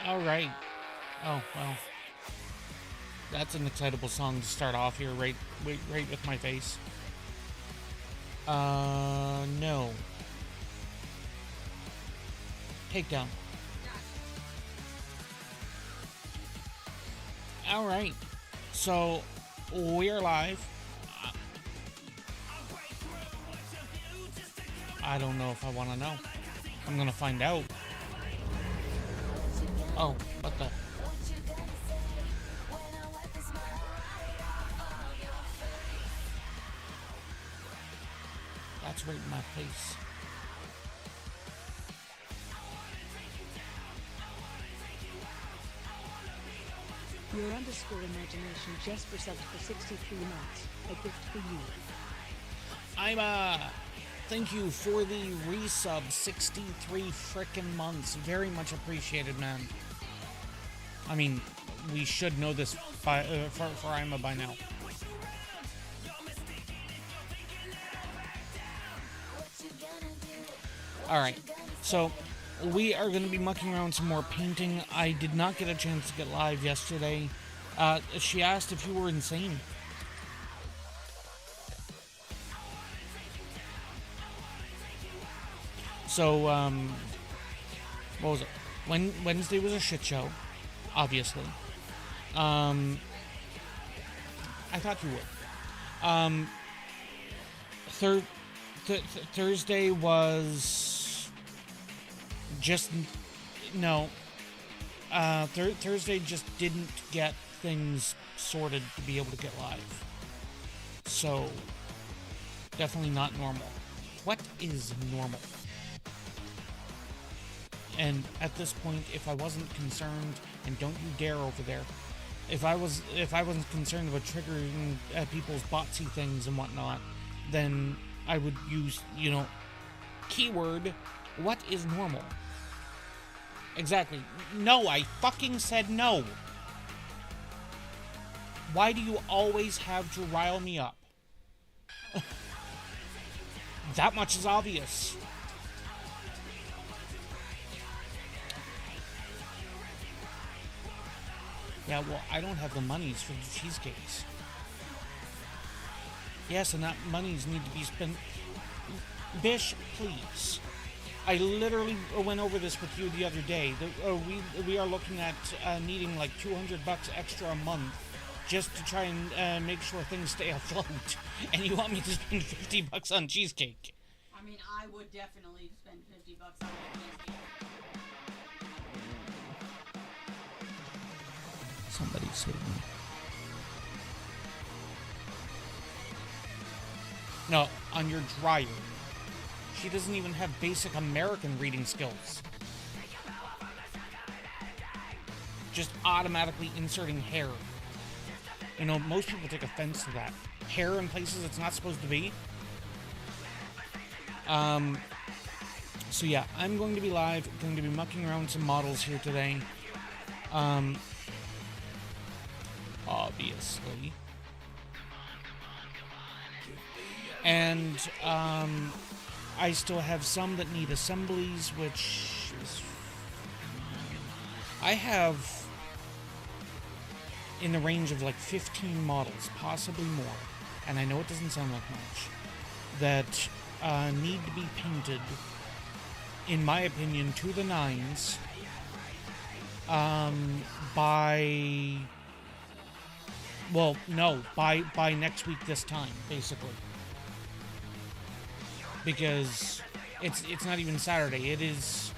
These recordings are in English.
All right. Oh, well. That's an excitable song to start off here, right with my face. No. Takedown. All right. So, we're live. I don't know if I want to know. I'm gonna find out. Oh, what the? That's right in my face. Your underscore imagination just resubbed for 63 months. A gift for you. Thank you for the resub, 63 frickin' months. Very much appreciated, man. I mean, we should know this for Ima by now. Alright, so we are going to be mucking around some more painting. I did not get a chance to get live yesterday. She asked if you were insane. So, what was it? Wednesday was a shit show, obviously. I thought you would. Thursday was just no. Thursday just didn't get things sorted to be able to get live. So, definitely not normal. What is normal? And at this point, if I wasn't concerned, and don't you dare over there, if I wasn't concerned about triggering people's botsy things and whatnot, then I would use, keyword, what is normal? Exactly. No, I fucking said no. Why do you always have to rile me up? That much is obvious. Yeah, well, I don't have the monies for the cheesecakes. Yes, and that monies need to be spent. Bish, please. I literally went over this with you the other day. We are looking at needing like $200 extra a month just to try and make sure things stay afloat. And you want me to spend $50 on cheesecake? I mean, I would definitely spend $50 on cheesecake. Somebody save me. No, on your dryer. She doesn't even have basic American reading skills. Just automatically inserting hair. Most people take offense to that. Hair in places it's not supposed to be. So yeah, I'm going to be live, going to be mucking around some models here today. Obviously. And, I still have some that need assemblies, which is... I have in the range of like 15 models, possibly more, and I know it doesn't sound like much, that need to be painted, in my opinion, to the nines, by... Well, no, by next week this time, basically. Because it's not even Saturday. It is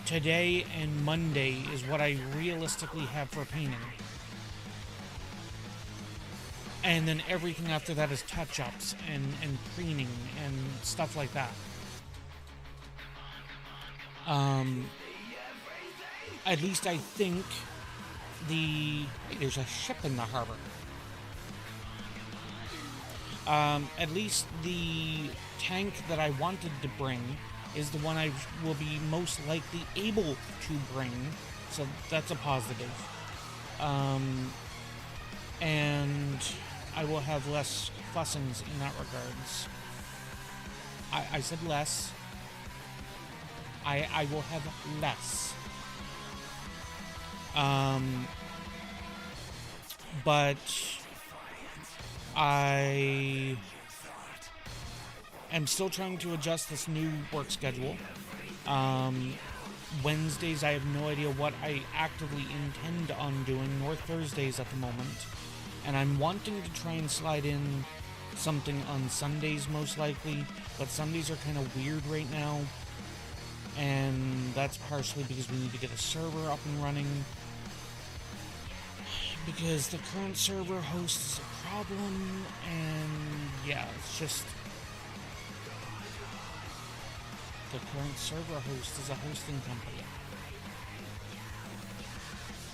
today and Monday is what I realistically have for painting. And then everything after that is touch-ups and preening and stuff like that. At least I think there's a ship in the harbor. At least the tank that I wanted to bring is the one I will be most likely able to bring, so that's a positive. And I will have less fussings in that regards. I said less. I will have less. But I am still trying to adjust this new work schedule. Wednesdays, I have no idea what I actively intend on doing, nor Thursdays at the moment. And I'm wanting to try and slide in something on Sundays, most likely, but Sundays are kind of weird right now. And that's partially because we need to get a server up and running. Because the current server host is a problem, and yeah, it's just... The current server host is a hosting company.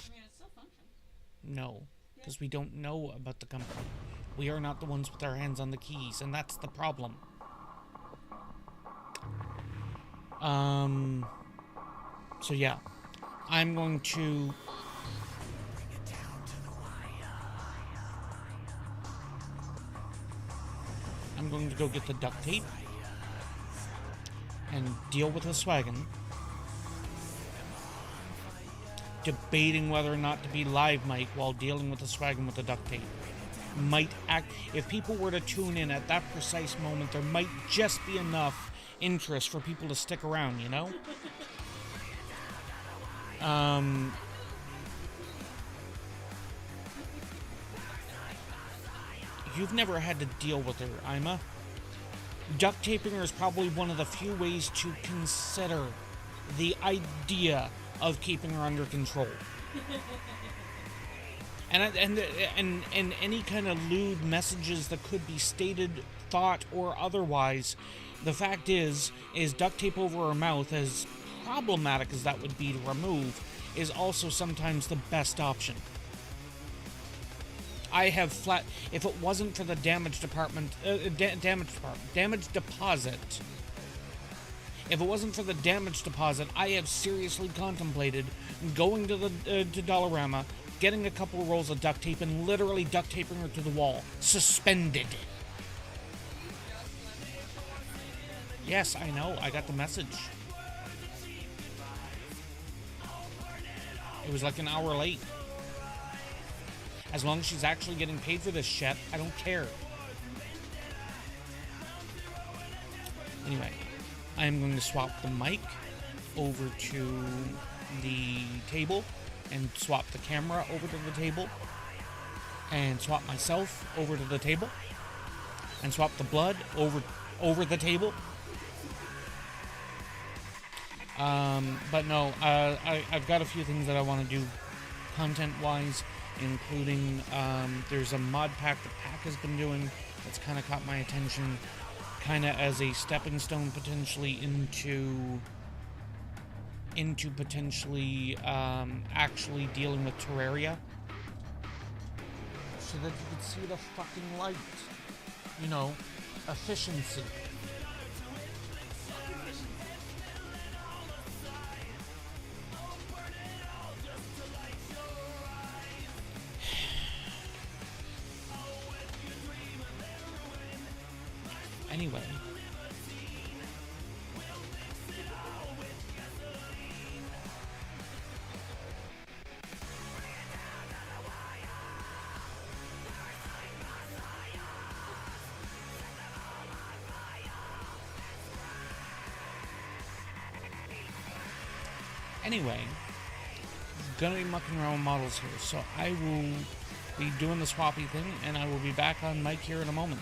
I mean, it still functions. No, because we don't know about the company. We are not the ones with our hands on the keys, and that's the problem. So yeah, I'm going to... I'm going to go get the duct tape and deal with the swaggin. Debating whether or not to be live mic while dealing with the swaggin with the duct tape. Might act... If people were to tune in at that precise moment, there might just be enough interest for people to stick around, you know? You've never had to deal with her, Ima. Duct taping her is probably one of the few ways to consider the idea of keeping her under control. And any kind of lewd messages that could be stated, thought, or otherwise, the fact is duct tape over her mouth, as problematic as that would be to remove, is also sometimes the best option. I have flat... If it wasn't for the damage deposit... If it wasn't for the damage deposit, I have seriously contemplated going to the to Dollarama, getting a couple of rolls of duct tape, and literally duct taping her to the wall. Suspended. Yes, I know. I got the message. It was like an hour late. As long as she's actually getting paid for this shit, I don't care. Anyway, I am going to swap the mic over to the table and swap the camera over to the table and swap myself over to the table and swap the blood over the table. But no, I've got a few things that I want to do content-wise, including there's a mod pack that Pack has been doing that's kind of caught my attention, kind of as a stepping stone potentially into potentially actually dealing with Terraria, so that you could see the fucking light, you know, efficiency. Anyway. Anyway, gonna be mucking around with models here, so I will be doing the swappy thing, and I will be back on mic here in a moment.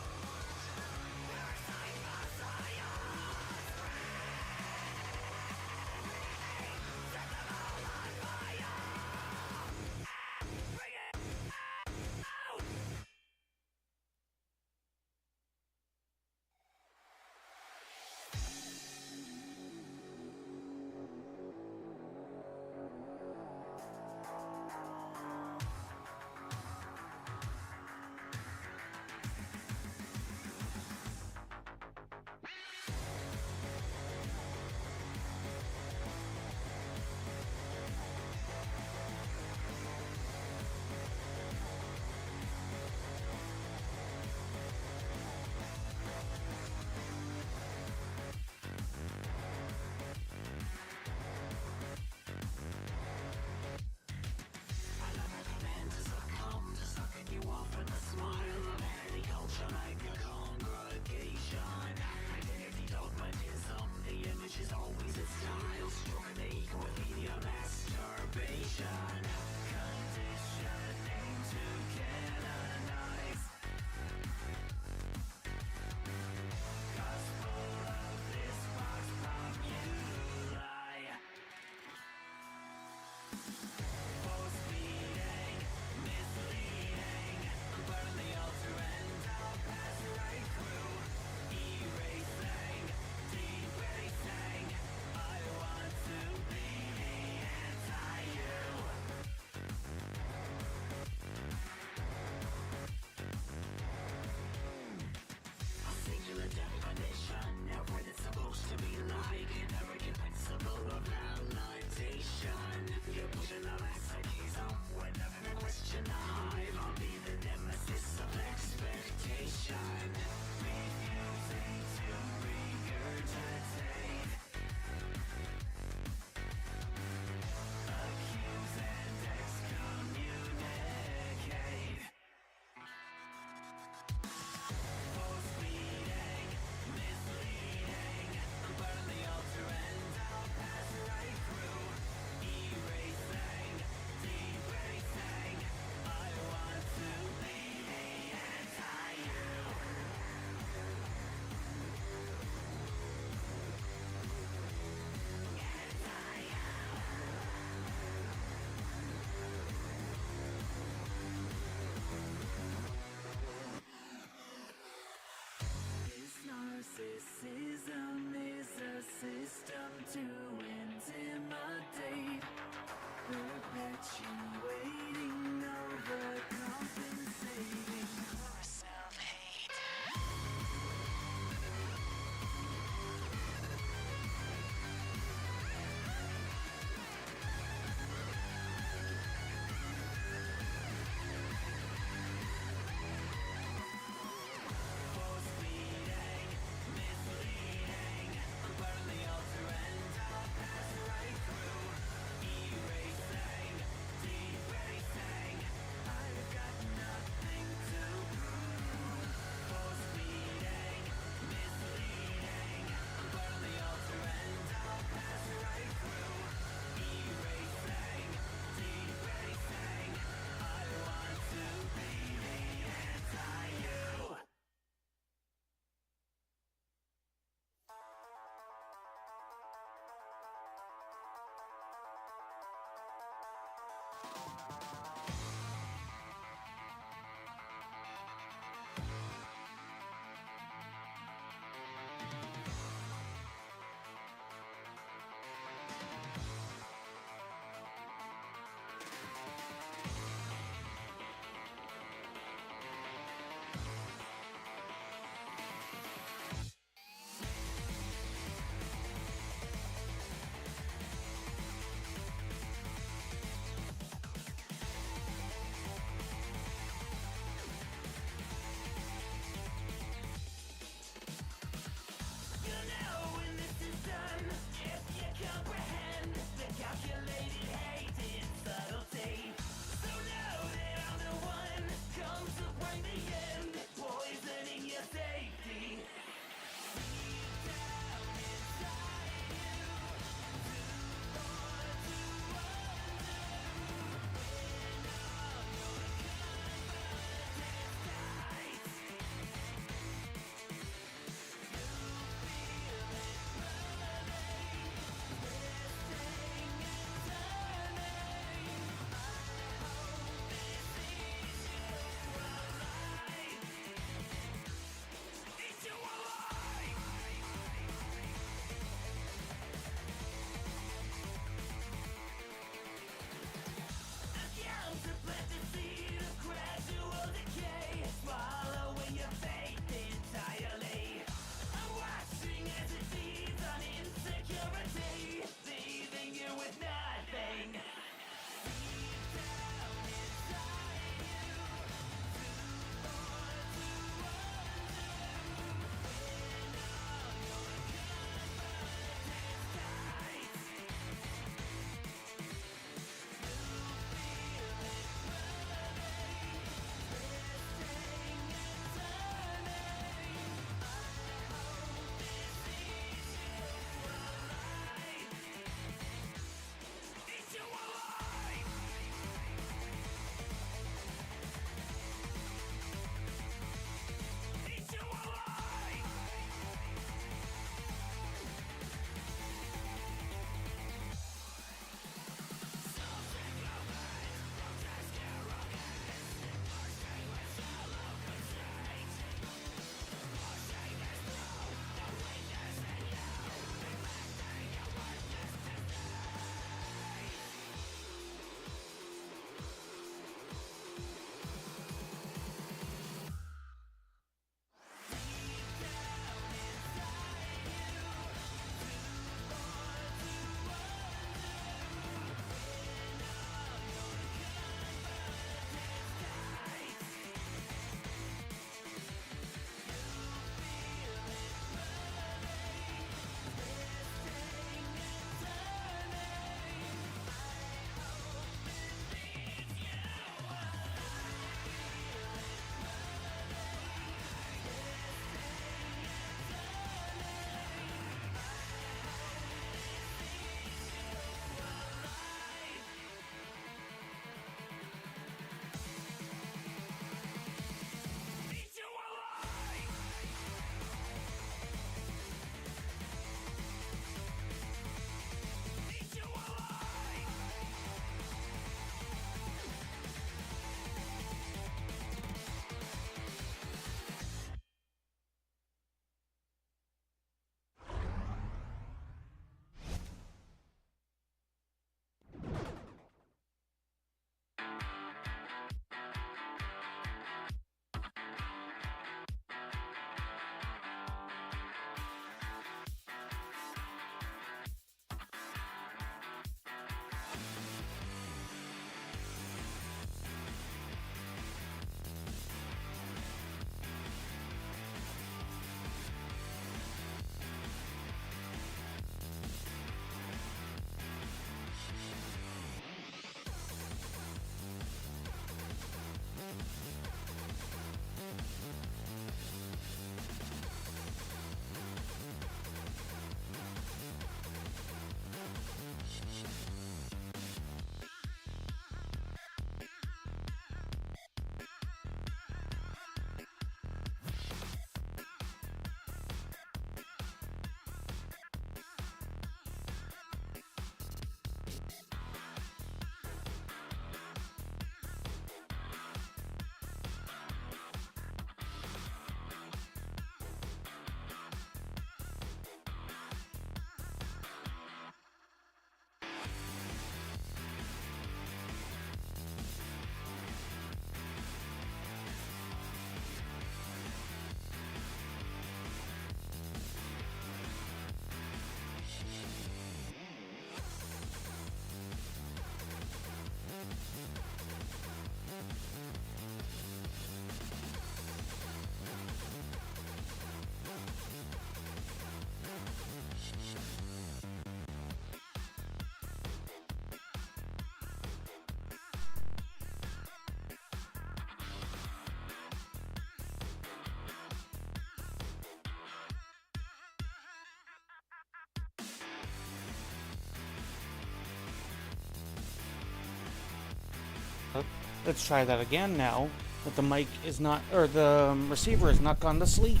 Let's try that again now that the mic is not, or the receiver is not gone to sleep.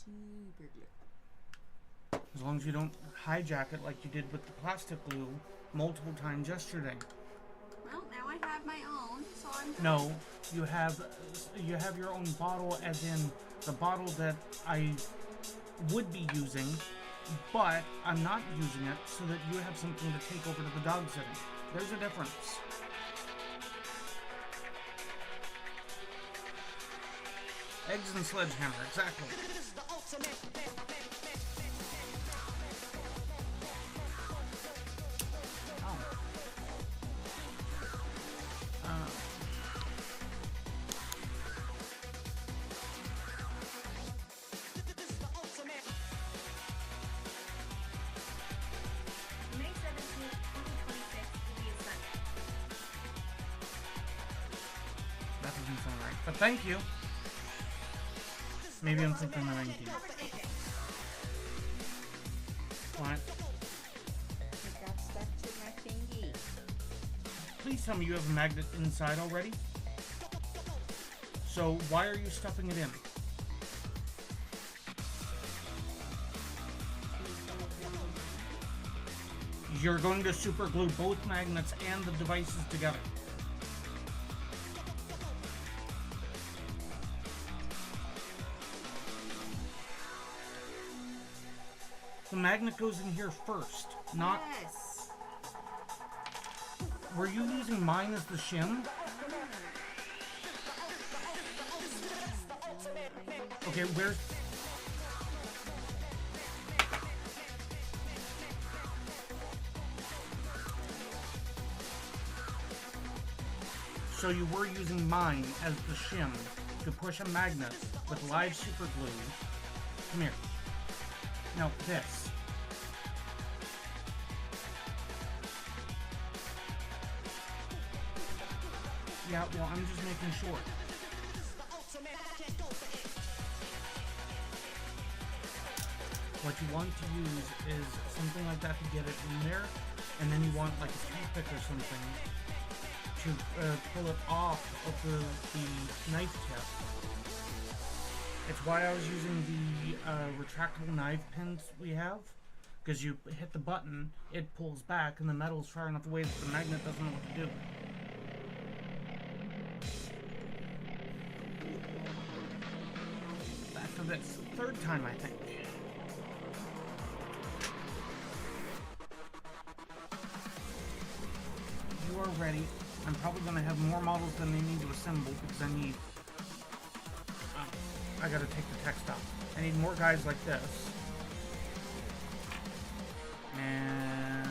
Super glue. As long as you don't hijack it like you did with the plastic glue multiple times yesterday. Well, now I have my own, so I'm good. No, you have your own bottle, as in the bottle that I would be using, but I'm not using it so that you have something to take over to the dog sitting. There's a difference. Eggs and sledgehammer, exactly. May 17th, 2026 will be a Sunday. That doesn't sound right, but thank you. Maybe I'm thinking the 19th. What? It got stuck to my thingy. Please tell me you have a magnet inside already. So why are you stuffing it in? You're going to super glue both magnets and the devices together. The magnet goes in here first, not... Yes. Were you using mine as the shim? Okay, where's... So you were using mine as the shim to push a magnet with live super glue. Come here. No, this. Yeah, well, I'm just making sure. What you want to use is something like that to get it in there, and then you want like a toothpick or something to pull it off of the knife tip. It's why I was using the retractable knife pins we have, because you hit the button, it pulls back, and the metal's far enough away that the magnet doesn't know what to do. Back to this. Third time, I think. You are ready. I'm probably going to have more models than they need to assemble, because I need... I gotta take the text off. I need more guys like this. And...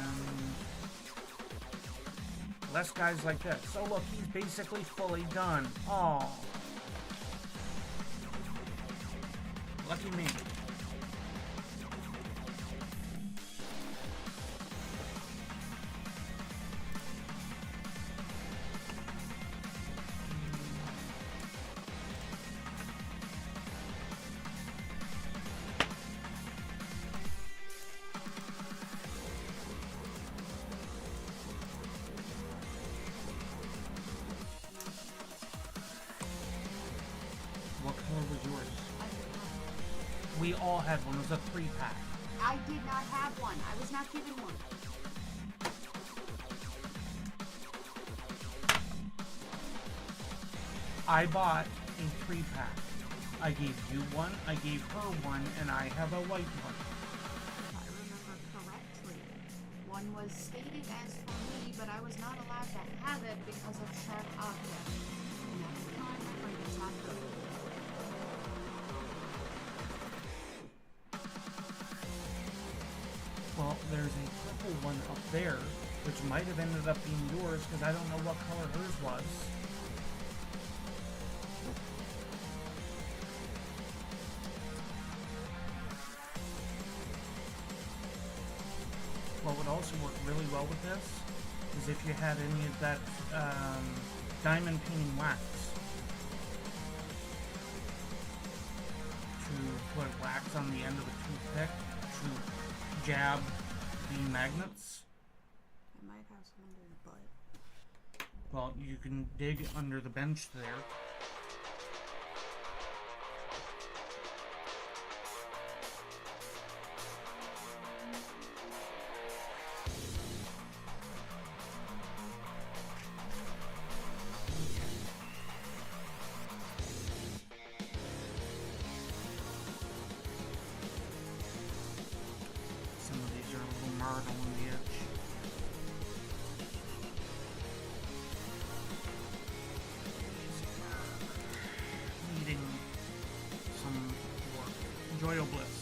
less guys like this. So look, he's basically fully done. Aww. Lucky me. What color was yours? We all had one. It was a 3-pack. I did not have one. I was not given one. I bought a 3-pack. I gave you one, I gave her one, and I have a white one. If I remember correctly, one was stated as for me, but I was not allowed to have it because of sharp objects. And at the time, I heard the taco. Well, there's a purple one up there, which might have ended up being yours, because I don't know what color hers was. What would also work really well with this is if you had any of that diamond painting wax to put wax on the end of the toothpick to jab the magnets. I might have some under the butt. Well, you can dig under the bench there. Some of these are a little marred on the edge. Needing some work. Enjoy your bliss.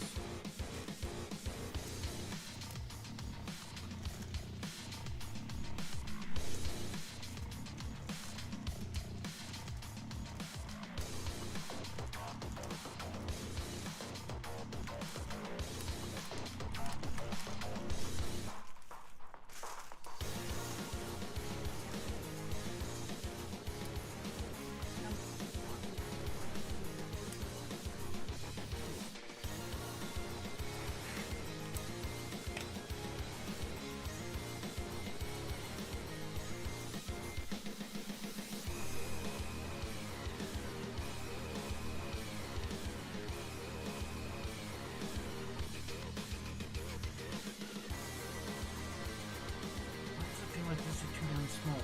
Like this are too damn small.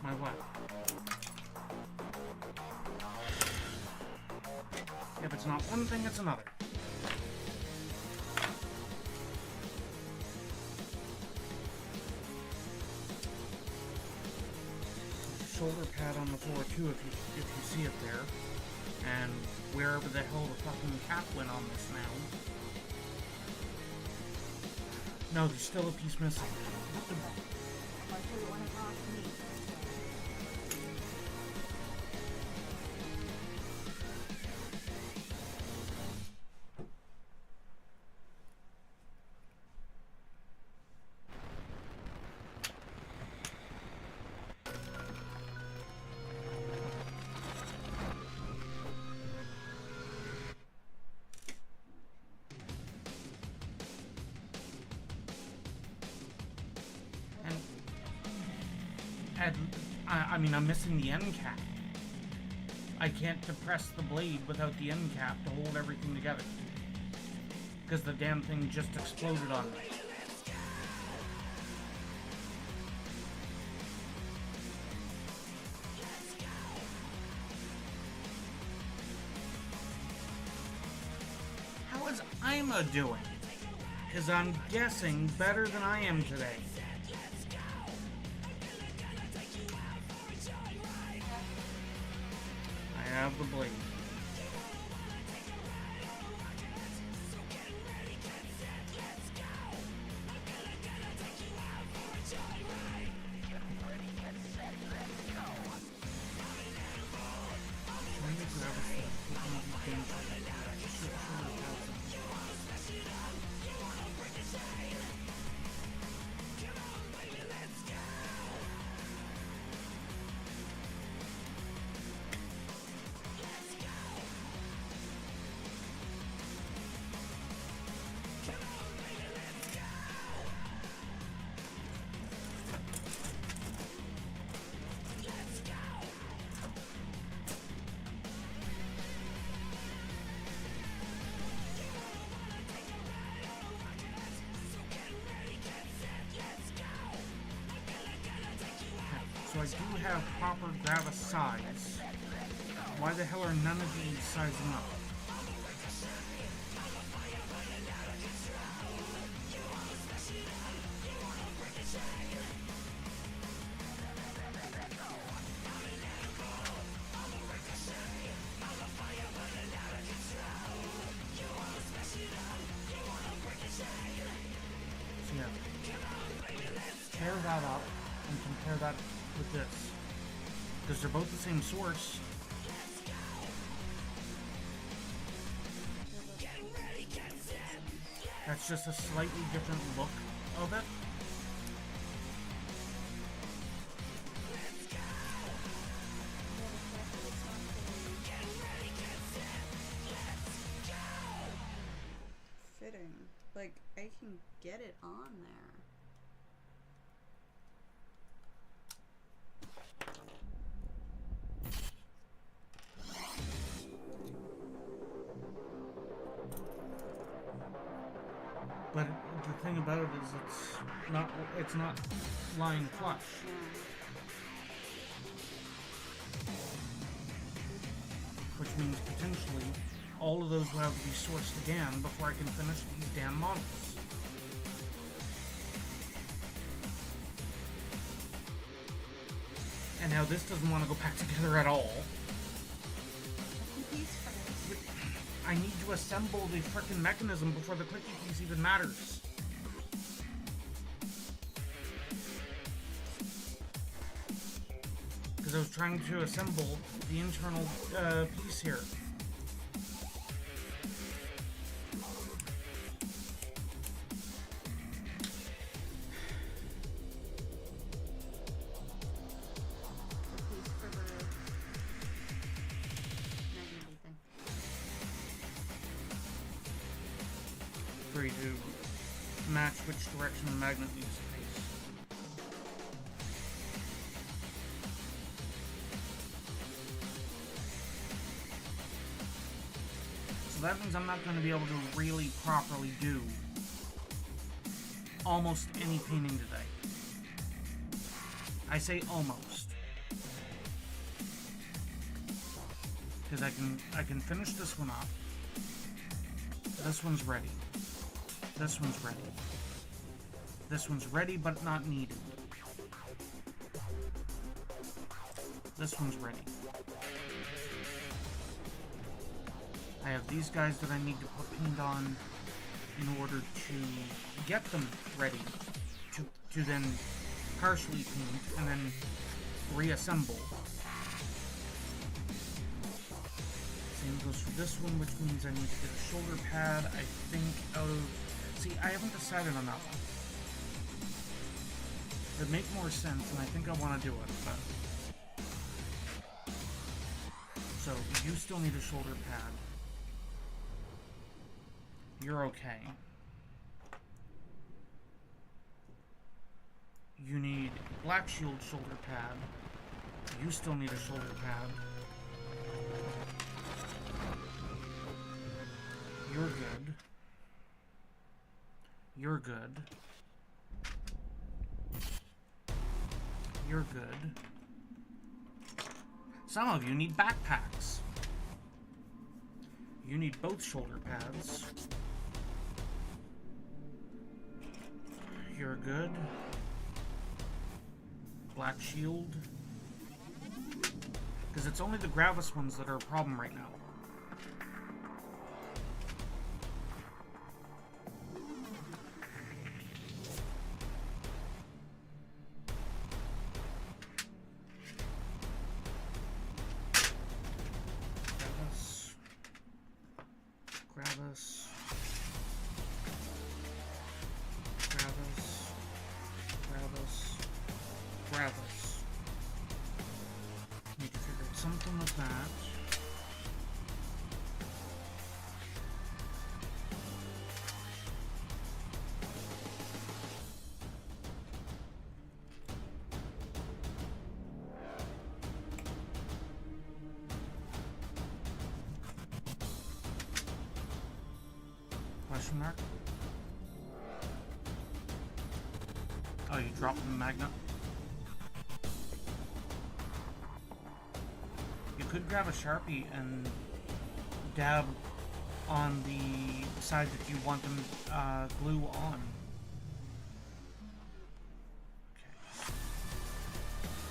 My what? If it's not one thing, it's another. Shoulder pad on the floor too, if you see it there, and wherever the hell the fucking cap went on this now. No, there's still a piece missing. I'll show you one across me. I mean, I'm missing the end cap. I can't depress the blade without the end cap to hold everything together. Because the damn thing just exploded on me. How is Ima doing? Because I'm guessing better than I am today. I have the blade. have proper gravis size, why the hell are none of these sizing up? So yeah, tear that up and compare that with this, because they're both the same source. That's just a slightly different look of it. Fitting. Like, I can get it on there. But the thing about it is it's not lying flush. Which means potentially all of those will have to be sourced again before I can finish these damn models. And now this doesn't want to go back together at all. I need to assemble the frickin' mechanism before the clicky piece even matters. Because I was trying to assemble the internal piece here. For you to match which direction the magnet needs to face. So that means I'm not going to be able to really properly do almost any painting today. I say almost. Because I can finish this one up. This one's ready. This one's ready. This one's ready but not needed. This one's ready. I have these guys that I need to put paint on in order to get them ready to then partially paint and then reassemble. Same goes for this one, which means I need to get a shoulder pad, I think, out of... See, I haven't decided on that one. It'd make more sense, and I think I want to do it, but... So, you still need a shoulder pad. You're okay. You need black shield shoulder pad. You still need a shoulder pad. You're good. You're good. You're good. Some of you need backpacks. You need both shoulder pads. You're good. Black shield. Because it's only the gravis ones that are a problem right now. Need to figure out something with that. Question mark? Oh, you dropped the magnet? could grab a Sharpie and dab on the side that you want them glue on. Okay.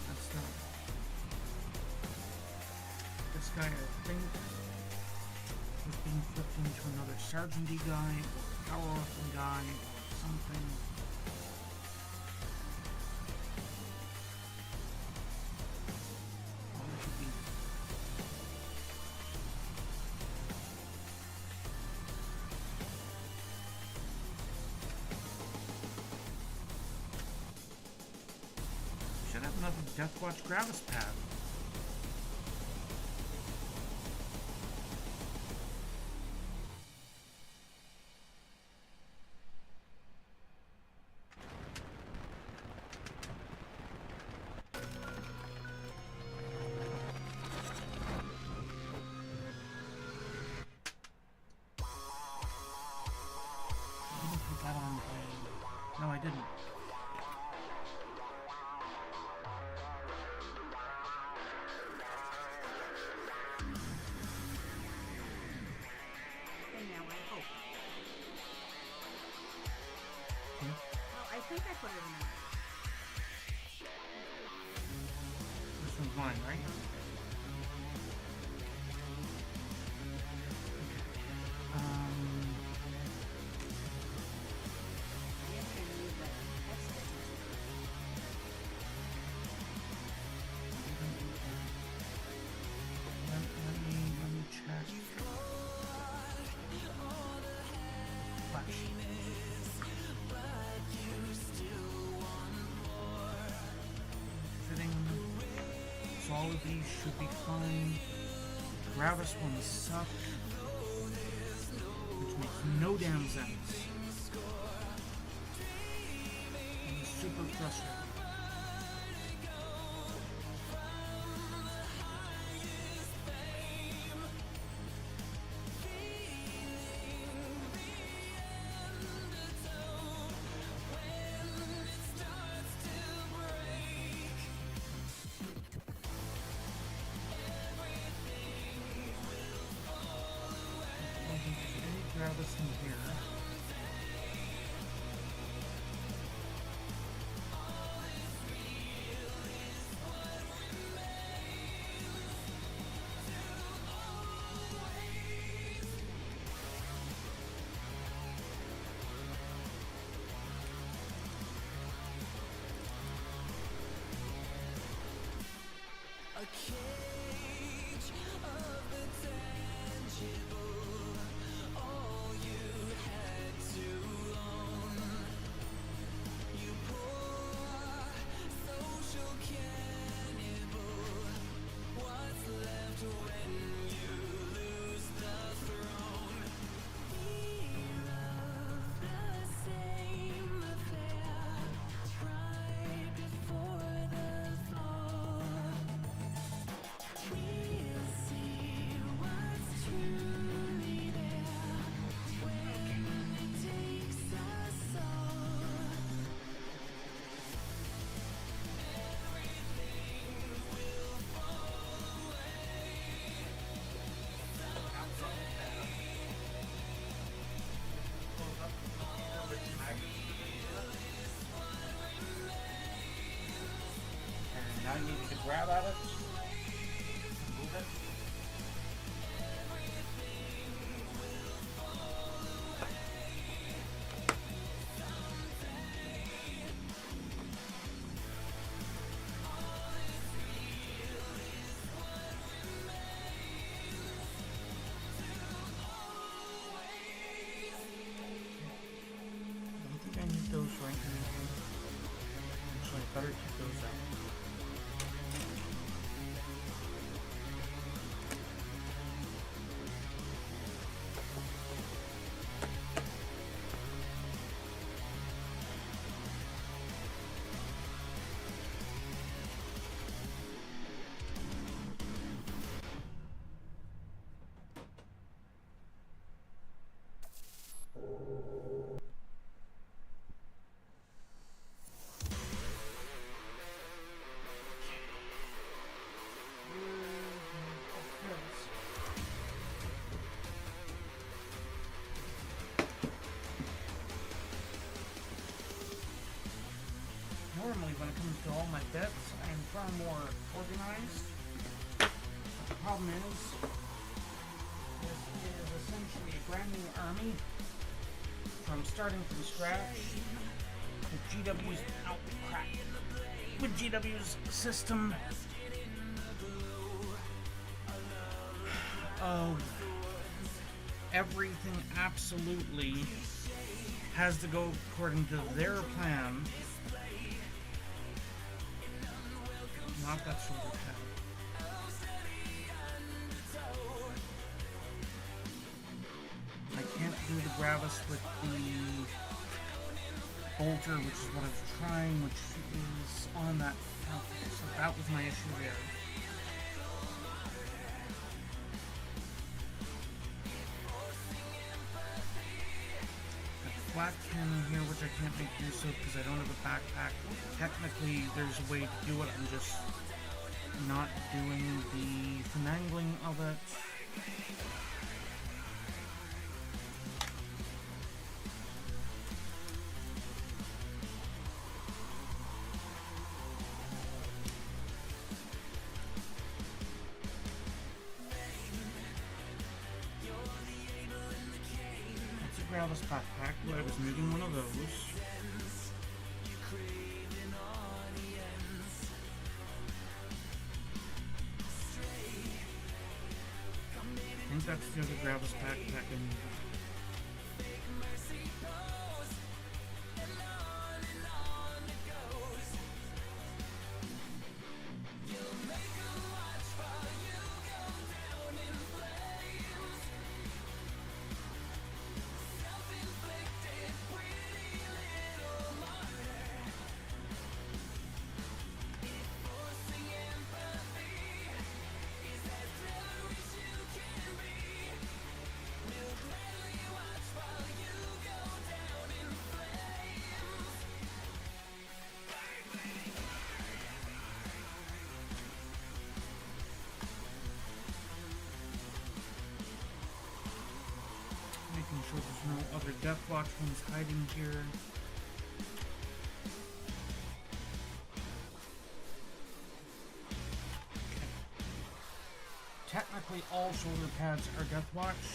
That's not. This guy, I think, is being flipped into another sergeant-y guy, or power-up guy, or something. Should have another Deathwatch Gravis pad. I didn't put that on. No, I didn't. And now I hope. Hmm? Well, I think I put it in there. This one's mine, right? Yes, I need that. That's it. Let me check. Flash. Fitting. So all of these should be fine. Gravis ones suck. Which makes no damn sense. I'm super frustrated. Grab this in here. organized. The problem is, this is essentially a brand new army. So I'm starting from scratch with GW's crap. With GW's system of everything absolutely has to go according to their plan. Not that shoulder pad. I can't do the Gravis with the bolter, which is what I was trying, which is on that. So that was my issue there. Flat cannon here, which I can't make use of because I don't have a backpack. Technically, there's a way to do it. I'm just not doing the finagling of it. Gravis backpack, but I was needing one of those. I think that's the other Gravis backpack I need. Making sure there's no other Deathwatch ones hiding here. Okay. Technically all shoulder pads are Deathwatch,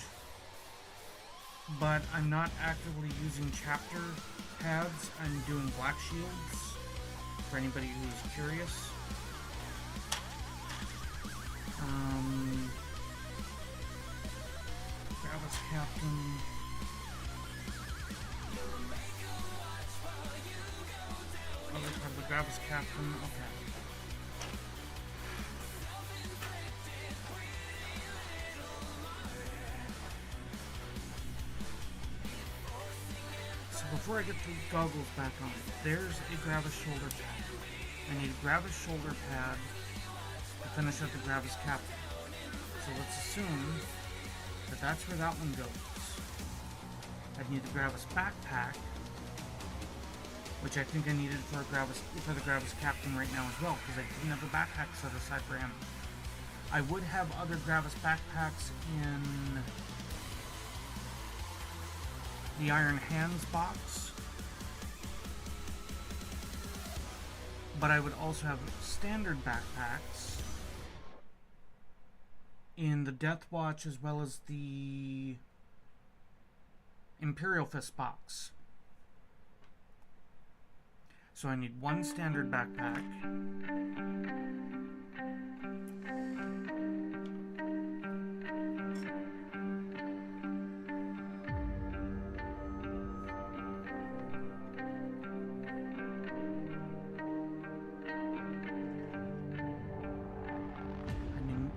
but I'm not actively using chapter pads. I'm doing black shields for anybody who's curious. Gravis Captain. Other part of the Gravis Captain. Okay. So before I get the goggles back on, there's a Gravis shoulder pad. I need a Gravis shoulder pad to finish up the Gravis Captain. So let's assume that that's where that one goes. I need the Gravis backpack, which I think I needed for the Gravis Captain right now as well, because I didn't have a backpack set aside for him. I would have other Gravis backpacks in the Iron Hands box, but I would also have standard backpacks in the Deathwatch as well as the Imperial Fist box. So I need one standard backpack.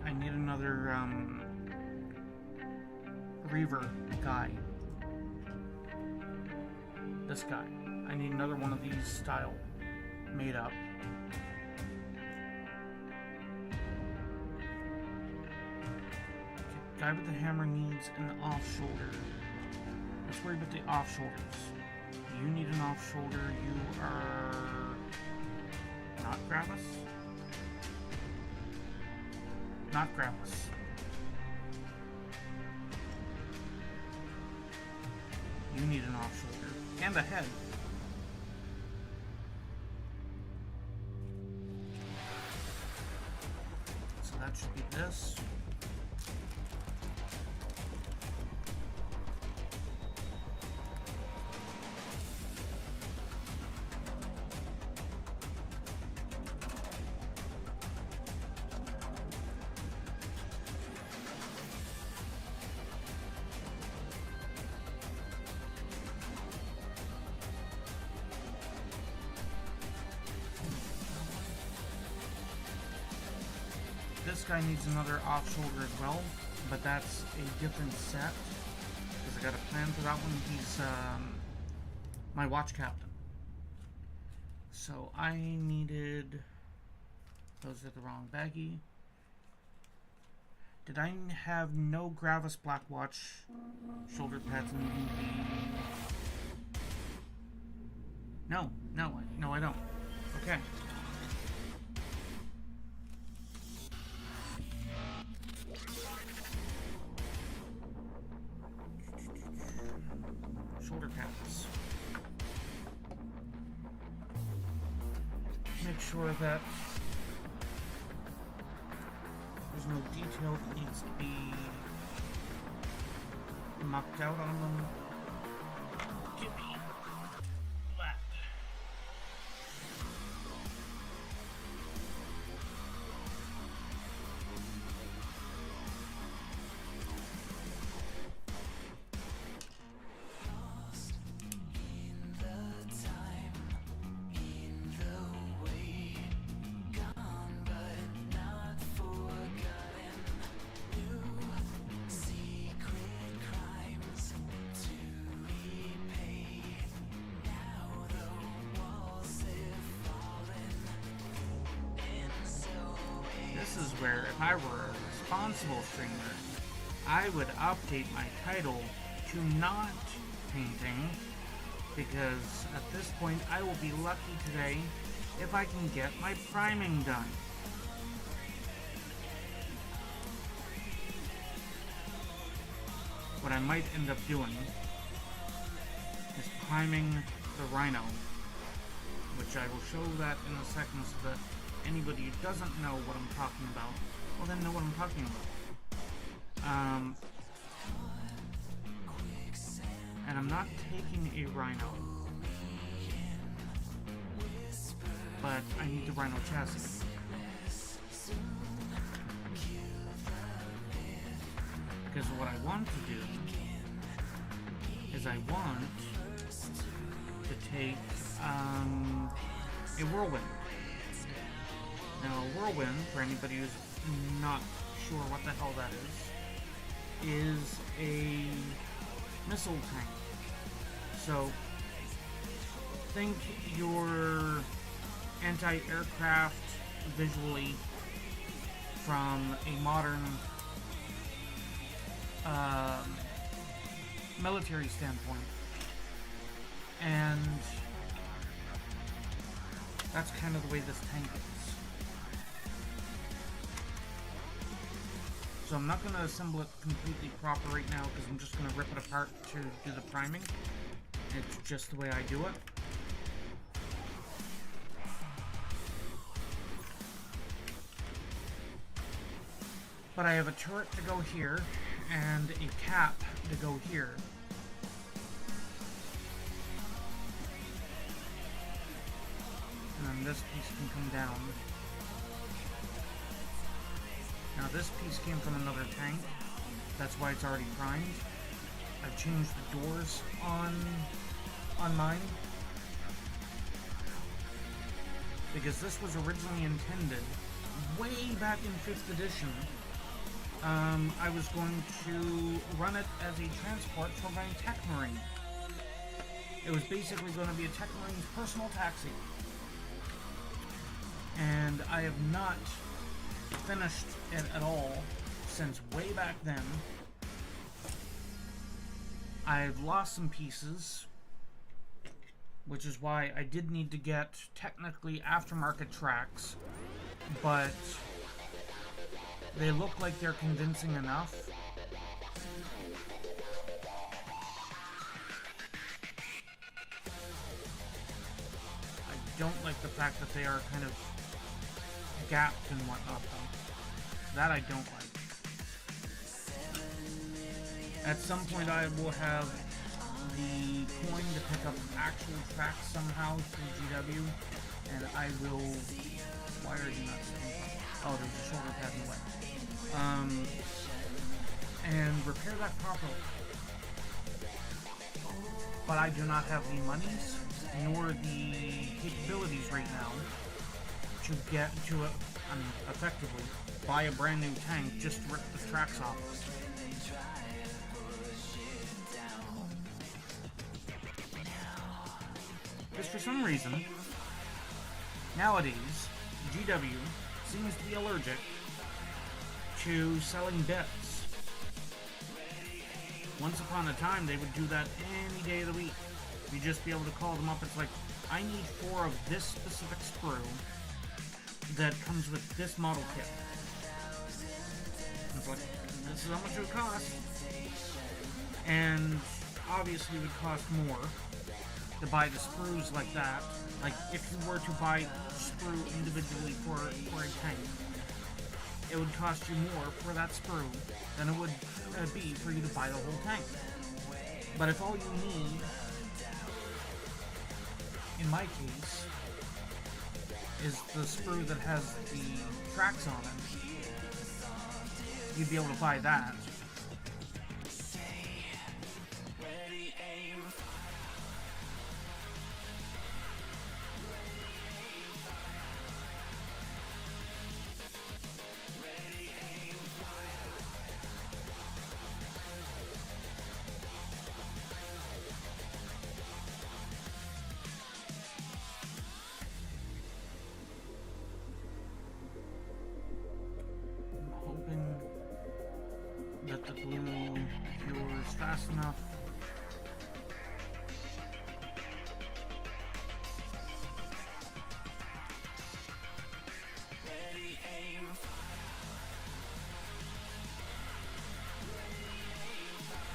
I need another Reaver guy. This guy. I need another one of these style made up. Okay, guy with the hammer needs an off shoulder. Let's worry about the off shoulders. You need an off shoulder. You are not Gravis? Not Gravis. You need an off shoulder. And a head. this. This guy needs another off shoulder as well, but that's a different set, because I got a plan for that one. He's my watch captain. So I needed, those are the wrong baggie. Did I have no Gravis Black Watch shoulder pads in the... No, I don't. Okay. Shoulder pads. Make sure that there's no detail that needs to be mucked out on them. Give me that. This is where, if I were a responsible streamer, I would update my title to not painting, because at this point I will be lucky today if I can get my priming done. What I might end up doing is priming the Rhino, which I will show that in a second so that anybody who doesn't know what I'm talking about will then know what I'm talking about. And I'm not taking a Rhino, but I need the Rhino chassis. Because what I want to do is I want to take a Whirlwind. Now, a Whirlwind, for anybody who's not sure what the hell that is a missile tank. So, think your anti-aircraft visually from a modern military standpoint. And that's kind of the way this tank is. So I'm not going to assemble it completely proper right now because I'm just going to rip it apart to do the priming. It's just the way I do it. But I have a turret to go here and a cap to go here. And then this piece can come down. Now this piece came from another tank. That's why it's already primed. I've changed the doors on mine. Because this was originally intended, way back in 5th edition, I was going to run it as a transport for my Tech Marine. It was basically going to be a Tech Marine's personal taxi. And I have not finished it at all since way back then. I've lost some pieces, which is why I did need to get technically aftermarket tracks, but they look like they're convincing enough. I don't like the fact that they are kind of gapped and whatnot, though. That I don't like. At some point I will have the coin to pick up actual tracks somehow through GW, and I will... Why are you not sitting? Oh, there's a shoulder pad in the way. And repair that properly. But I do not have the monies, nor the capabilities right now to get to it, effectively, buy a brand new tank just to rip the tracks off. Because for some reason, nowadays, GW seems to be allergic to selling bits. Once upon a time, they would do that any day of the week. You'd just be able to call them up. It's like, I need 4 of this specific sprue that comes with this model kit. It's like, this is how much it would cost. And obviously it would cost more to buy the sprues like that. Like, if you were to buy sprue individually for a tank, it would cost you more for that sprue than it would be for you to buy the whole tank. But if all you need, in my case, is the sprue that has the tracks on it, you'd be able to buy that. That the glue cures fast enough.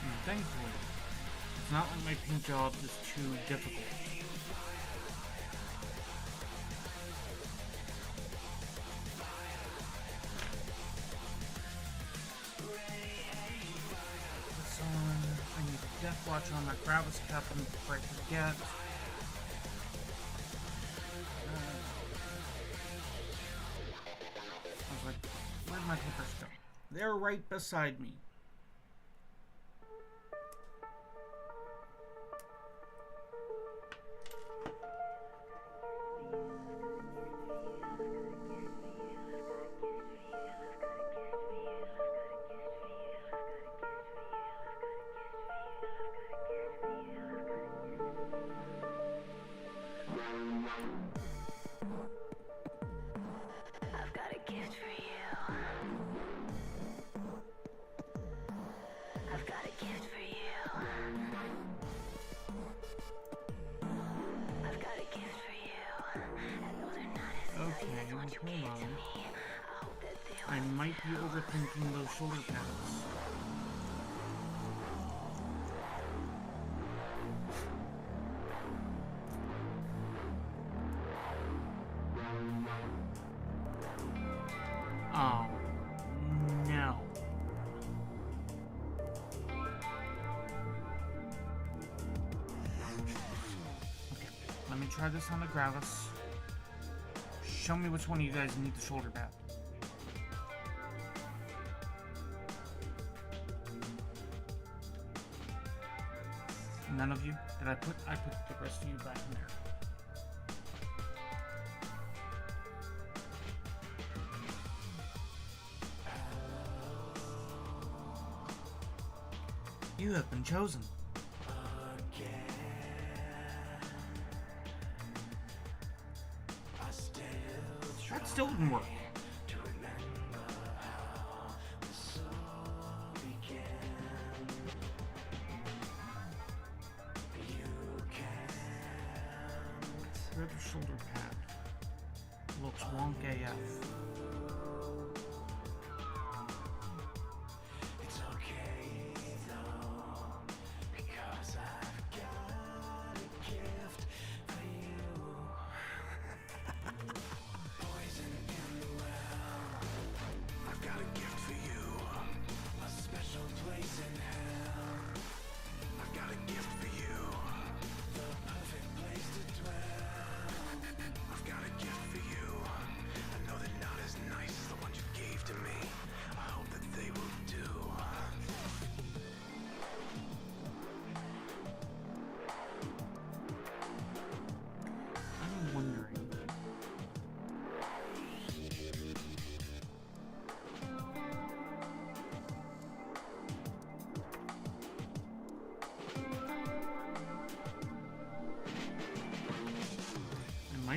And thankfully, it's not like my paint job is too difficult. I need a Deathwatch on that Gravis Captain before I forget. I was like, where'd my papers go? They're right beside me. I've got a gift for you. I've got a gift for you. I've got a gift for you. And those are not as silly as what you gave to me. I hope that they I might be overthinking those shoulder pads. Oh, no. Okay, let me try this on the Gravis. Show me which one of you guys need the shoulder pad. None of you? Did I put the rest of you back in there? You have been chosen. That still didn't work. Rib shoulder pad. Looks wonk AF.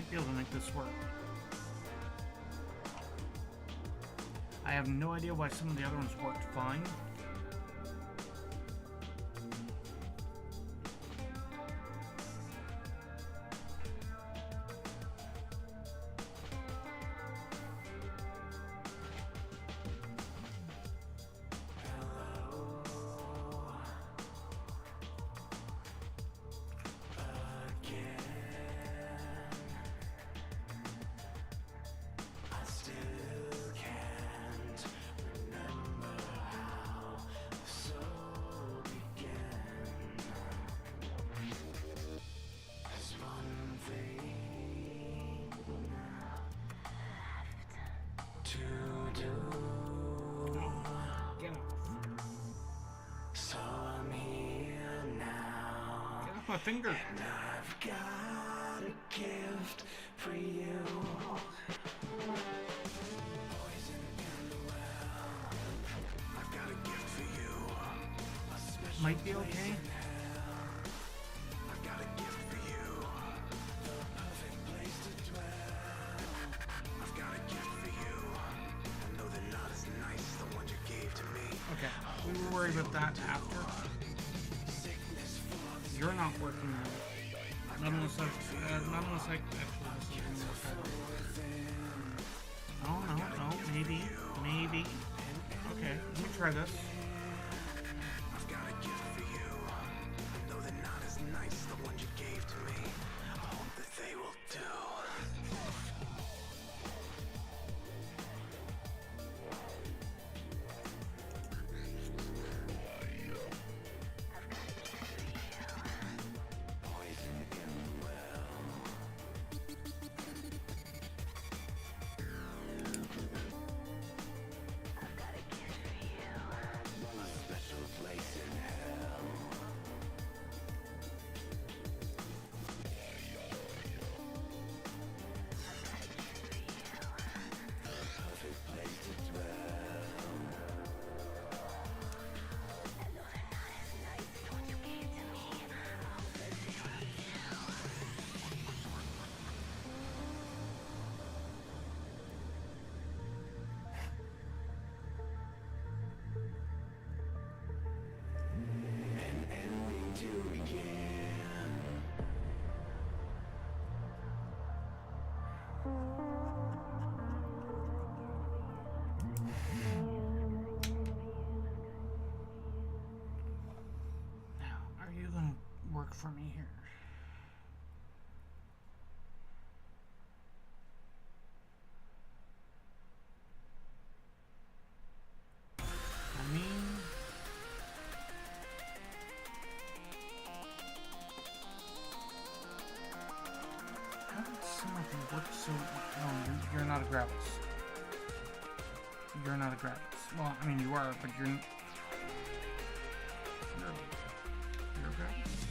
might be able to make this work. I have no idea why some of the other ones worked fine. My finger. And I've got a gift for you. Poison in the well. I've got a gift for you. A special Might be okay. I've got a gift for you. The perfect place to dwell. I've got a gift for you. I know they're not as nice as the ones you gave to me. Okay, we will worry about that after. You're not working now. Not unless I actually this is gonna work out. Oh, no, maybe. Okay, let me try this. I've got a gift for you. I know they're not as nice as the ones you gave to me. I hope that they will do. Now, are you gonna work for me here? I mean, how did some of them work so? No, you're not a Gravis. You're not a Gravis. Well, I mean you are, but you're a Gravis?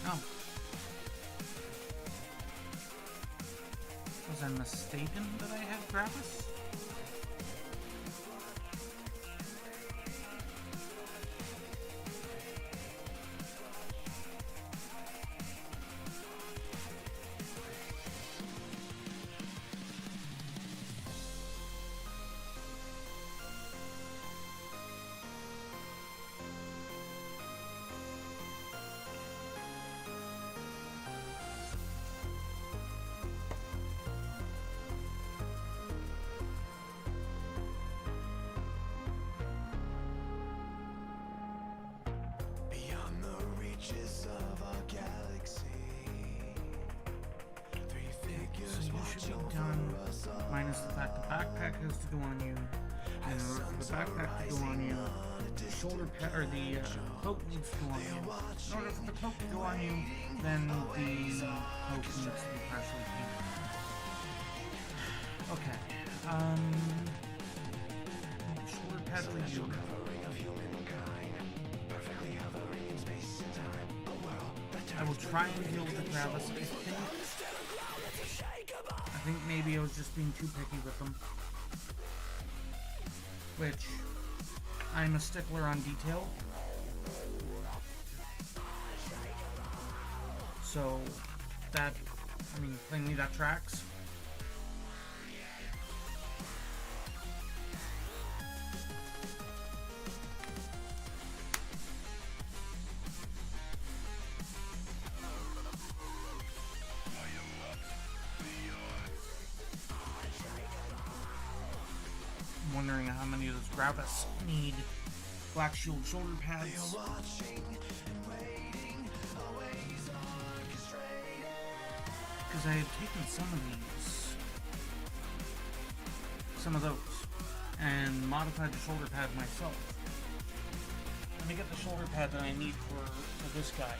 Oh. Was I mistaken that I had Gravis? Of our galaxy. Three figures So you should be done, minus the fact the backpack has to go on you, and in order for the backpack to go on you, the shoulder pad or the cloak needs to go on you. In order for the cloak to go on you, then the cloak needs to be partially painted. Okay. Shoulder pad for you. I will try and deal with the Gravis. I think maybe I was just being too picky with them. Which, I'm a stickler on detail. So, that I mean, plainly that tracks. I'm wondering how many of those Gravis need Black Shield shoulder pads. Because I had taken some of those, and modified the shoulder pad myself. Let me get the shoulder pad that I need for this guy.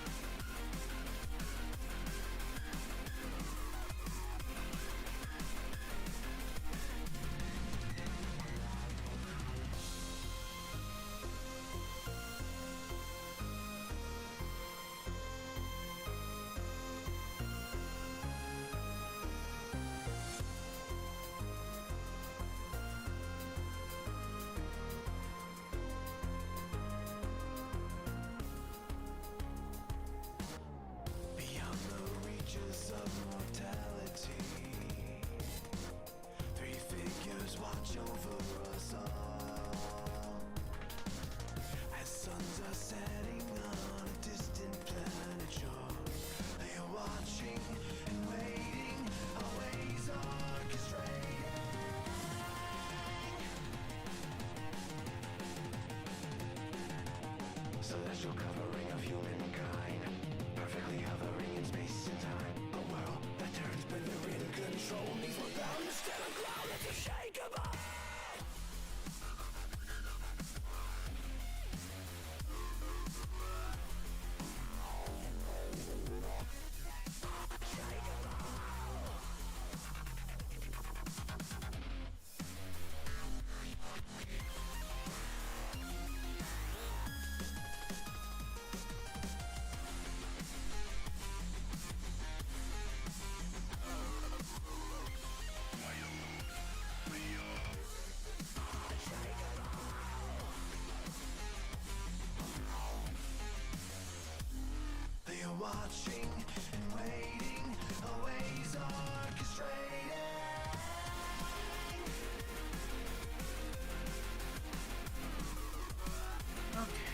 Watching and waiting, always orchestrated. Okay.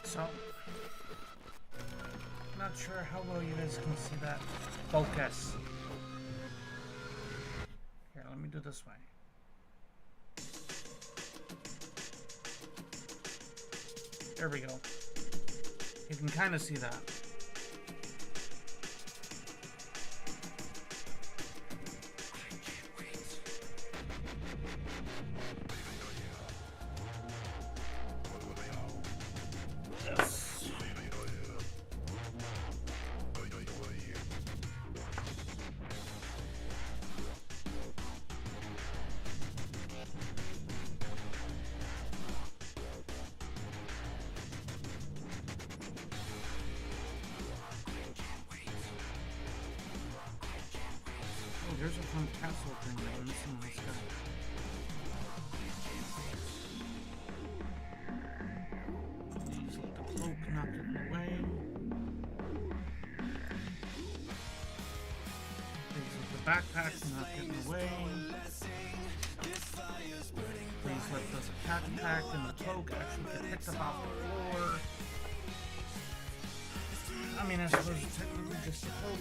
So, not sure how well you guys can see that focus. Here, let me do this way. There we go. You can kind of see that. There's a fun castle thing that I'm missing on this guy. Please let the cloak not get in the way. Please let the backpack not get in the way. Please let the backpack and the cloak actually get picked up off the floor. I mean, I suppose it's technically just a cloak.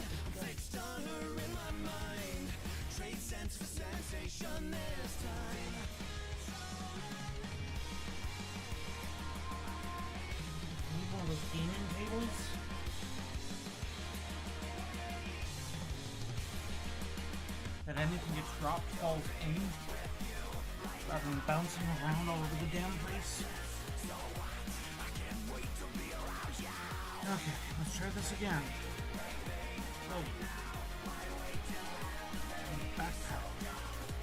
One of those gaming tables? That anything gets dropped falls in, rather than bouncing around all over the damn place. Okay, let's try this again. Oh. Backpack.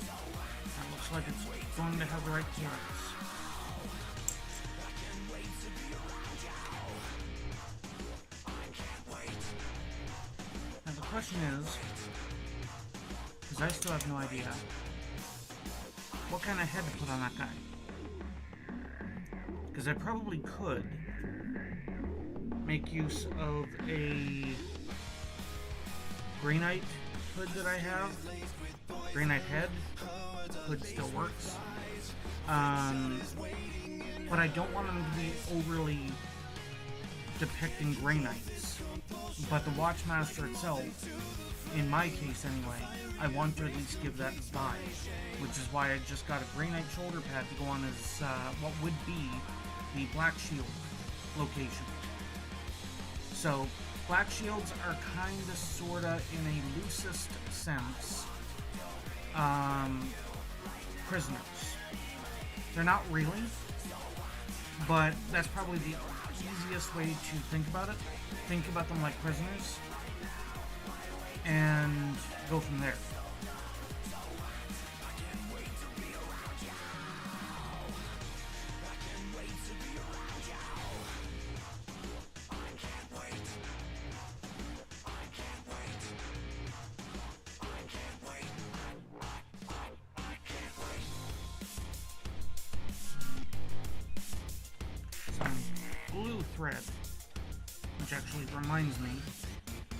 That looks like it's going to have the right clearance. Now the question is, because I still have no idea, what kind of head to put on that guy? Because I probably could make use of a Greenite hood that I have. Greenite head. Hood still works. But I don't want them to be overly depicting Greenites. But the Watchmaster itself, in my case anyway, I want to at least give that vibe. Which is why I just got a Greenite shoulder pad to go on as what would be the Black Shield location. So, Black Shields are kinda, sorta, in a loosest sense, prisoners. They're not really, but that's probably the easiest way to think about it. Think about them like prisoners, and go from there. Thread, which actually reminds me,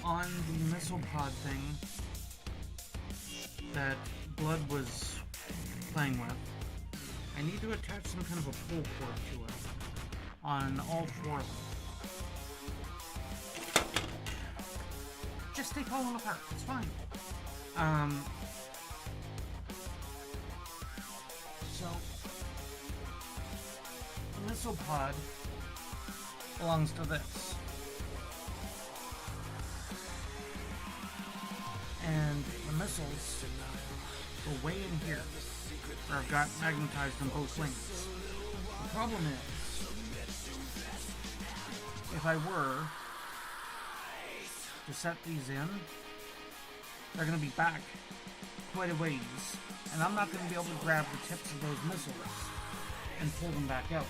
on the missile pod thing that Blood was playing with, I need to attach some kind of a pull cord to it on all four of them. Just stay falling apart, it's fine. So the missile pod belongs to this. And the missiles go way in here, where I've got magnetized on both lanes. The problem is, if I were to set these in, they're going to be back quite a ways, and I'm not going to be able to grab the tips of those missiles and pull them back out.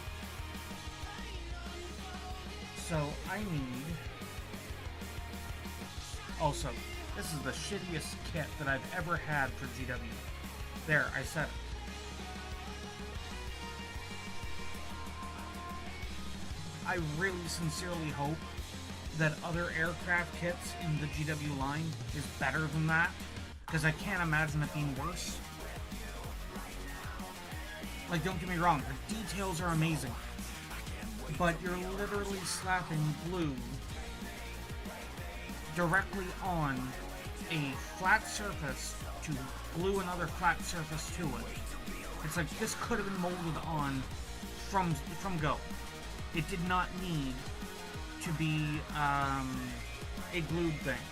So I need... Also, this is the shittiest kit that I've ever had for GW. There, I said it. I really sincerely hope that other aircraft kits in the GW line is better than that, because I can't imagine it being worse. Like, don't get me wrong, the details are amazing. But you're literally slapping glue directly on a flat surface to glue another flat surface to it. It's like this could have been molded on from go. It did not need to be a glued thing.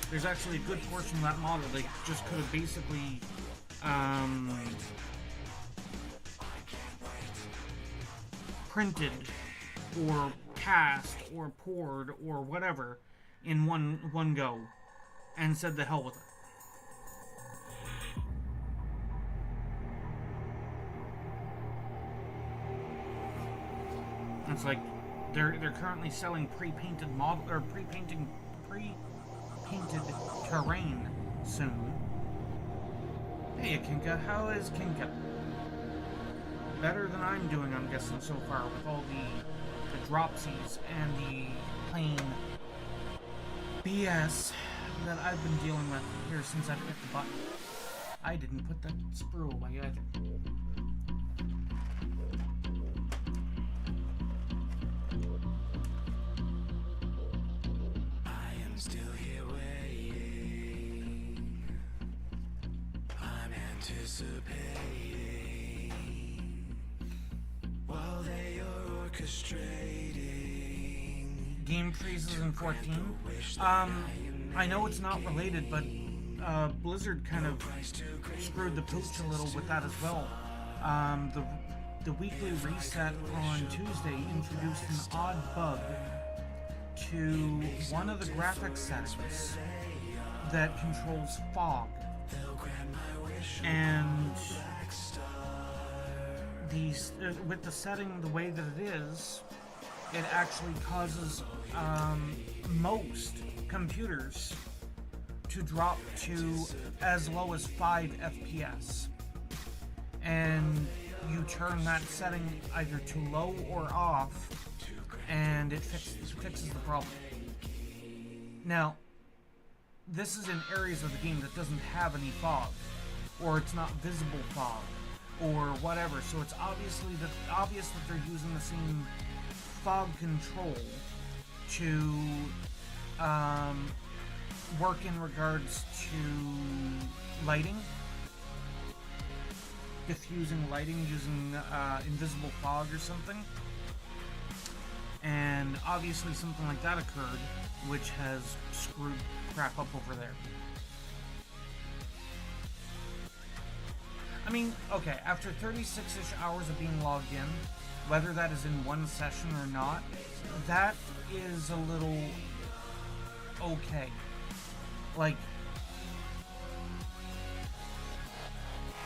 There's actually a good portion of that model they just could have basically printed or cast or poured or whatever in one go and said the hell with it. It's like they're currently selling pre-painted model or pre-painted terrain soon. Hey Akinka, how is Kinka? Better than I'm doing, I'm guessing, so far, with all the dropsies and the plain BS that I've been dealing with here since I've hit the button. I didn't put that sprue away either. I am still here waiting. I'm anticipating while they are orchestrating. Game freezes in 14. I know it's not related, but Blizzard kind of screwed the pooch a little with that as well. The weekly reset on Tuesday introduced an odd bug to one of the graphics settings that controls fog. And with the setting the way that it is, it actually causes most computers to drop to as low as 5 FPS. And you turn that setting either to low or off, and it fixes the problem. Now, this is in areas of the game that doesn't have any fog, or it's not visible fog, or whatever. So it's obvious that they're using the same fog control to work in regards to lighting, diffusing lighting using invisible fog or something. And obviously something like that occurred, which has screwed crap up over there. I mean, okay, after 36-ish hours of being logged in, whether that is in one session or not, that is a little okay. Like,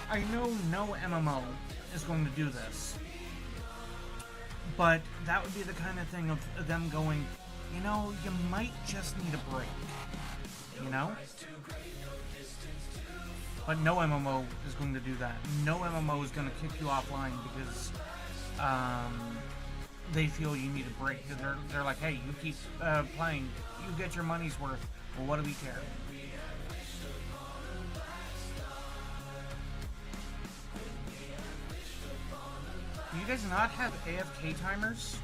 I know no MMO is going to do this, but that would be the kind of thing of them going, you know, you might just need a break, you know? But no MMO is going to do that. No MMO is going to kick you offline because they feel you need a break. They're like, hey, you keep playing, you get your money's worth. Well, what do we care? Do you guys not have AFK timers?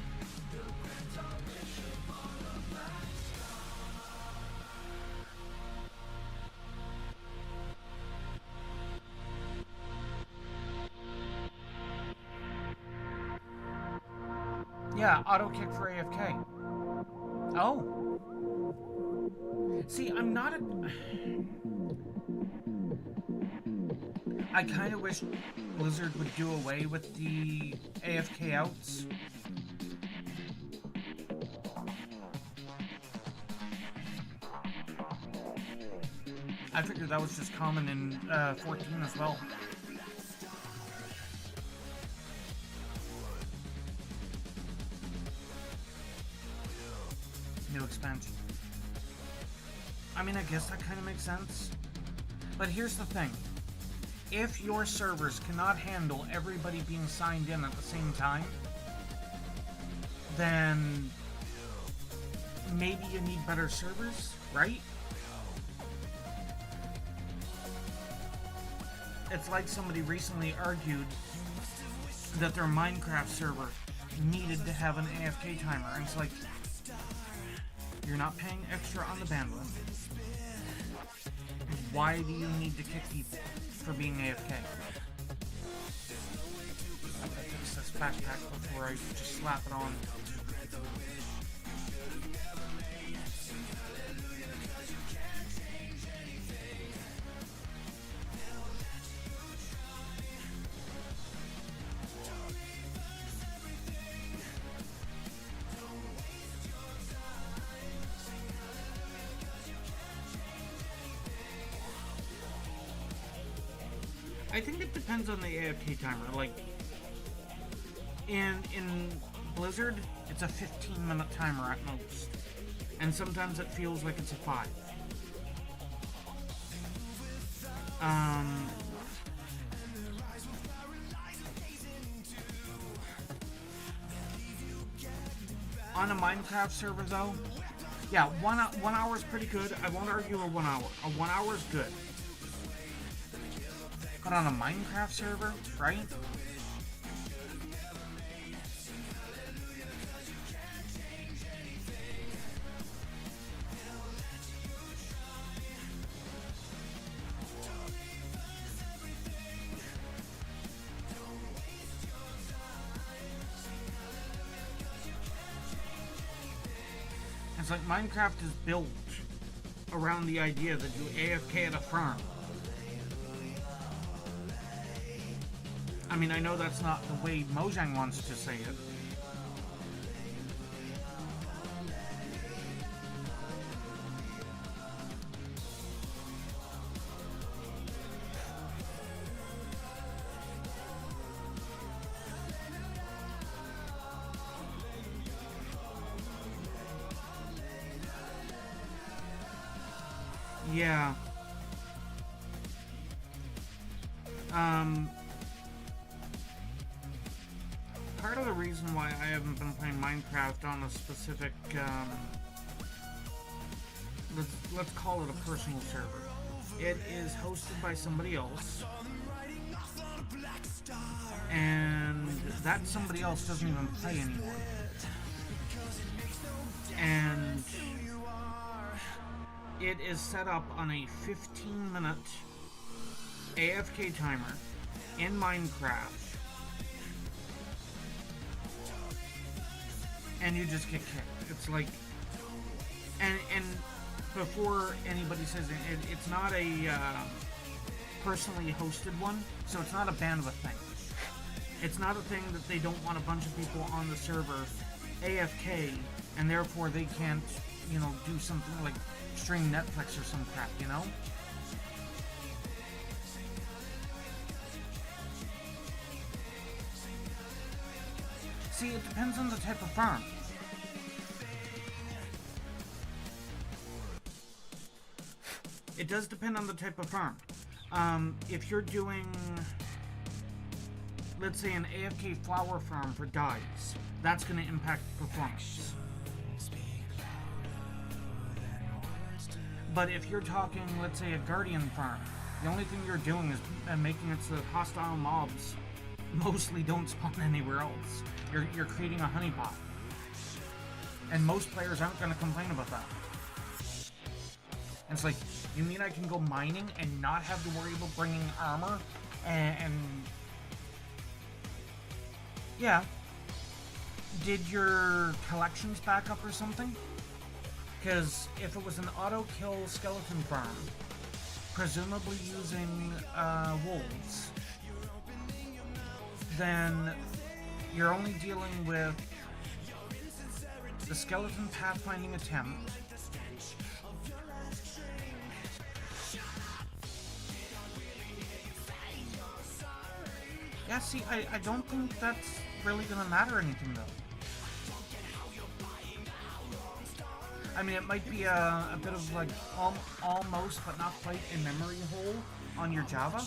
Yeah, auto kick for AFK. Oh. See, I'm not a... I kind of wish Blizzard would do away with the AFK outs. I figured that was just common in 14 as well. New expansion. I mean, I guess that kind of makes sense. But here's the thing. If your servers cannot handle everybody being signed in at the same time, then maybe you need better servers, right? It's like somebody recently argued that their Minecraft server needed to have an AFK timer, and it's like, you're not paying extra on the bandwidth. Why do you need to kick people for being AFK? I'm gonna fix this backpack before I just slap it on. I think it depends on the AFK timer. Like, in Blizzard, it's a 15-minute timer at most. And sometimes it feels like it's a 5. On a Minecraft server, though, yeah, 1 hour is pretty good. I won't argue a 1 hour. A 1 hour is good. But on a Minecraft server, right? It's like Minecraft is built around the idea that you AFK at a farm. I mean, I know that's not the way Mojang wants to say it. Yeah. Part of the reason why I haven't been playing Minecraft on a specific, let's call it a personal server. It is hosted by somebody else, and that somebody else doesn't even play anymore. And it is set up on a 15-minute AFK timer in Minecraft. And you just get kicked. It's like, and before anybody says it, it's not a personally hosted one, so it's not a bandwidth thing. It's not a thing that they don't want a bunch of people on the server AFK, and therefore they can't, you know, do something like stream Netflix or some crap, you know? See, it depends on the type of farm. It does depend on the type of farm. If you're doing, let's say, an AFK flower farm for dyes, that's going to impact performance. But if you're talking, let's say, a guardian farm, the only thing you're doing is making it so that hostile mobs mostly don't spawn anywhere else. You're creating a honeypot. And most players aren't going to complain about that. And it's like, you mean I can go mining and not have to worry about bringing armor? And yeah. Did your collections back up or something? Because if it was an auto-kill skeleton farm, presumably using wolves, then you're only dealing with the skeleton pathfinding attempt, yeah, see, I don't think that's really gonna matter anything, though. I mean, it might be a bit of, like, almost, but not quite, a memory hole on your Java.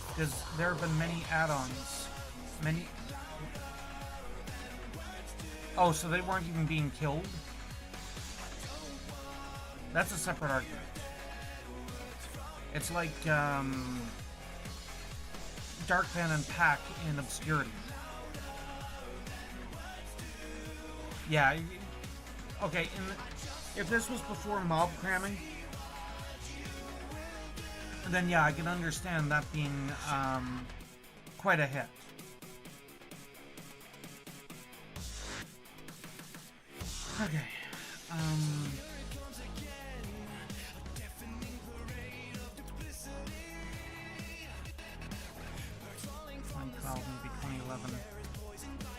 Because there have been many add-ons. Oh, so they weren't even being killed? That's a separate argument. It's like, Dark Van and Pack in Obscurity. Yeah, okay, if this was before mob cramming, then yeah, I can understand that being quite a hit. Okay, 2012, maybe 2011.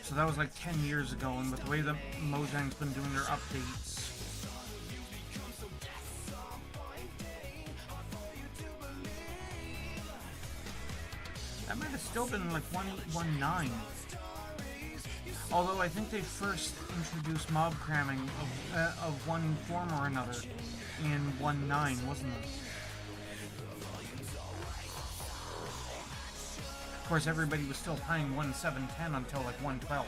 So that was like 10 years ago, and with the way that Mojang's been doing their updates, that might have still been like 1.19. Although I think they first introduced mob cramming of one form or another in 1.9, wasn't it? Of course, everybody was still playing 1.7.10 until like 1.12.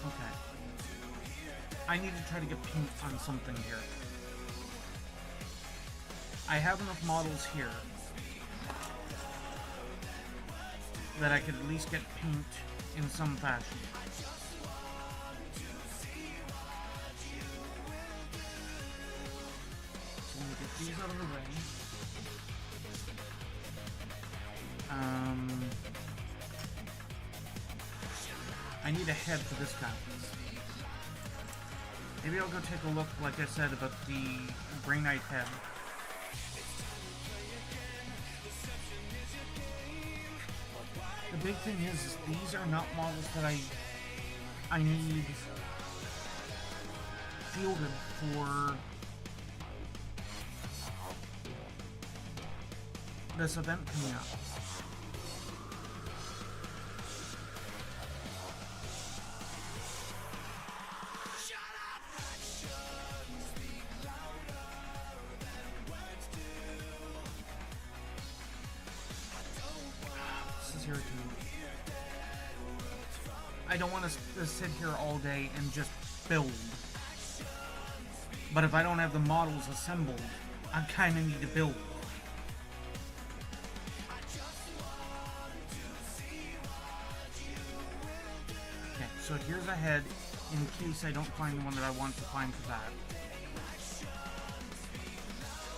Okay. I need to try to get paint on something here. I have enough models here that I could at least get paint in some fashion. So I'm gonna get these out of the way. I I need a head for this guy. Maybe I'll go take a look, like I said, about the Grey Knight head. The big thing is these are not models that I need fielded for this event coming up. I don't want to sit here all day and just build. But if I don't have the models assembled, I kind of need to build. Okay, so here's a head in case I don't find the one that I want to find for that.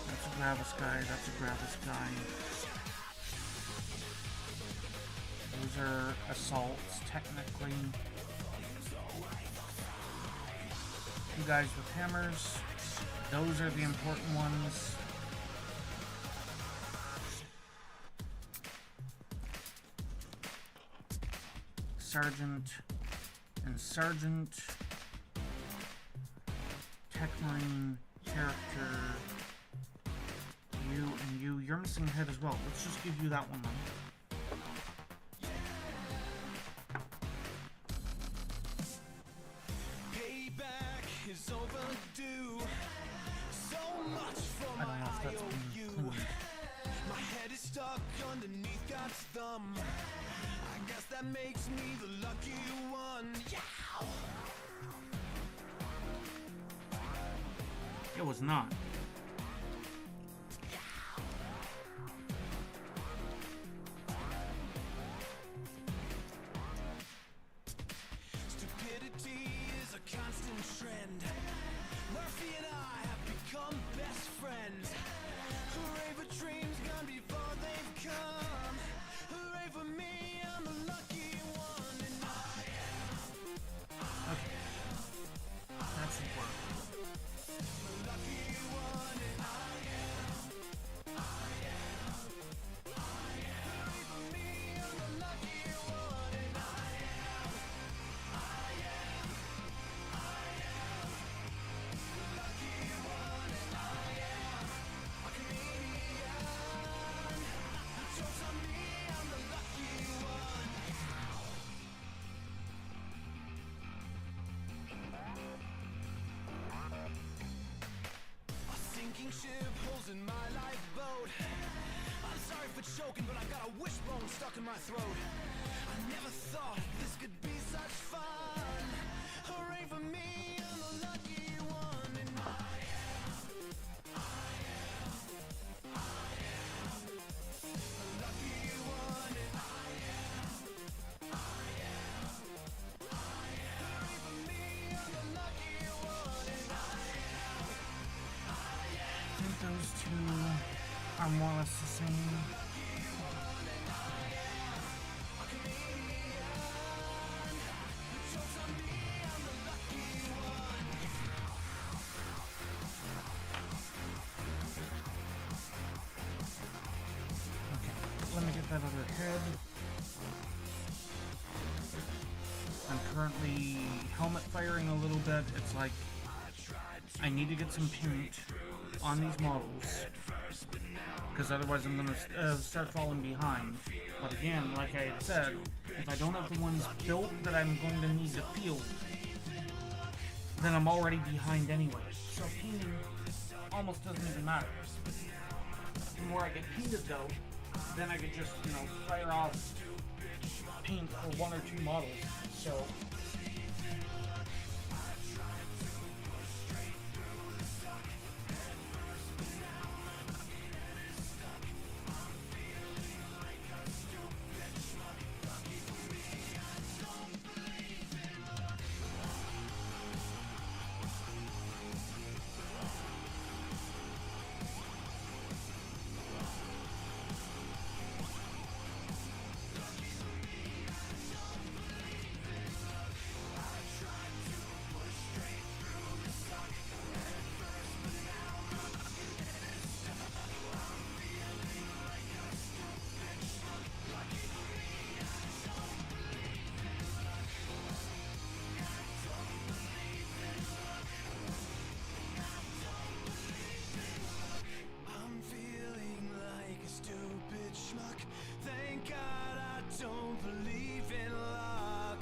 That's a Gravis guy, that's a Gravis guy. Those are assaults, technically. Two guys with hammers. Those are the important ones. Sergeant and Sergeant. Tech Marine, character. You and you. You're missing a head as well. Let's just give you that one then. I don't know if that's been cleaned. My head is stuck underneath God's thumb. I guess that makes me the lucky one. It was not. Stupidity is a constant trend. Murphy and I have become best friends. Hooray for dreams gone before they've come. Hooray for me, I'm the lucky one. And Okay. That should work. the lucky one. And hooray for me, I'm the lucky one. And jokes on me, I'm the lucky one. A sinking ship holes in my lifeboat. I'm sorry for choking, but I got a wishbone stuck in my throat. I never thought this could be such fun. Hooray for me, I'm the lucky one. And lucky one. And hooray for me, I'm the lucky one. And I think those two are more or less the same. Okay, let me get that other head. I'm currently helmet firing a little bit. It's like I need to get some paint on these models because otherwise I'm going to start falling behind. But again, like I had said, if I don't have the ones built that I'm going to need to field, then I'm already behind anyway. So painting almost doesn't even matter. The more I get painted though, then I could just, fire off paint for one or two models. So luck. Thank God I don't believe in luck.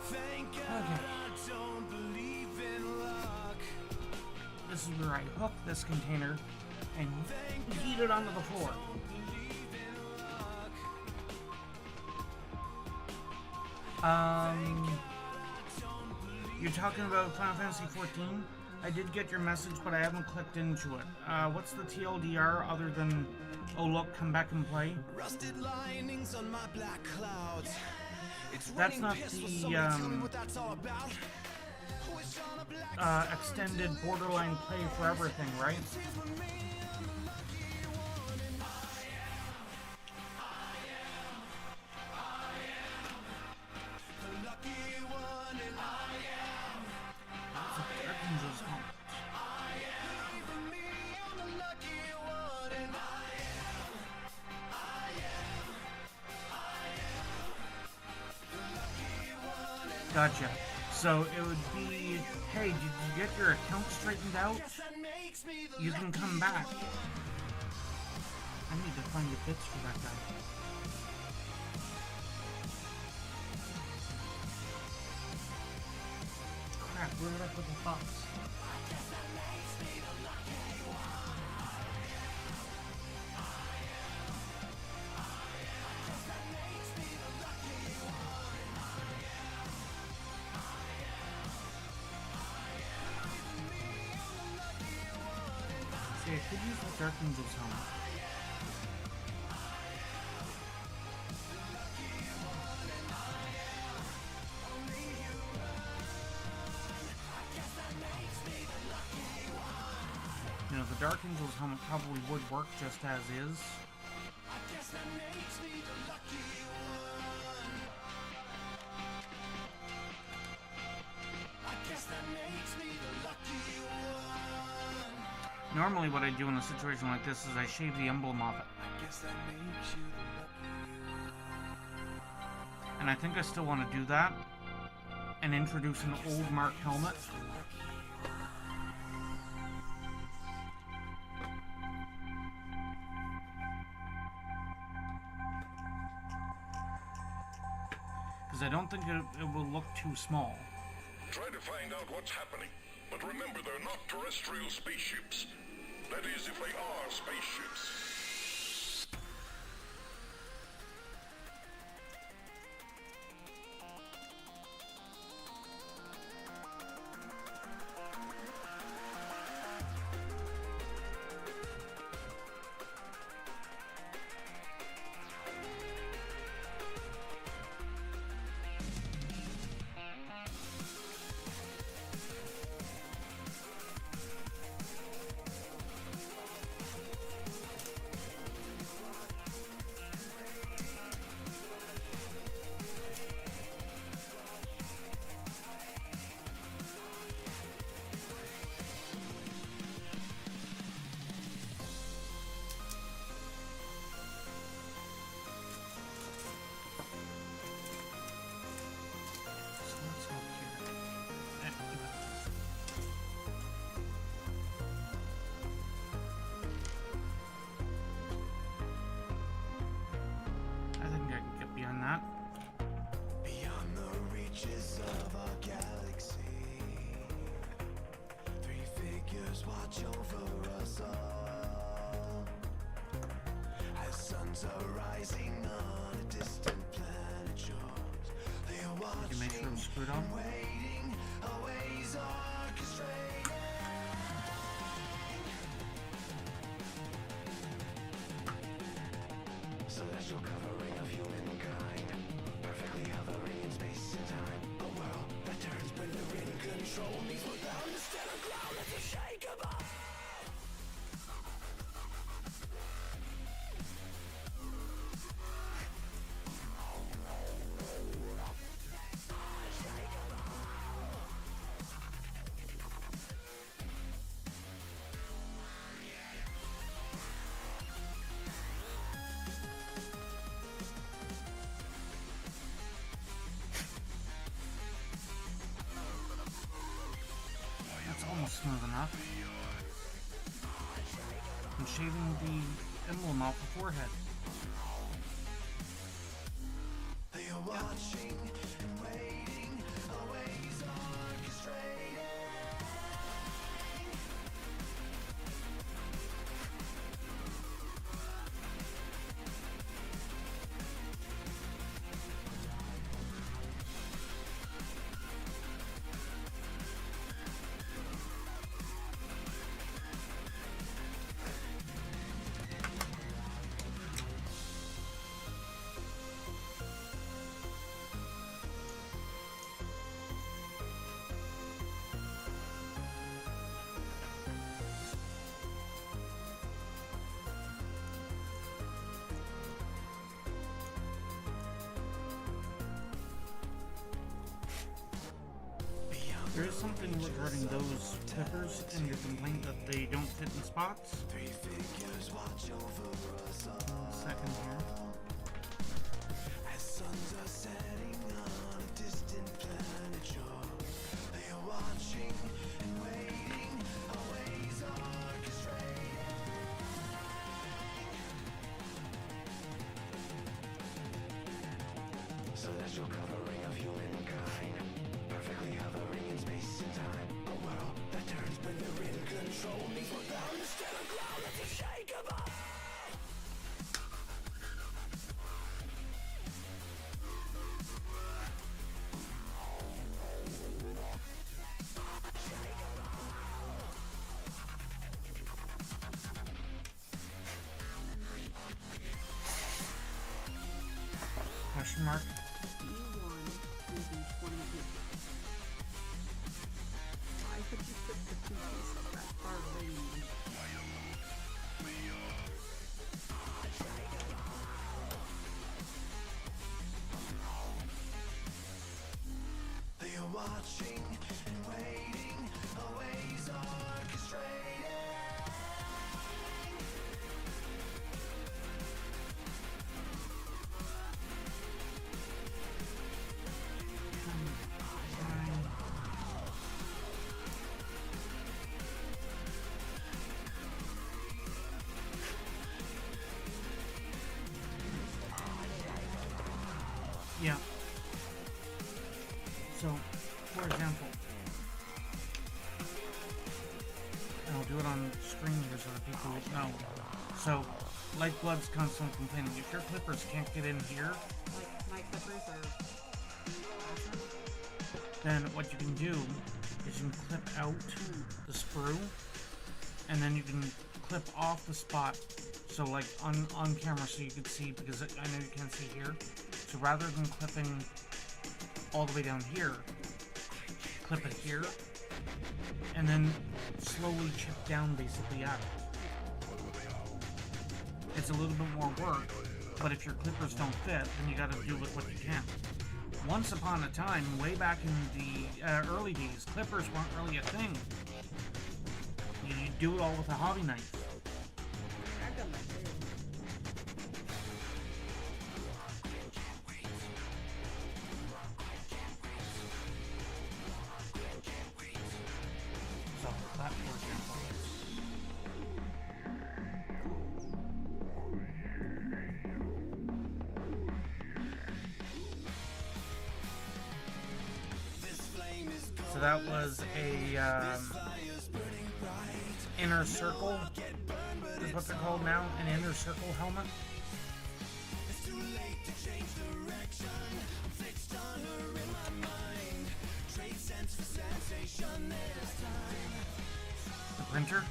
Thank God I don't believe in luck. This is where I hook this container and heat it onto the floor. You're talking about Final Fantasy 14? I did get your message, but I haven't clicked into it. What's the TLDR other than, oh look, come back and play? Rusted linings on my black clouds. It's That's not piss. the extended Borderline Play Forever thing, right? Gotcha. So it would be, hey, did you get your account straightened out? You can come back. I need to find the bits for that guy. Crap, where did I put the box? See, I could use the Dark Angel's helmet. You know, the Dark Angel's helmet probably would work just as is. Normally what I do in a situation like this is I shave the emblem off it. And I think I still want to do that and introduce an old Mark helmet. Because I don't think it will look too small. Try to find out what's happening. But remember, they're not terrestrial spaceships. That is, if they are spaceships. Screwed on. Celestial covering of humankind, perfectly hovering in space and time. A world that turns when they're in control. These were bound to stand on ground that's unshakable. Smooth enough. shaving the emblem off the forehead. They are watching and waiting, always orchestrating. There is something regarding those clippers and your complaint that they don't fit in spots. Second here. As suns are setting on a distant planet shore, they are watching and waiting, always orchestrating. Celestial covering of humankind, perfectly hovering in space and time. A world that turns when you're in control, needs more down instead of ground that's unshakable. Question mark. B1 will be 20 feet. Why would you put the two pieces that far away? They are watching and waiting, always orchestrating. Yeah. So, for example, and I'll do it on screen here so that people know. So, Lifeblood's constantly complaining, if your clippers can't get in here, Like, my clippers are awesome. then what you can do is you can clip out the sprue, and then you can clip off the spot, so like on camera so you can see, because I know you can't see here. So rather than clipping all the way down here, clip it here, and then slowly chip down basically out. It's a little bit more work, but if your clippers don't fit, then you gotta do with what you can. Once upon a time, way back in the early days, clippers weren't really a thing. You do it all with a hobby knife. I've done that too. So that, for example. So that was a inner circle, is what they're called now, an inner circle helmet. The printer.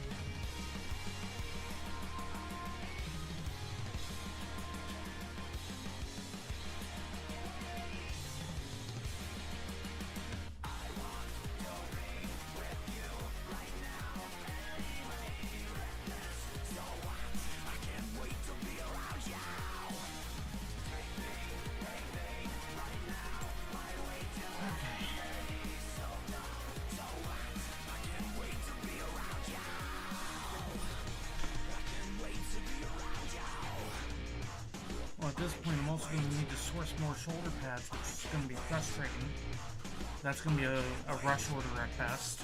Well, at this point, I'm also going to need to source more shoulder pads, which is going to be frustrating. That's going to be a rush order at best.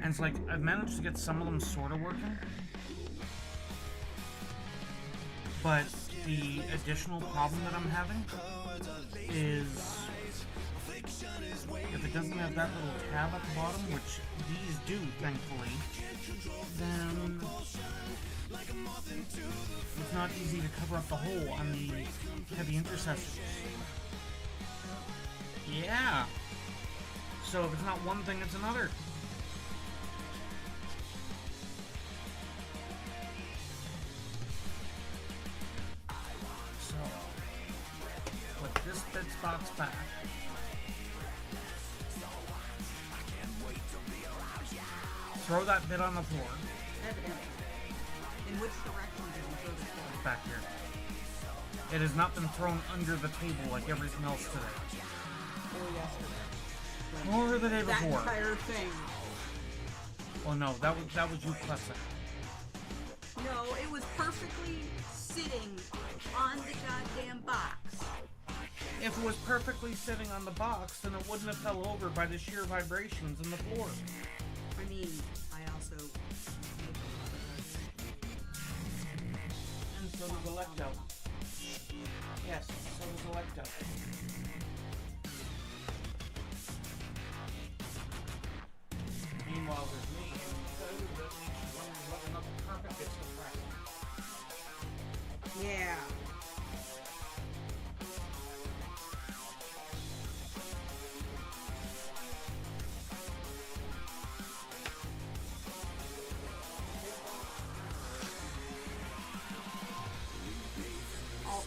And it's like, I've managed to get some of them sort of working. But the additional problem that I'm having is if it doesn't have that little tab at the bottom, which these do, thankfully, then it's not easy to cover up the hole on the heavy intercessors. Yeah. So if it's not one thing, it's another. So put this bits box back. Throw that bit on the floor. Evidently. In which direction did you throw the floor? Back here. It has not been thrown under the table like everything else today. Or yesterday. Or the day That before. entire thing. Well, no, that was you cussing. No, it was perfectly sitting on the goddamn box. If it was perfectly sitting on the box, then it wouldn't have fell over by the sheer vibrations in the floor. I mean, I also... And so does Electo. Yes, so does Electo. Meanwhile, there's me. Another carpet gets depressed. Yeah.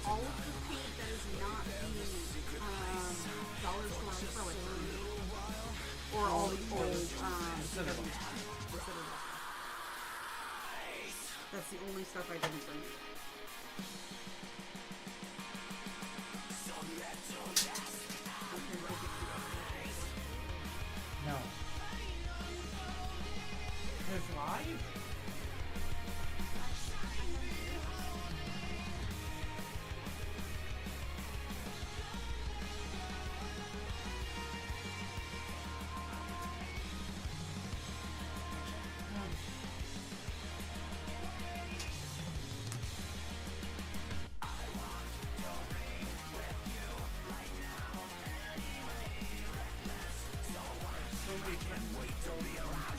All of the paint that is not the dollar store acrylic, or all the old that's the only stuff I didn't bring. No. It's live?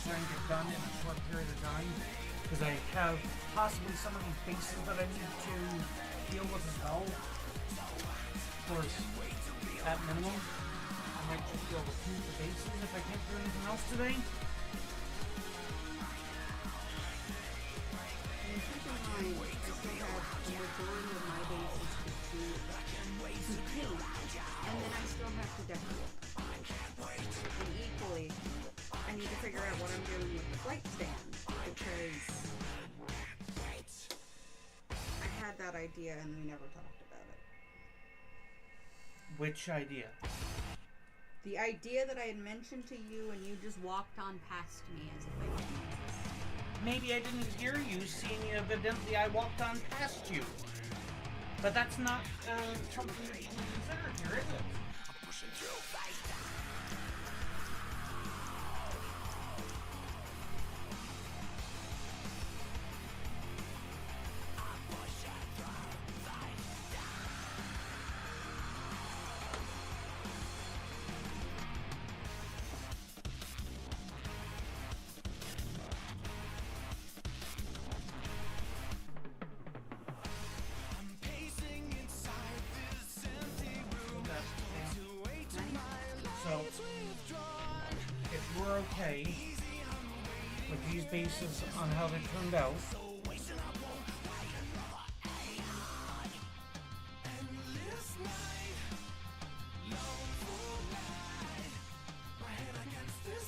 Trying to get done in a short period of time because I have possibly some of these bases that I need to deal with as well. Of course, at minimum, I might just be able to paint the bases if I can't do anything else today. And keep in mind, I still have the majority of my bases to paint, and then I still have to decorate. And equally, I need to figure out what I'm doing with the flight stand, because I had that idea and we never talked about it. Which idea? The idea that I had mentioned to you and you just walked on past me as if I didn't notice. Maybe I didn't hear you, seeing evidently I walked on past you. But that's not something that you can consider here, is it? So, if we're okay with these bases on how they turned out,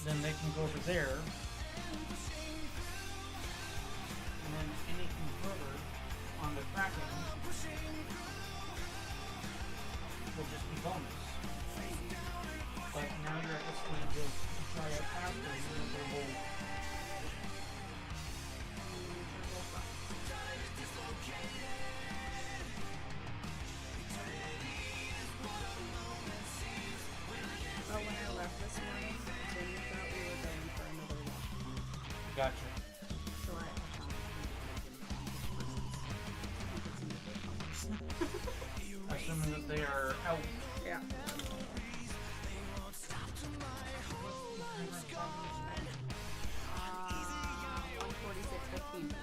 then they can go over there, and then anything further on the Kraken will just be bonus. But now you're at this point to try out after the whole. But when I left this morning, then you thought we were going for another walk. gotcha. So I found Assuming that they are out. yeah. 146.15.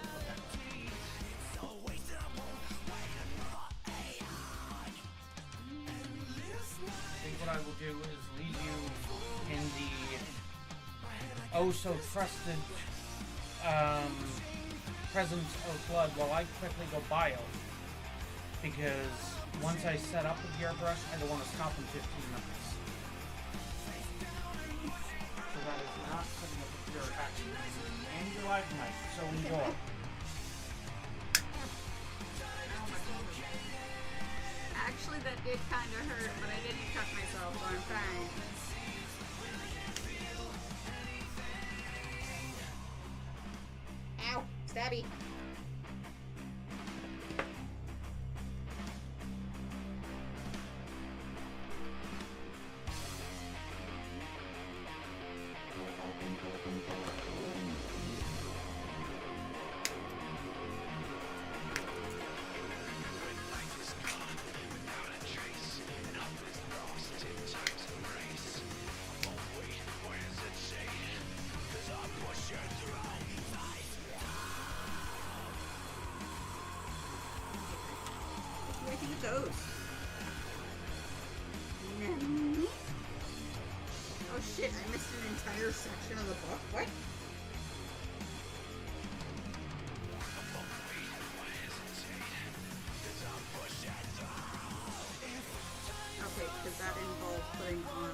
I think what I will do is leave you in the oh so trusted presence of blood while I quickly go bio. Because once I set up with the airbrush, I don't want to stop in 15 minutes. So that is not setting up a pure action. And your live mic, so enjoy. Actually, that did kind of hurt, but I didn't cut myself, so I'm fine. Ow! Stabby! Where do you go? Nani? Oh shit, I missed an entire section of the book. What? Okay, because that involves putting on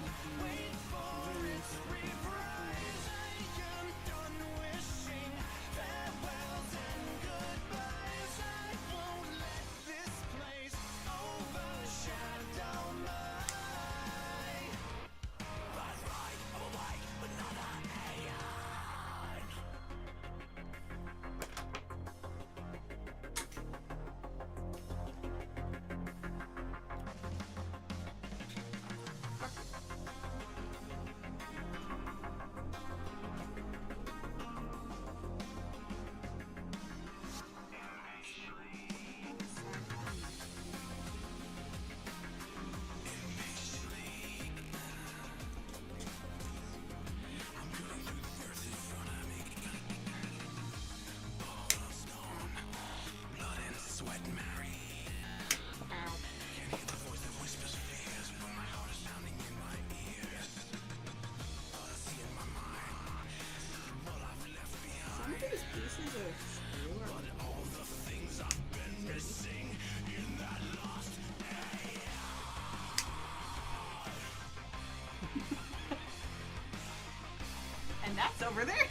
and that's over there.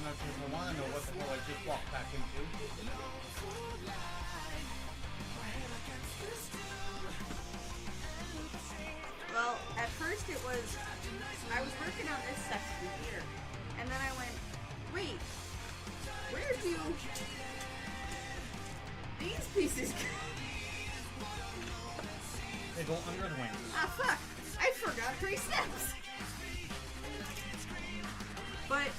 Not sure if I want to know what the hell I just walked back into. Well, at first it was, I was working on this section here, and then I went, wait, where do these pieces go? They go under the wings. Ah, fuck, I forgot 3 steps. But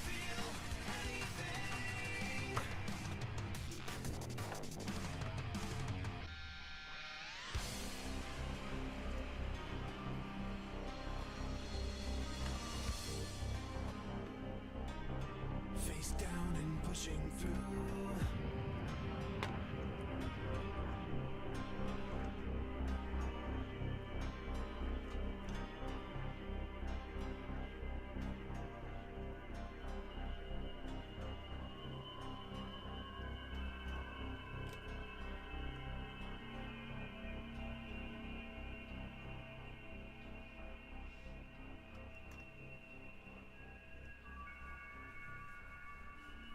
Face down and pushing through.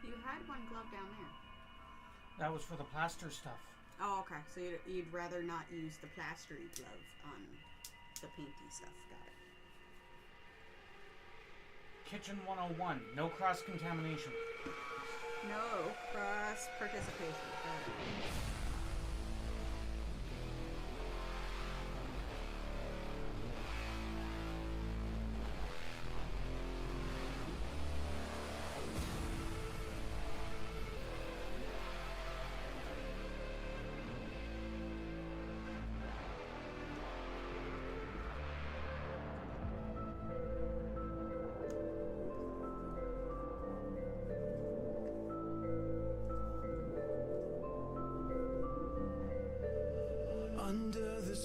you had one glove down there. That was for the plaster stuff. Oh, okay. So you'd rather not use the plastery glove on the painty stuff. Got it. Kitchen 101. No cross-contamination. No cross participation. Got it.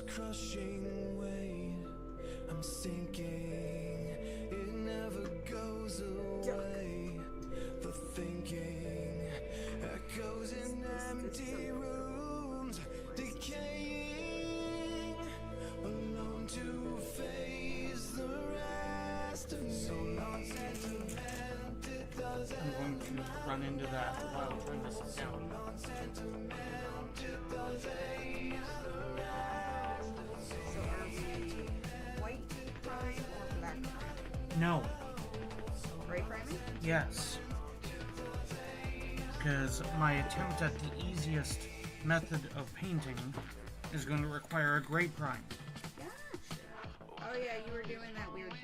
crushing weight. I'm sinking, it never goes away. The thinking echoes in empty rooms, decaying, alone to face the rest of me. So non-sentiment, it doesn't. I'm going to run into that while trying to sit down. So are we white prime or black prime? No. Gray priming? Yes. Because my attempt at the easiest method of painting is going to require a gray prime. Gotcha. Oh yeah, you were doing that weird thing.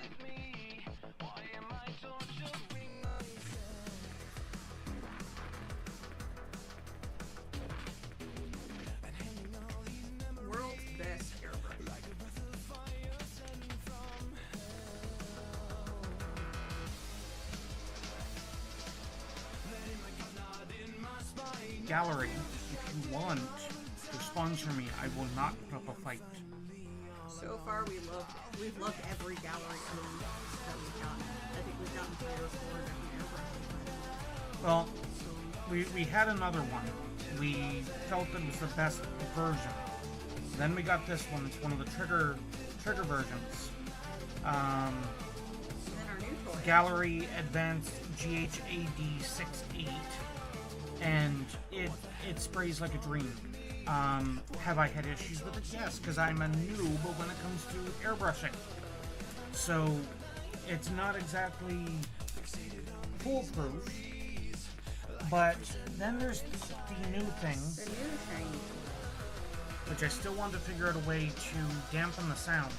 World's best airbrush. Gallery, if you want to sponsor me, I will not put up a fight. So far, we've loved every gallery item that we've gotten. I think we've gotten 3 or 4 different airbrushes. Well, we had another one. We felt it was the best version. Then we got this one. It's one of the trigger versions. And then our new toy. Gallery Advanced GHAD 68, and it sprays like a dream. Have I had issues with it? Yes, because I'm a noob when it comes to airbrushing. So it's not exactly foolproof. But then there's the new thing, The new shiny which I still want to figure out a way to dampen the sound,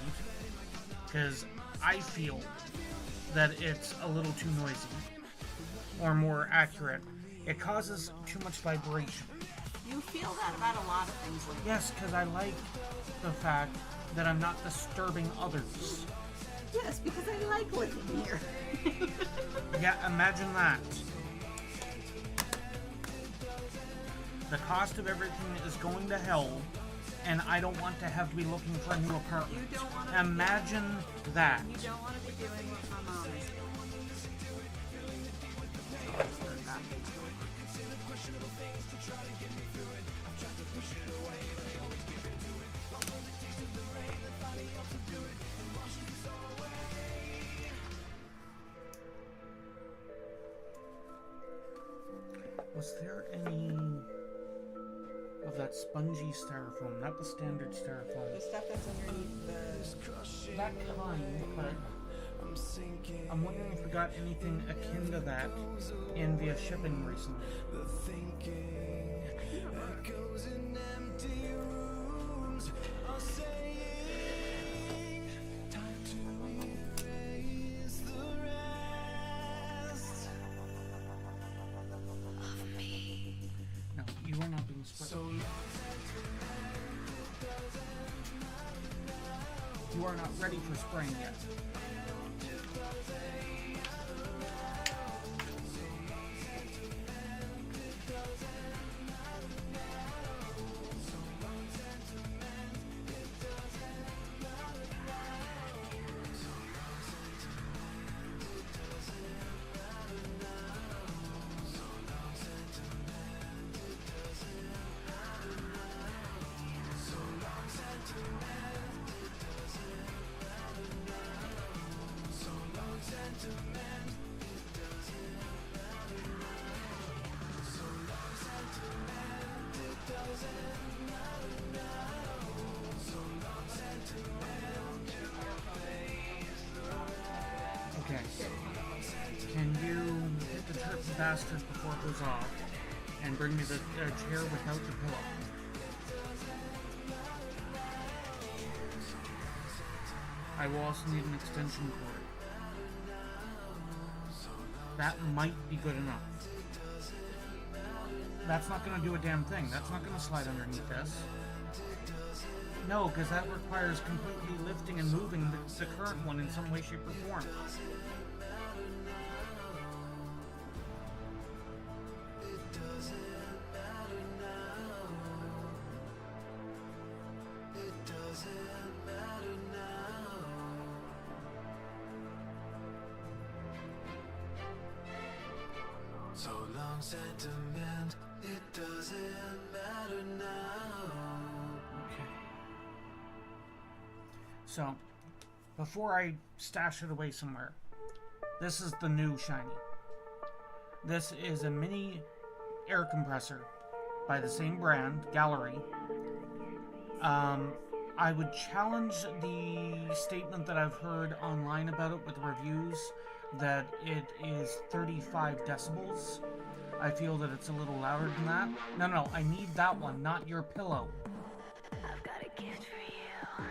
because I feel that it's a little too noisy, or more accurate, it causes too much vibration. You feel that about a lot of things like Yes, because I like the fact that I'm not disturbing others. Yes, because I like living here. Yeah, imagine that. The cost of everything is going to hell, and I don't want to have to be looking for a new apartment. You don't want to Imagine that. You don't want to be doing what my mom is doing. Was there any of that spongy styrofoam? Not the standard The styrofoam. stuff that's underneath the... That kind, but I'm wondering if we got anything akin to that in via shipping recently. No, you are not being split. You are not ready for spraying yet. Okay. Can you hit the trip bastard before it goes off and bring me the chair without the pillow? I will also need an extension cord. That might be good enough. That's not going to do a damn thing. That's not going to slide underneath this. No, because that requires completely lifting and moving the current one in some way, shape, or form. It doesn't sentiment, it doesn't matter now. Okay. So, before I stash it away somewhere, this is the new shiny. This is a mini air compressor by the same brand, Gallery. I would challenge the statement that I've heard online about it with reviews that it is 35 decibels. I feel that it's a little louder than that. No, I need that one, not your pillow. I've got a gift for you.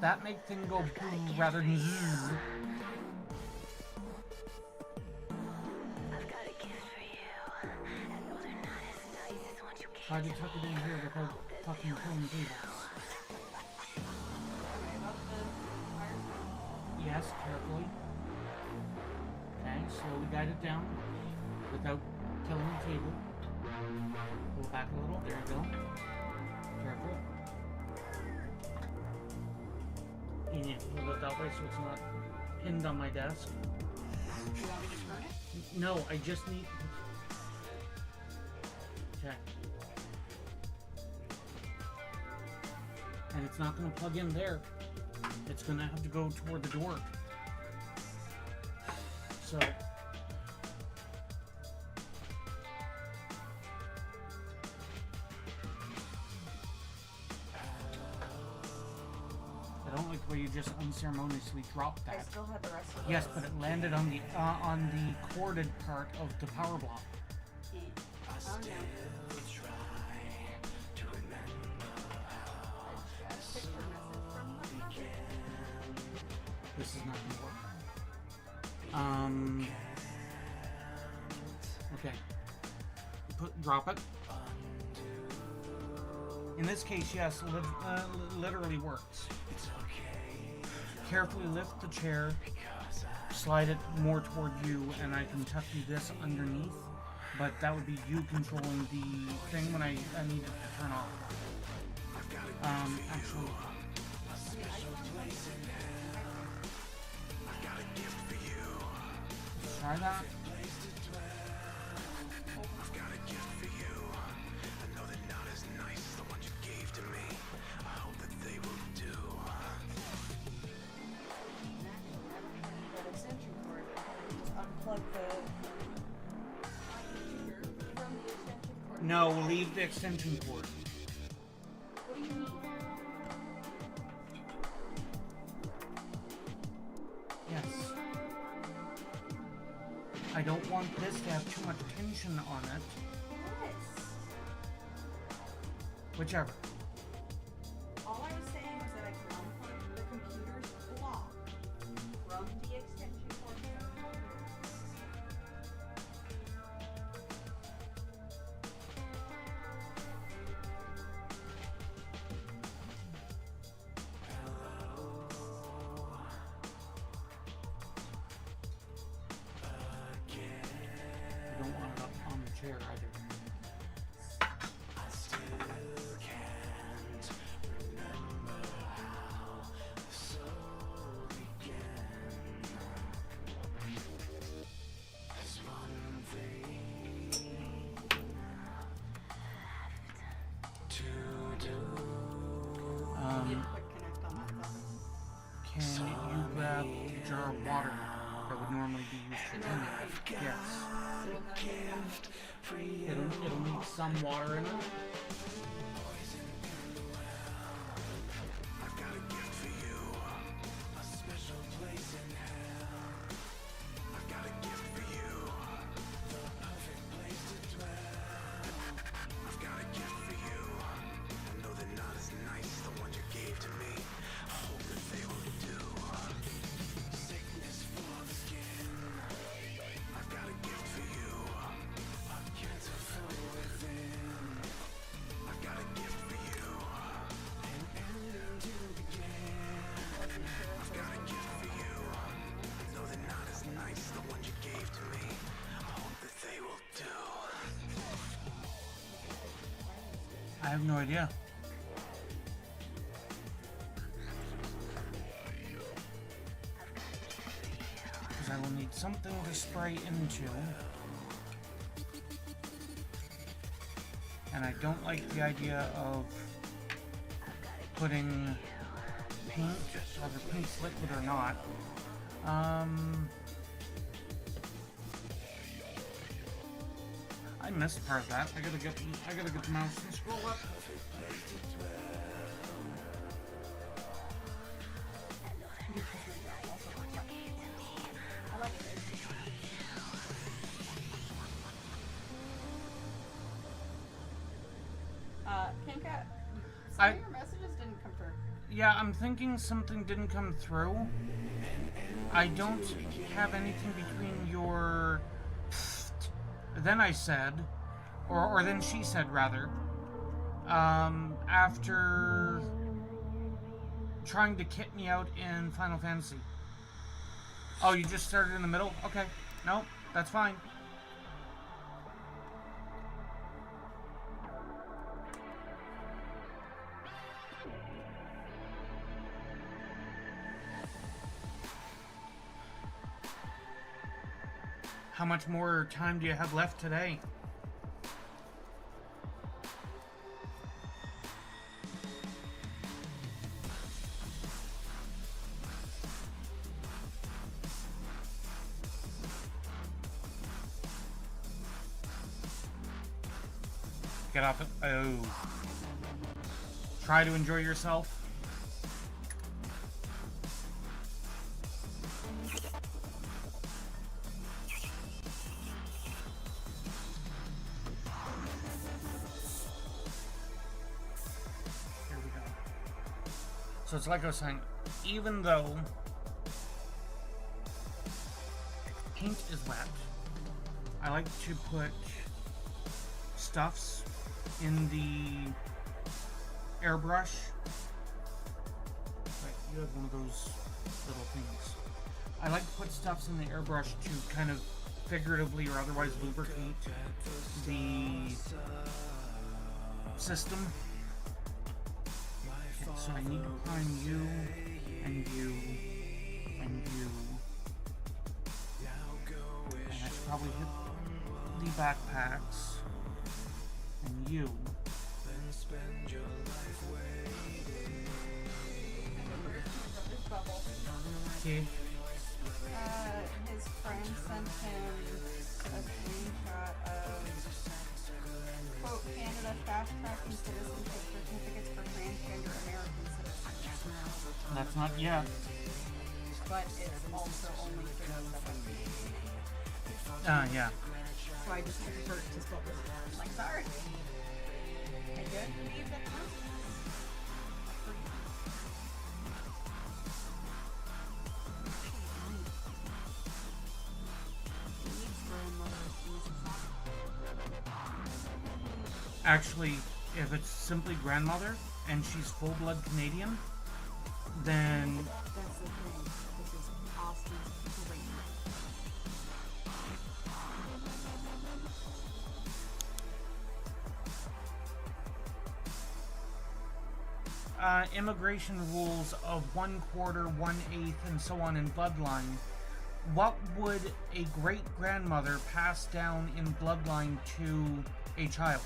That make thing go boom rather than zzz. I've got a gift for you. I know they're not as nice as what you Try gave to to tuck it me. in here without fucking pulling cables. Yes, carefully. Okay, slowly guide it down without killing the cable. Pull back a little. There you go. Careful. You need to pull it that way so it's not pinned on my desk. Do you want me to turn it? No, I just need... Okay. And it's not going to plug in there. It's going to have to go toward the door. So... I don't like the way you just unceremoniously dropped I that. still have the rest of the Yes, but it landed on the corded part of the power block. Oh, no. I just picture message from the This is not gonna work. Okay. Drop it. In this case, yes, literally works. Carefully lift the chair, slide it more toward you, and I can tuck you this underneath. But that would be you controlling the thing when I need it to turn off. Actually. Let's try that. that extension cord. Just unplug the from the extension cord. No, we'll leave the extension cord. What do you mean? Yes. I don't want this to have too much tension on it. Yes. Whichever. All I was saying was that I can unplug the computer's block from the extension cord from the computer. I don't want it up on the chair either. Quick connect on that button. Can you grab the jar of water that would normally be used for cleaning? Yes. It'll need some water in it. I have no idea. Because because I will need something to spray into. And I don't like the idea of putting paint, whether paint's liquid or not. I missed part of that. I gotta get the mouse and scroll up. King Cat, some of your messages didn't come through. Yeah, I'm thinking something didn't come through. I don't have anything between your... Then I said, or then she said, rather, after trying to kit me out in Final Fantasy. Oh, you just started in the middle? Okay. No, that's fine. How much more time do you have left today? Get off it. Oh. Try to enjoy yourself. So it's like I was saying, even though paint is wet, I like to put stuffs in the airbrush. Wait, you have one of those little things. I like to put stuffs in the airbrush to kind of figuratively or otherwise lubricate the system. So I need to prime you, and you, and you. And I should probably hit the backpacks, and you. Okay. His friend sent him a screenshot of, quote, Canada fast-tracking citizenship certificates for transgender American citizens. That's not yet. But it's also only for those that have Yeah. So I just revert to spell this. I'm like, sorry. I did believe that Actually, if it's simply grandmother and she's full-blood Canadian, then that's the thing. This is Austin's great. immigration rules of 1/4, 1/8, and so on in bloodline. What would a great-grandmother pass down in bloodline to a child?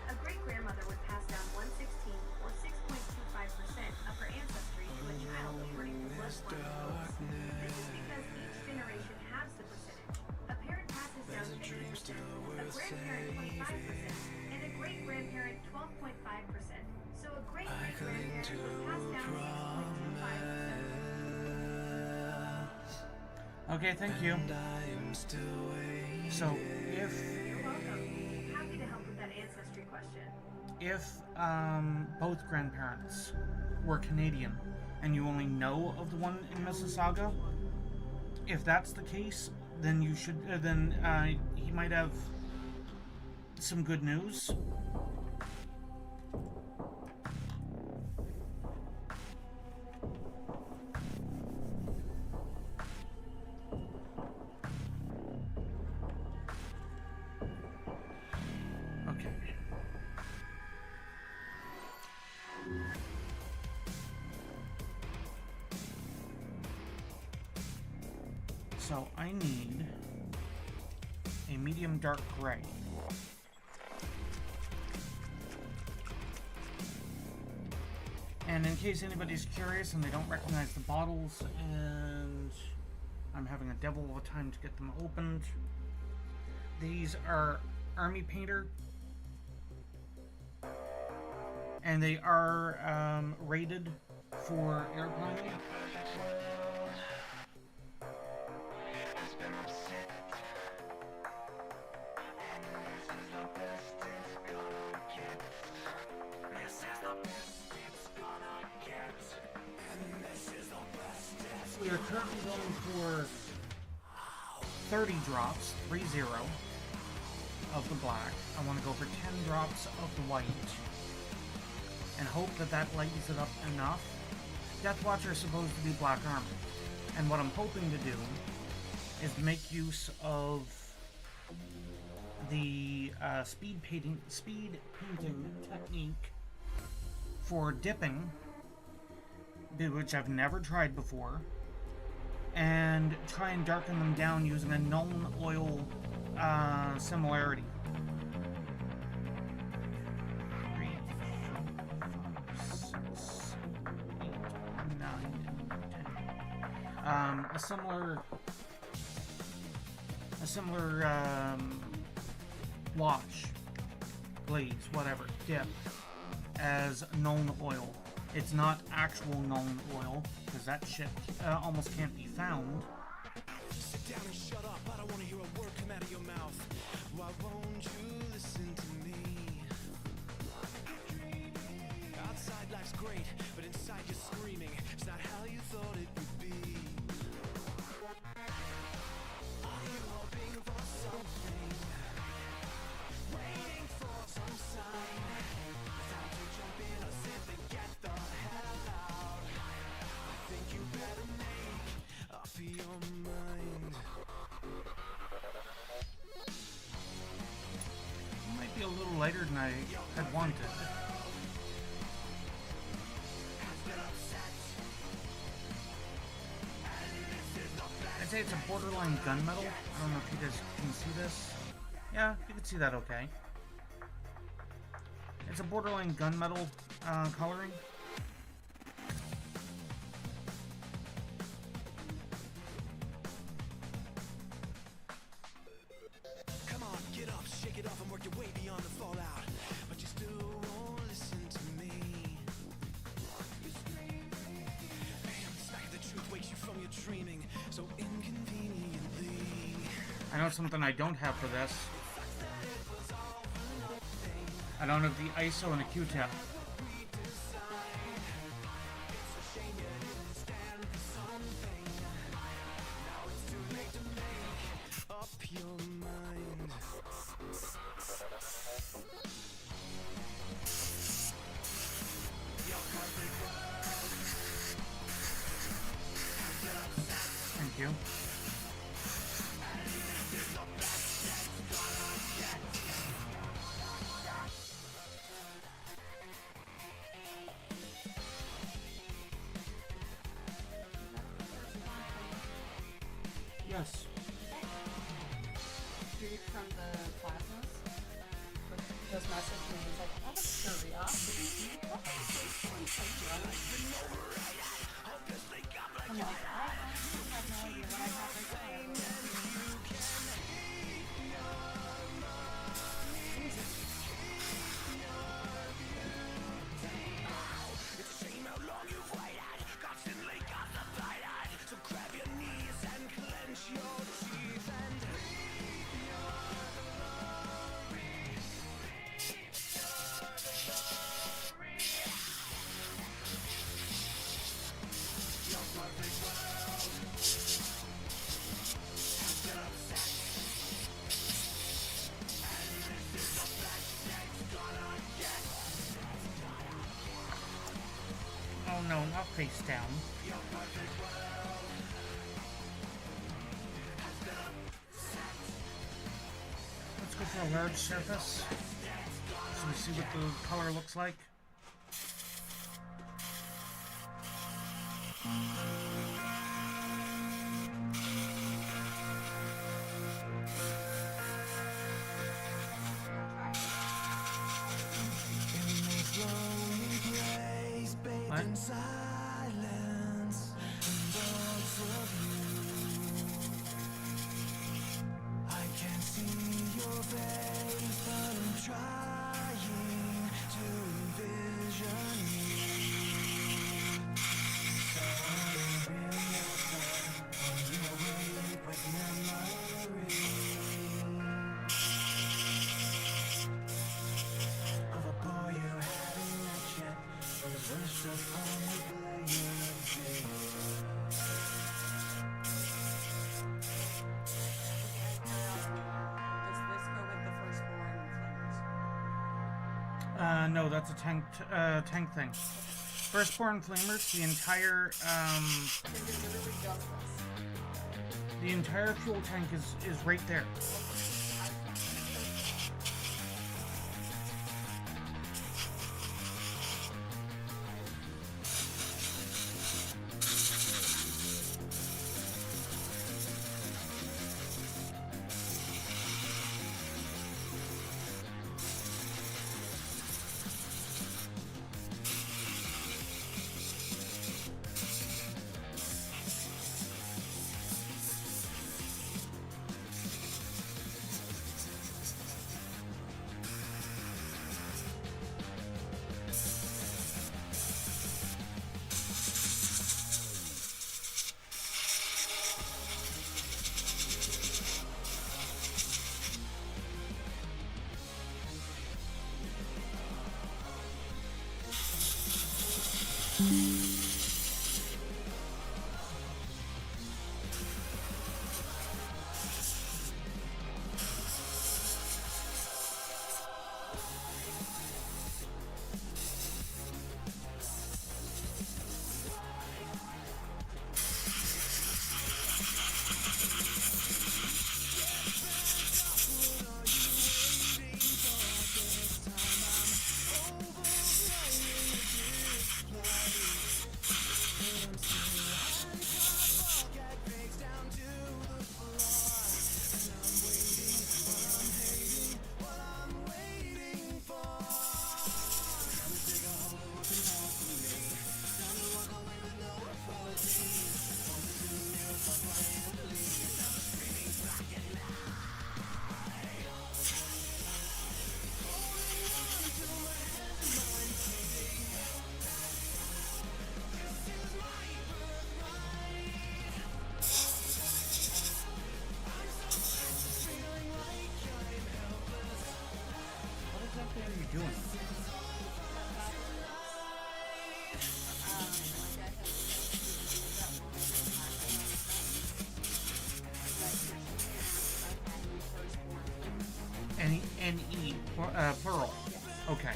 A great-grandmother would pass down 1/16 or 6.25% of her ancestry to a child according to bloodline rules. This is because each generation halves the percentage. A parent passes down 50%, a grandparent 25%, and a great-grandparent 12.5%. So a great-great-grandparent would pass down 6.25%. Okay, thank you. So, if You're welcome. Happy to help with that ancestry question. if both grandparents were Canadian and you only know of the one in Mississauga, if that's the case, then you should he might have some good news. Okay. So I need a medium dark gray. And in case anybody's curious and they don't recognize the bottles and I'm having a devil of a time to get them opened, these are Army Painter, and they are rated for air priming. We are currently going for 30 drops, 30, of the black. I want to go for 10 drops of the white and hope that that lightens it up enough. Deathwatch are supposed to be black armor, and what I'm hoping to do is make use of the speed painting technique for dipping, which I've never tried before, and try and darken them down using a known oil similarity. 3, 4, 5, 6, 8, 9, 10. A similar wash, glaze, whatever, dip as known oil. It's not actual known oil, because that shit almost can't be found. Sit down and shut up. I don't want to hear a word come out of your mouth. Why won't you listen to me? Outside life's great, but inside you're screaming. It's not how you thought it would be. Are you hoping for something? Waiting for some sign? Time to jump in or simply get the hell out. I think you better make up your mind. It might be a little lighter than I had wanted. I'd say it's a borderline gunmetal. I don't know if you guys can see this. Yeah, you can see that okay. It's a borderline gunmetal coloring. Come on, get up, shake it off and work your way beyond the fallout. But you still won't listen to me. Bam, the smack of the truth wakes you from your dreaming so inconveniently. I know something I don't have for this. I don't have the ISO and a Q-tip. Up your mind. Thank you. Yes. Read from the plasmas. Those messages was like, out of curiosity, what is this one like? I'm like, I have no idea what I have to say. So grab your knees and clench your teeth and Oh no, not face down. Let's go for a large surface so we see what the color looks like. it. Silence and thoughts of you. I can't see your face, but I'm trying to envision you. So real on your way with memory of a boy you haven't met yet. Reverse upon the blade. Does this go with the firstborn flamers? No, that's a tank thing. Firstborn Flamers, the entire, the entire fuel tank is right there. What are you doing? N-E, plural. Okay.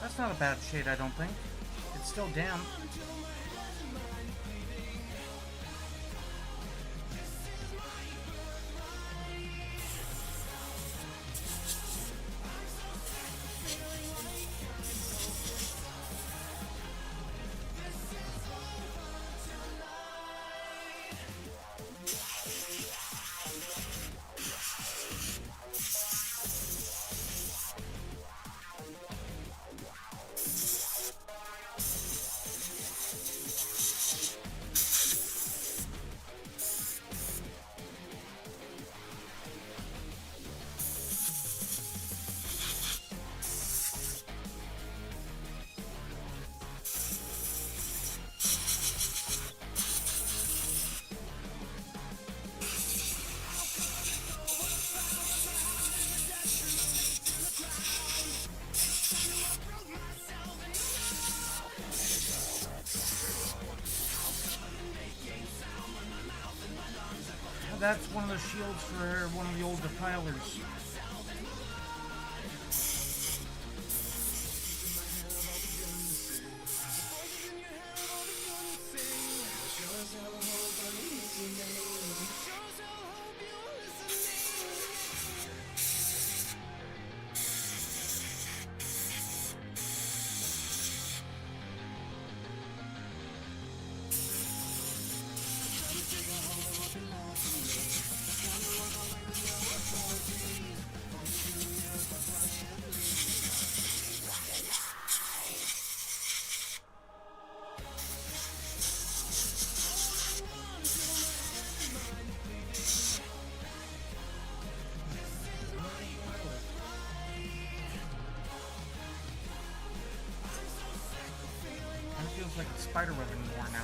That's not a bad shade, I don't think. It's still damp. That's one of the shields for one of the old defilers. feels like it's spiderwebbing more now.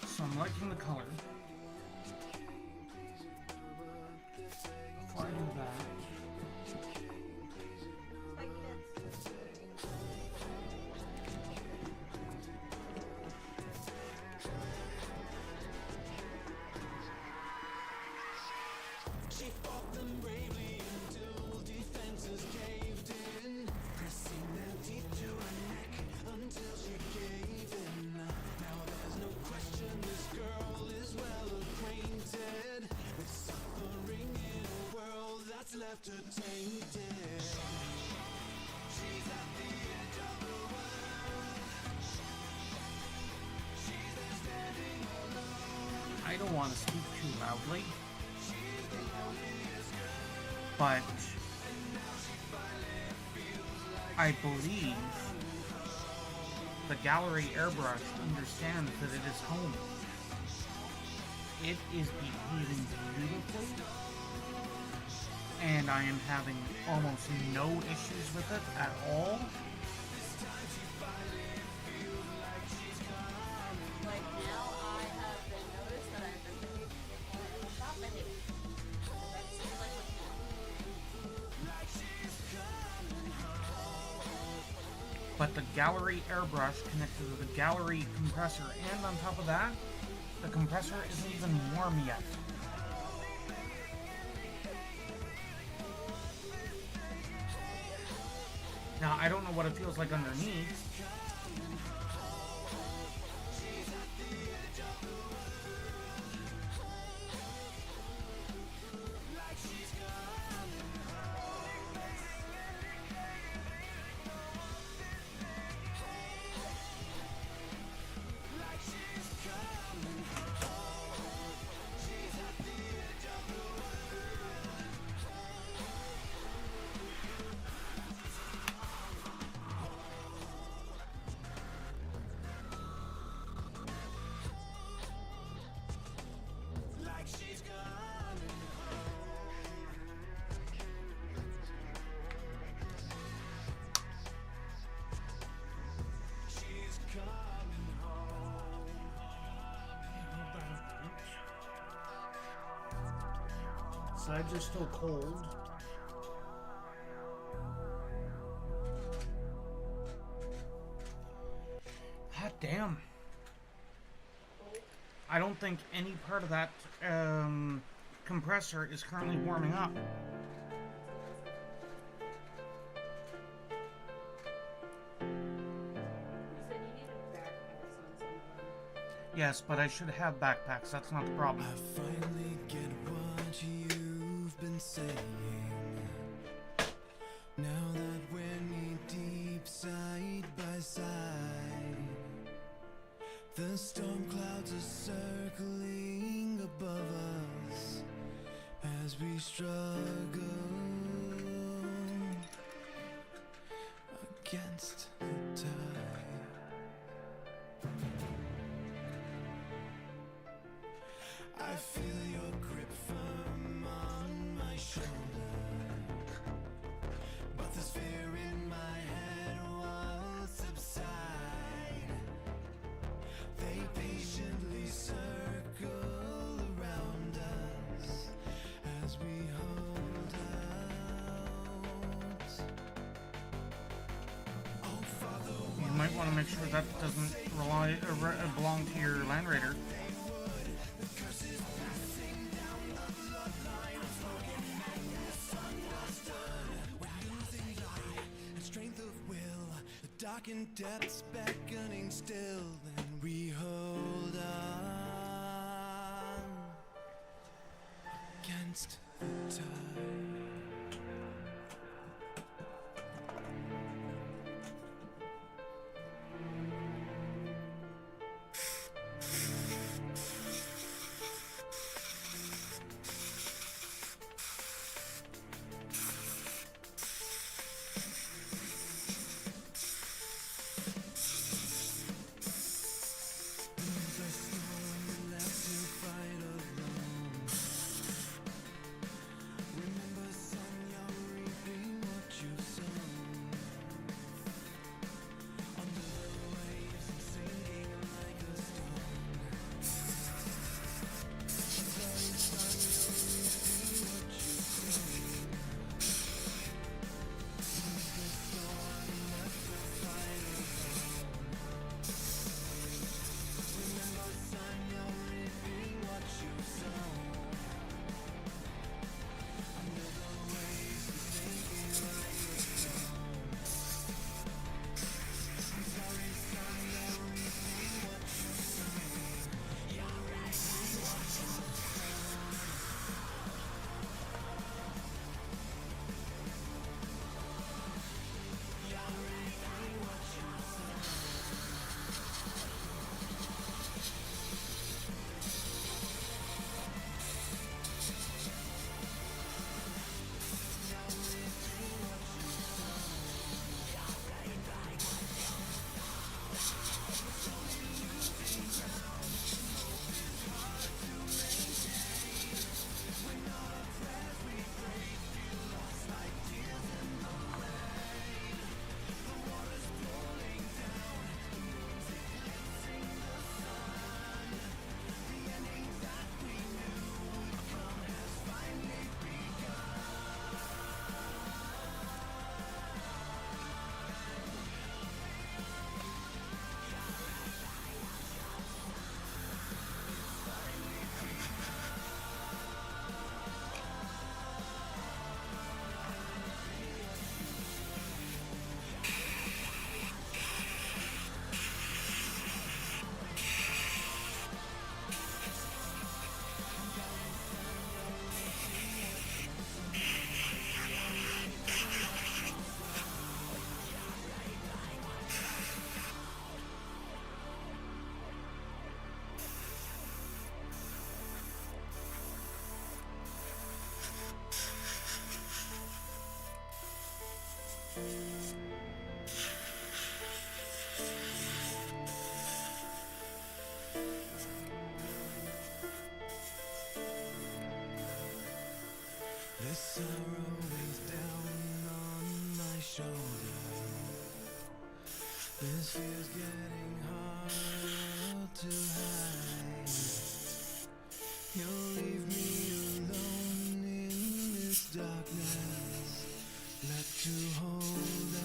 So I'm liking the color. Before I do that, she fought them bravely until defenses caved in, pressing their teeth to her neck until she gave in. Now there's no question this girl is well acquainted with suffering in a world that's left her tainted. She's at the edge of the world. She's there standing alone. I don't want to speak too loudly, but I believe the gallery airbrush understands that it is home. It is behaving beautifully, and I am having almost no issues with it at all. Like now, I have been noticed that I've been picking people stop my name. That seems like what's happening. But the gallery airbrush connected to the gallery compressor, and on top of that, the compressor isn't even warm yet. Now, I don't know what it feels like underneath. Sides are still cold. Hot damn. I don't think any part of that compressor is currently warming up. Yes, but I should have backpacks. That's not the problem. I finally get what you've been saying. Now that we're knee deep side by side, the storm clouds are circling above us as we struggle against the tide. I feel your grip firm on my shoulder, but this fear in my head won't subside. They patiently circle around us as we hold out. Oh, Father, You might want to make sure that doesn't belong to your Land Raider. darkened depths beckoning still, then we hold on against the tide. This sorrow weighs down on my shoulder. This fear's getting harder to hide. You'll leave me alone in this darkness, left to hold out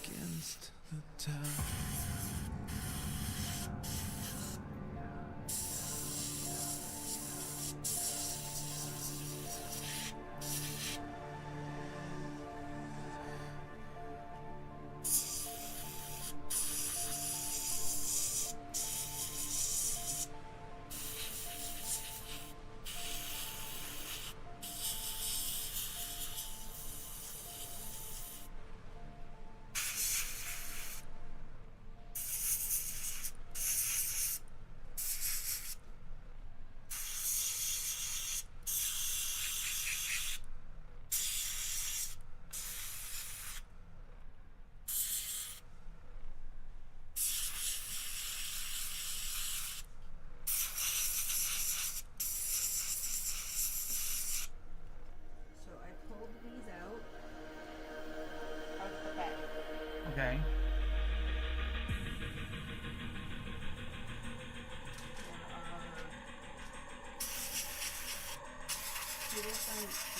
against the tide.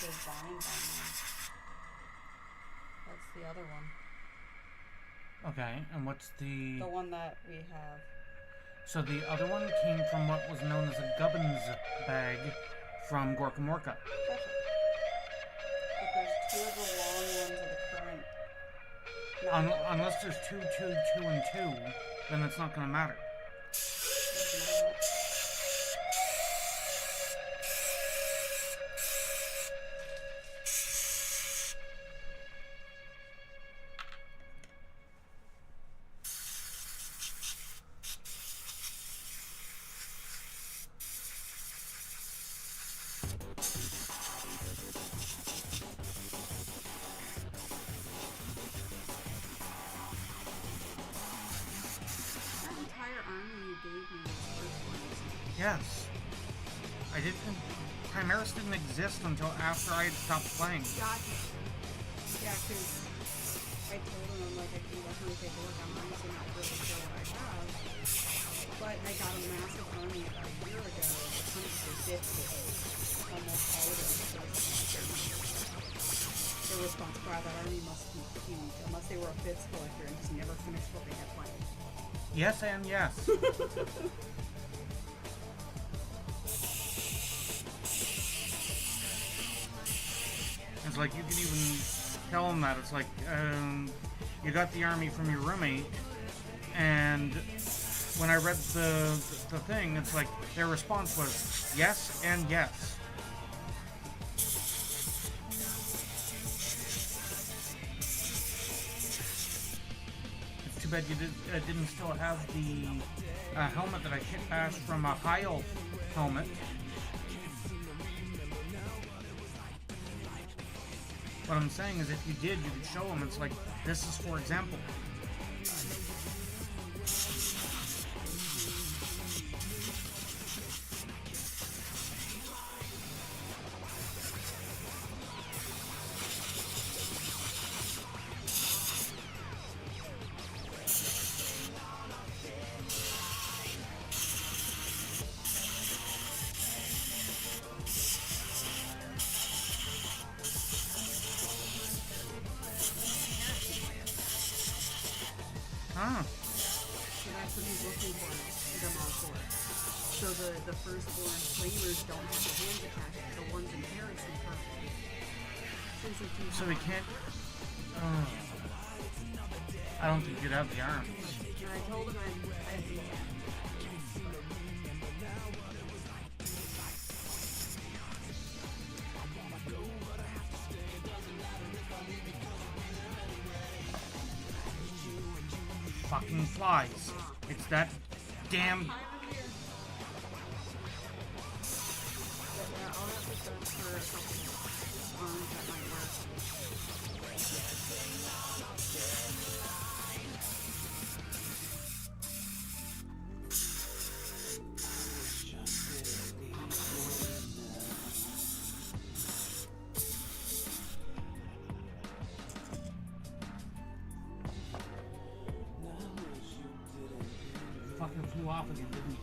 designed by me. That's the other one. Okay, and what's the... The one that we have. So the other one came from what was known as a Gubbins bag from Gorka Morka. That's it. But there's two of the long ones of the current. Unless there's 2, 2, 2, and 2, then it's not going to matter. Yes. I didn't... Primaris didn't exist until after I had stopped playing. Gotcha. Yeah, because I told him, I'm like, I can definitely take a look. I'm honestly not really sure what I have. But I got a massive army about a year ago. 150. Almost all of it. Their response, wow, that army must be huge. Unless they were a Fitz collector and just never finished what they had planned. Yes and yes. It's like you can even tell them that. It's like, you got the army from your roommate, and when I read the thing, it's like their response was yes and yes. It's too bad you didn't still have the helmet that I kit bashed from a high elf helmet. What I'm saying is, if you did, you could show them. It's like, this is for example. Huh. So that's what he's looking for, them all for. So the firstborn flamers don't have the hands attached, the ones in Harrison perfect. So we can't... I don't think you'd have the arms. And I told him I'd do that. Fucking flies. It's that damn... fucking flew off again, didn't he?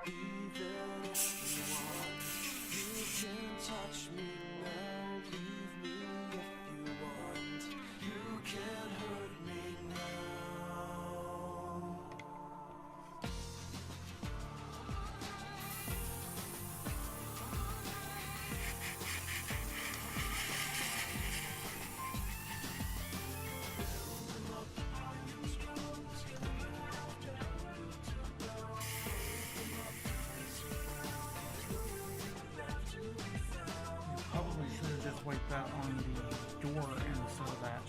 Even if you want, you can touch me now. Leave me if you want. You can't hurt me now. Probably should have just wiped that on the door instead of that.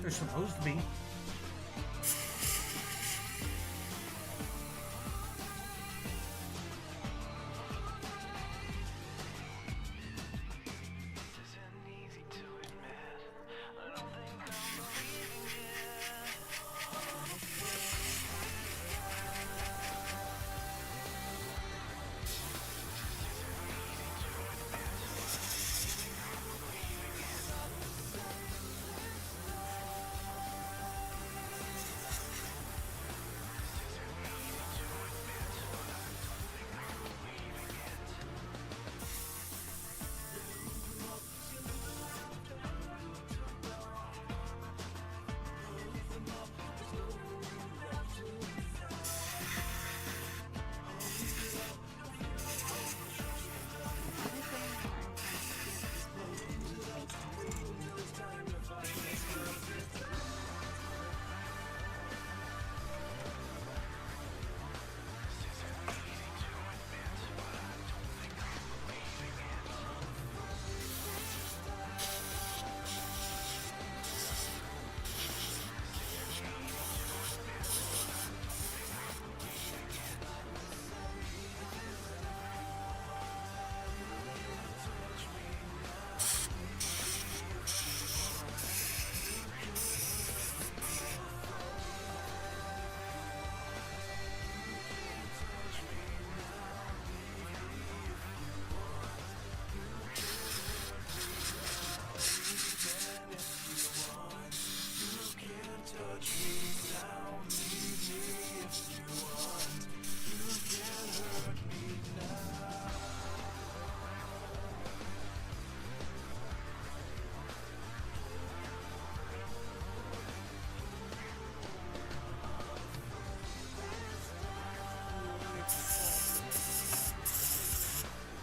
They're supposed to be.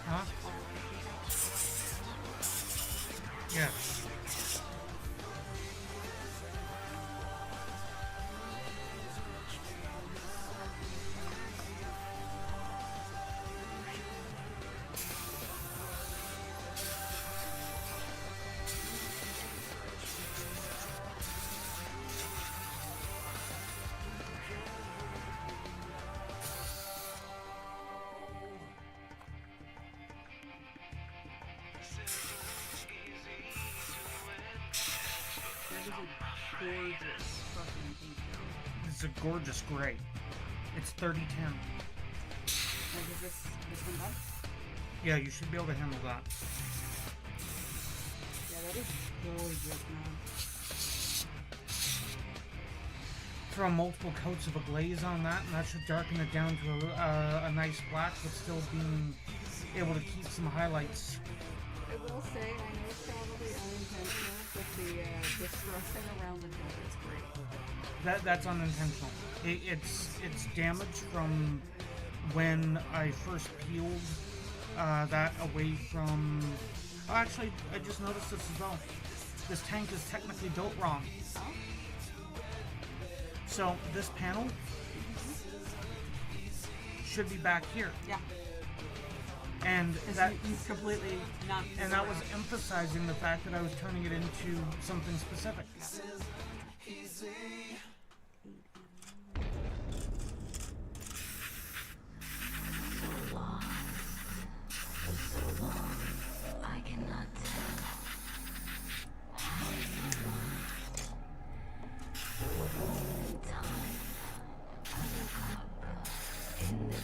Huh? Yeah. That is a gorgeous fucking paint job. It's a gorgeous gray. It's 30-10. Like, is this one done? Yeah, you should be able to handle that. Yeah, that is gorgeous, man. Throw multiple coats of a glaze on that, and that should darken it down to a nice black, but still being able to keep some highlights. I will say, I know it's probably unintentional, but the stressing around the door is great. That's unintentional. It's damage from when I first peeled that away from... Oh, actually, I just noticed this as well. This tank is technically built wrong. Oh? So this panel should be back here. Yeah. And that you completely not. and that was emphasizing the fact that I was turning it into something specific. I cannot tell how you want. Time, I look up in the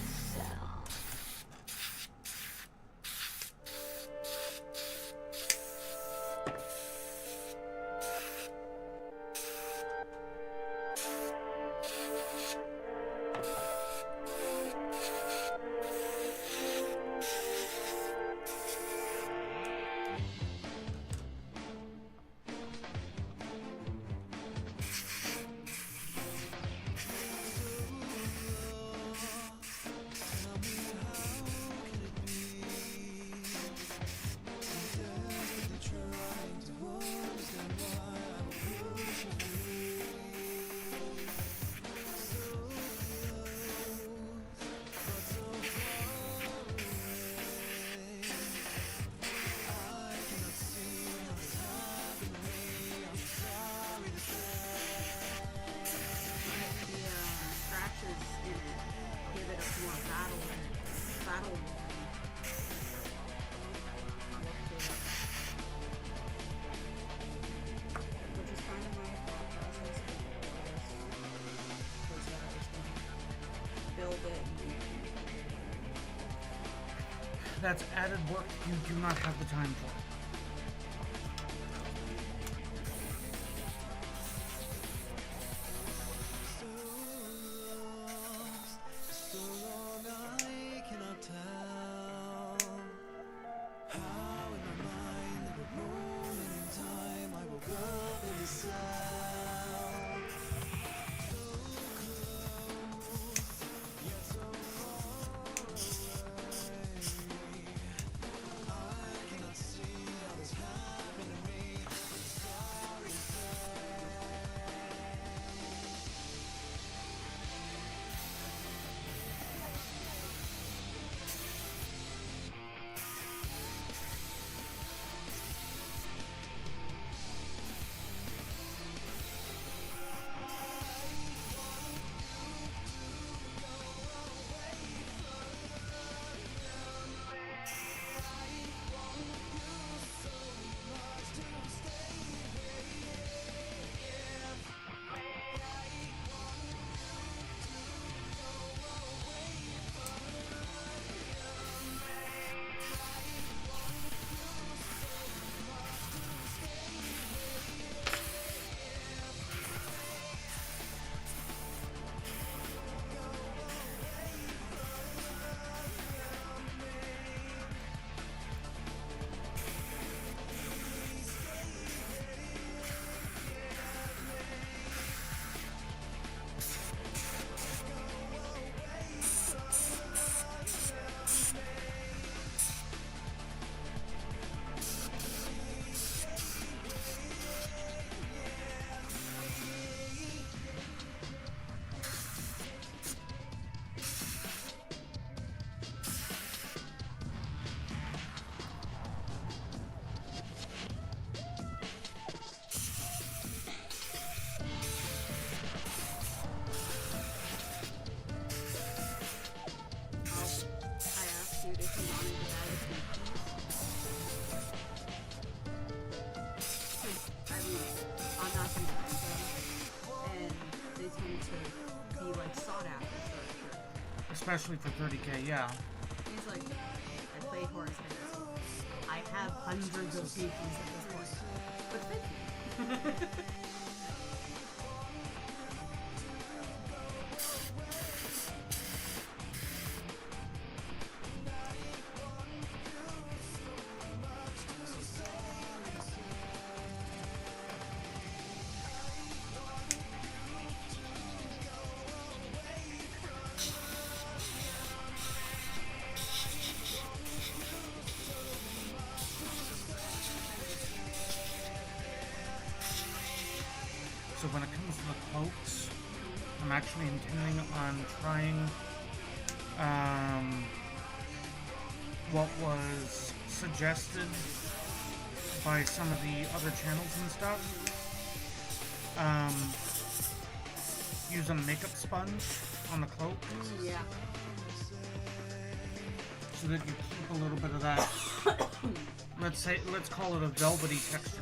build it. That's added work you do not have the time for. Especially for 30K, yeah. He's like, I played horse and I have hundreds of species at this point. But 50. So when it comes to the cloaks, I'm actually intending on trying what was suggested by some of the other channels and stuff. Use a makeup sponge on the cloak. Yeah. So that you keep a little bit of that, let's call it a velvety texture.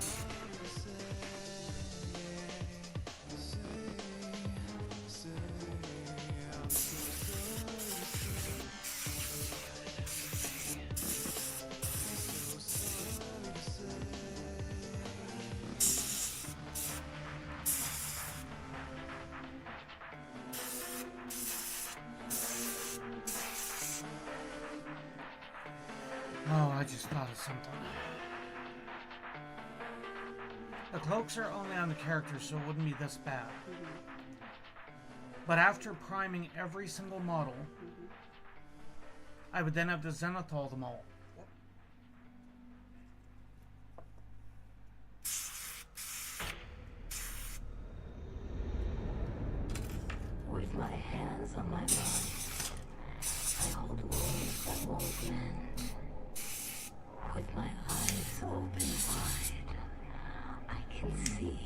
Oh, I just thought of something. The cloaks are only on the characters, so it wouldn't be this bad. But after priming every single model, I would then have to zenithal them all. With my hands on my mind, I hold wounds that won't mend. With my eyes open wide, I can see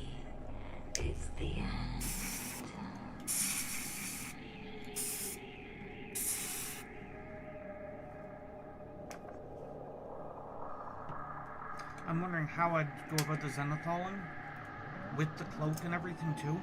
it's the end. I'm wondering how I'd go about the zenithaling with the cloak and everything too.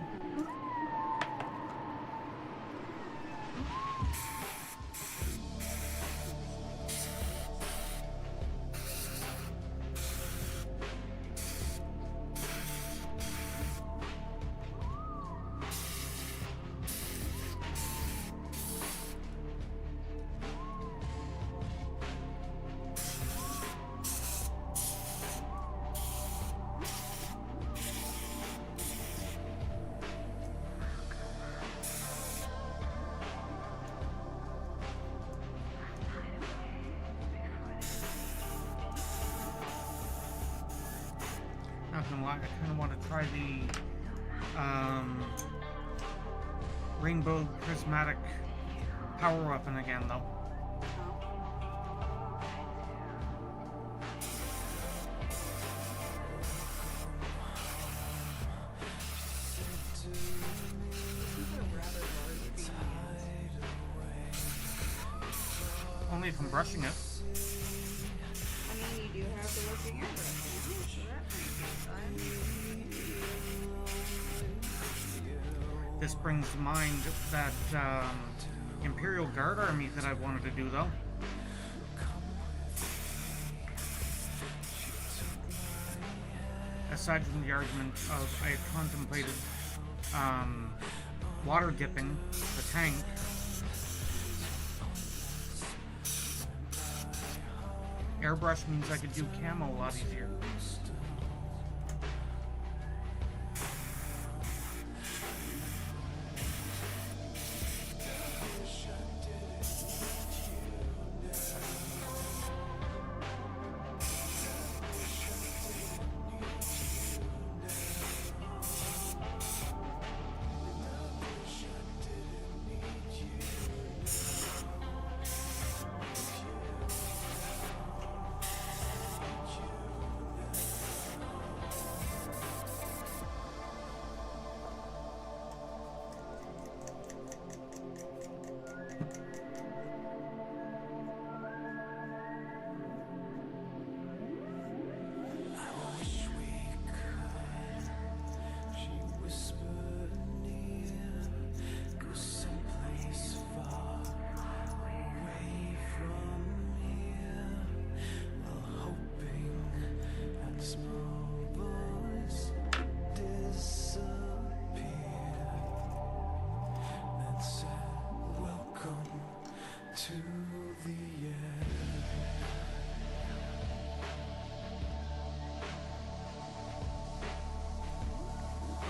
not gonna lie, I kind of want to try the rainbow prismatic power weapon again, though. Only if I'm brushing it. I mean, you do have the working airbrush now, so that might be fun. This brings to mind that Imperial Guard army that I wanted to do, though. Aside from the argument of I had contemplated water dipping the tank. Airbrush means I could do camo a lot easier.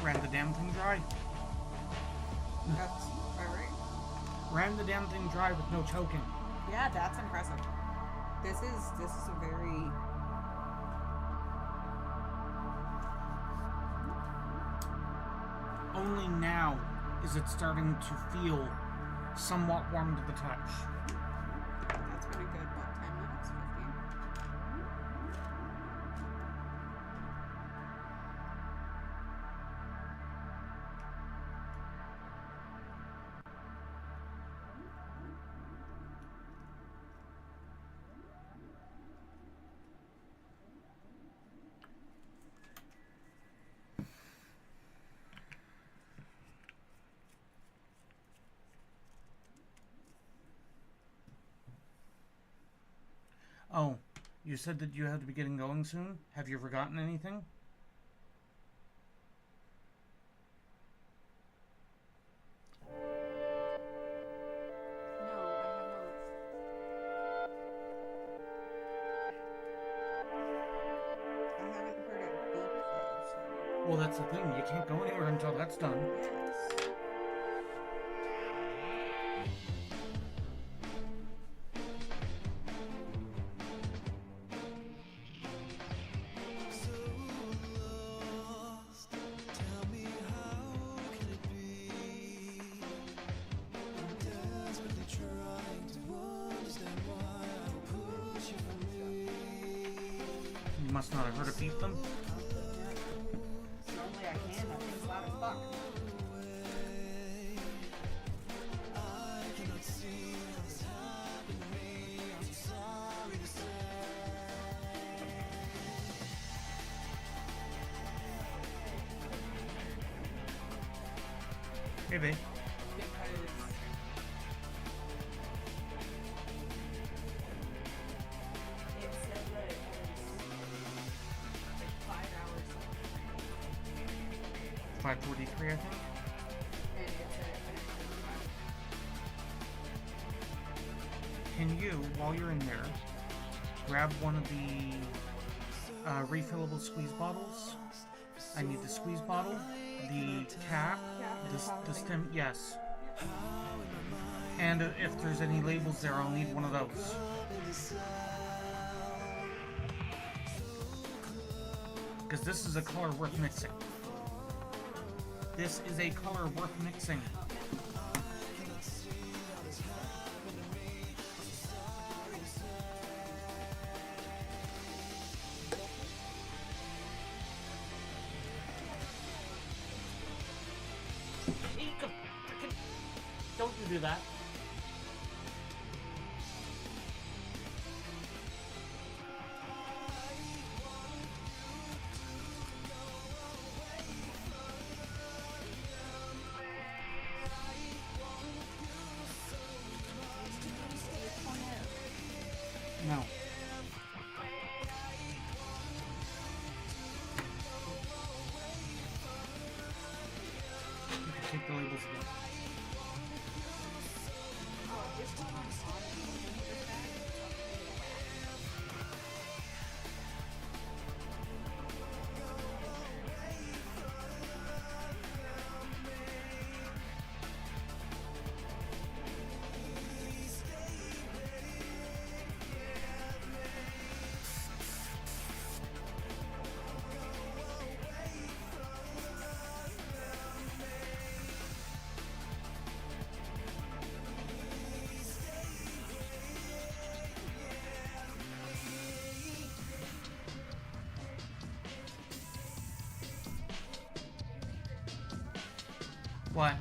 Ran the damn thing dry. That's alright. Ran the damn thing dry with no choking. Yeah, that's impressive. This is a very... Only now is it starting to feel somewhat warm to the touch. That's been a good, about 10 minutes, 15. Oh, you said that you have to be getting going soon? Have you forgotten anything? No, I haven't heard it beep though, so... Well, that's the thing. You can't go anywhere until that's done. Yes. You must not have heard it beep them. Normally I can, that thing's loud as fuck. Hey, babe. It said that it was like 5 hours 5:43, I think. and it said it finished at 5. Can you, while you're in there, grab one of the refillable squeeze bottles? I need the squeeze bottle, the cap, the stem, yes. And if there's any labels there, I'll need one of those. Because this is a color worth mixing. This is a color worth mixing. Don't you do that. No. You can take the labels again. What?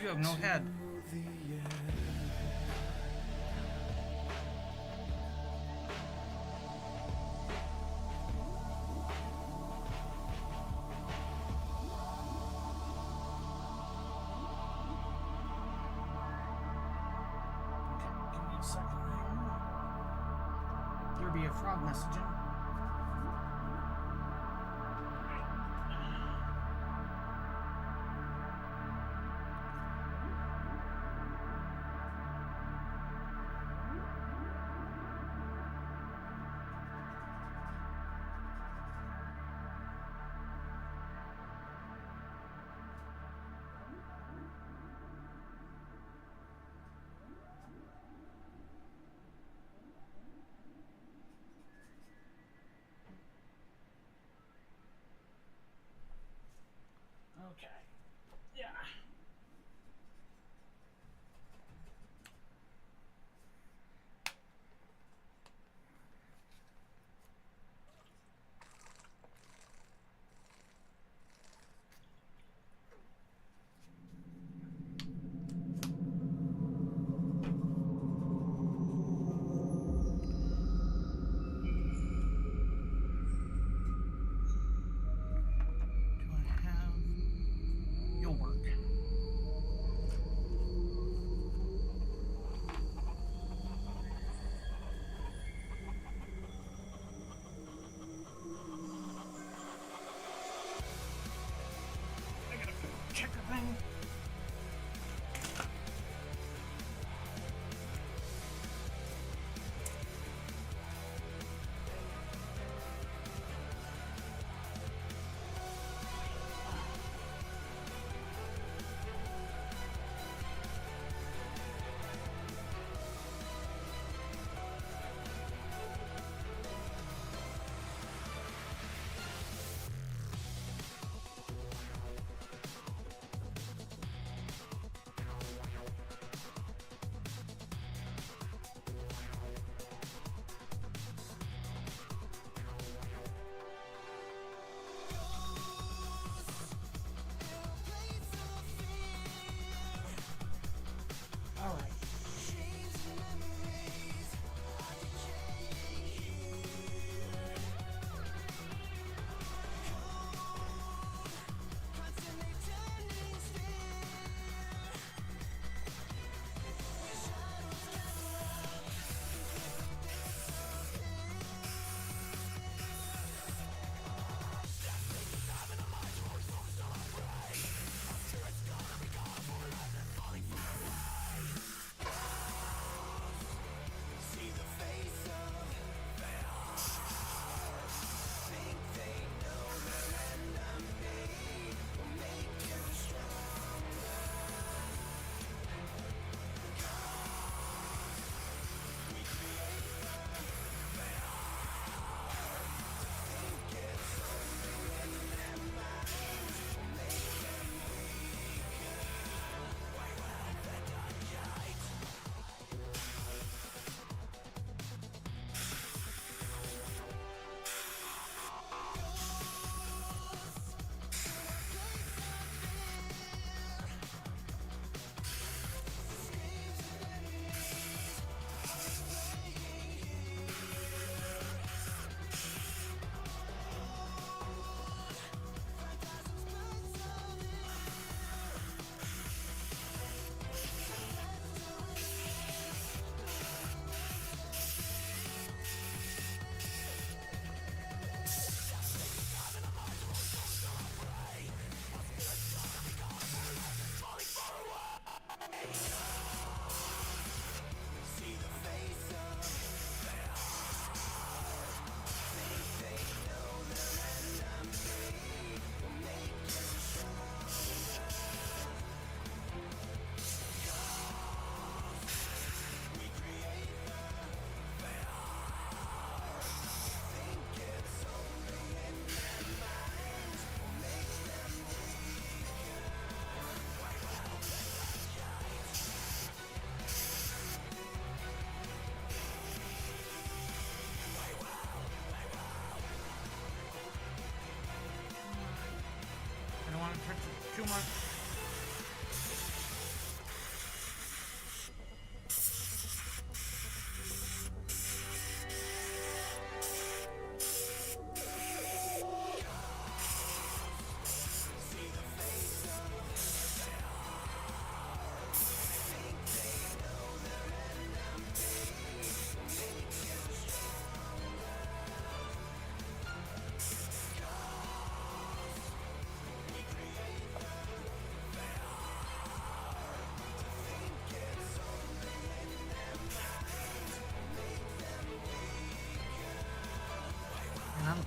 You have no head. Okay, give me a second here. There be a frog messaging.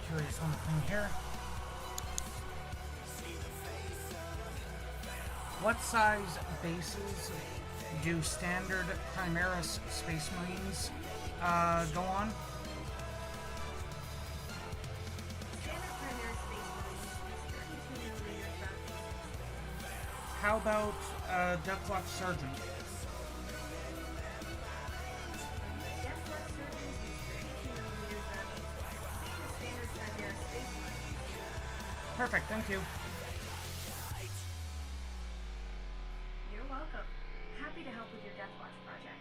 curious on the thing here. What size bases do standard Primaris Space Marines go on? Standard primary space marines use 32mm round. How about Deathwatch Sergeant? Deathwatch surgeons use 32mm round. Same as standard primary space marines. Perfect, thank you. You're welcome. Happy to help with your Deathwatch project.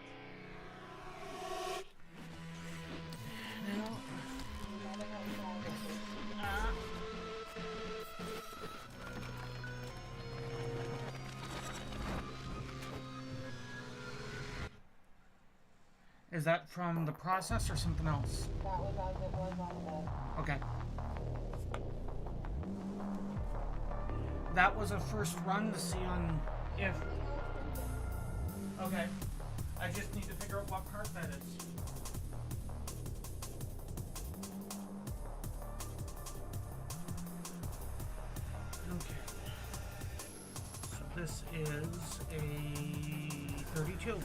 Is that from the process or something else? That was as it was on the... Okay. That was a first run to see on if... Okay. I just need to figure out what part that is. Okay. So this is a 32.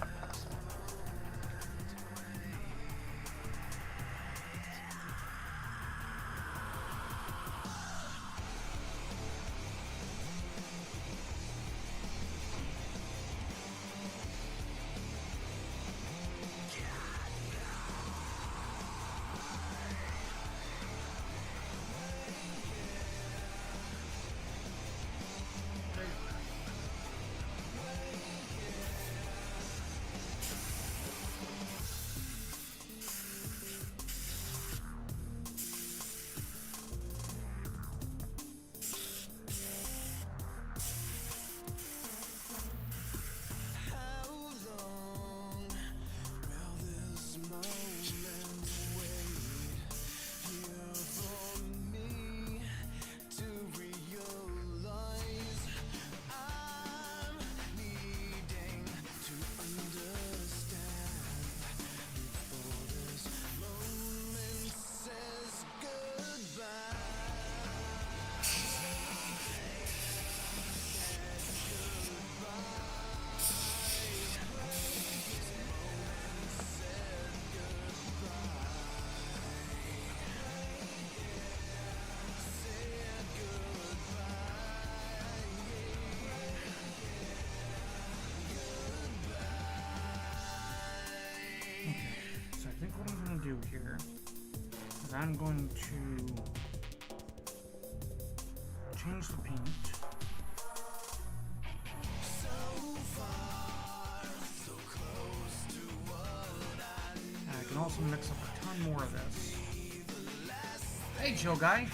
Do here is I'm going to change the paint. I can also mix up a ton more of this. Hey, chill guy.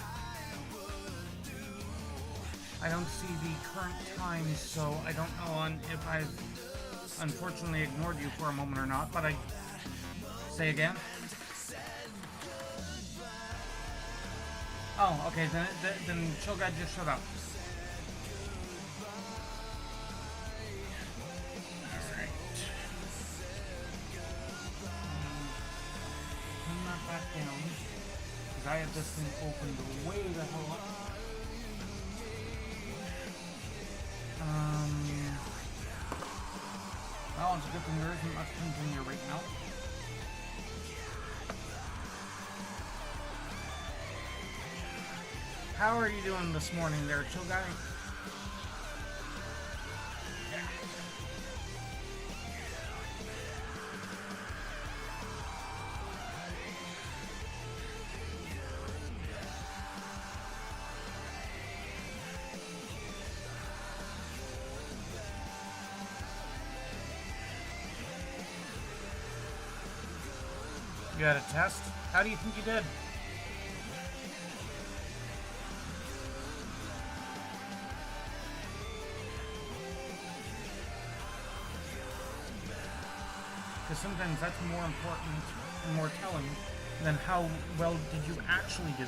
I don't see the current time, so I don't know if I've unfortunately ignored you for a moment or not, but I say again. Oh, okay, then Chill Guy just shut up. Alright. Turn that back down, because I have this thing opened way the hell up. Well, it's a good thing there isn't much things in here right now. How are you doing this morning there, Chill Guy? Yeah. You had a test? How do you think you did? Because sometimes that's more important and more telling than how well did you actually do.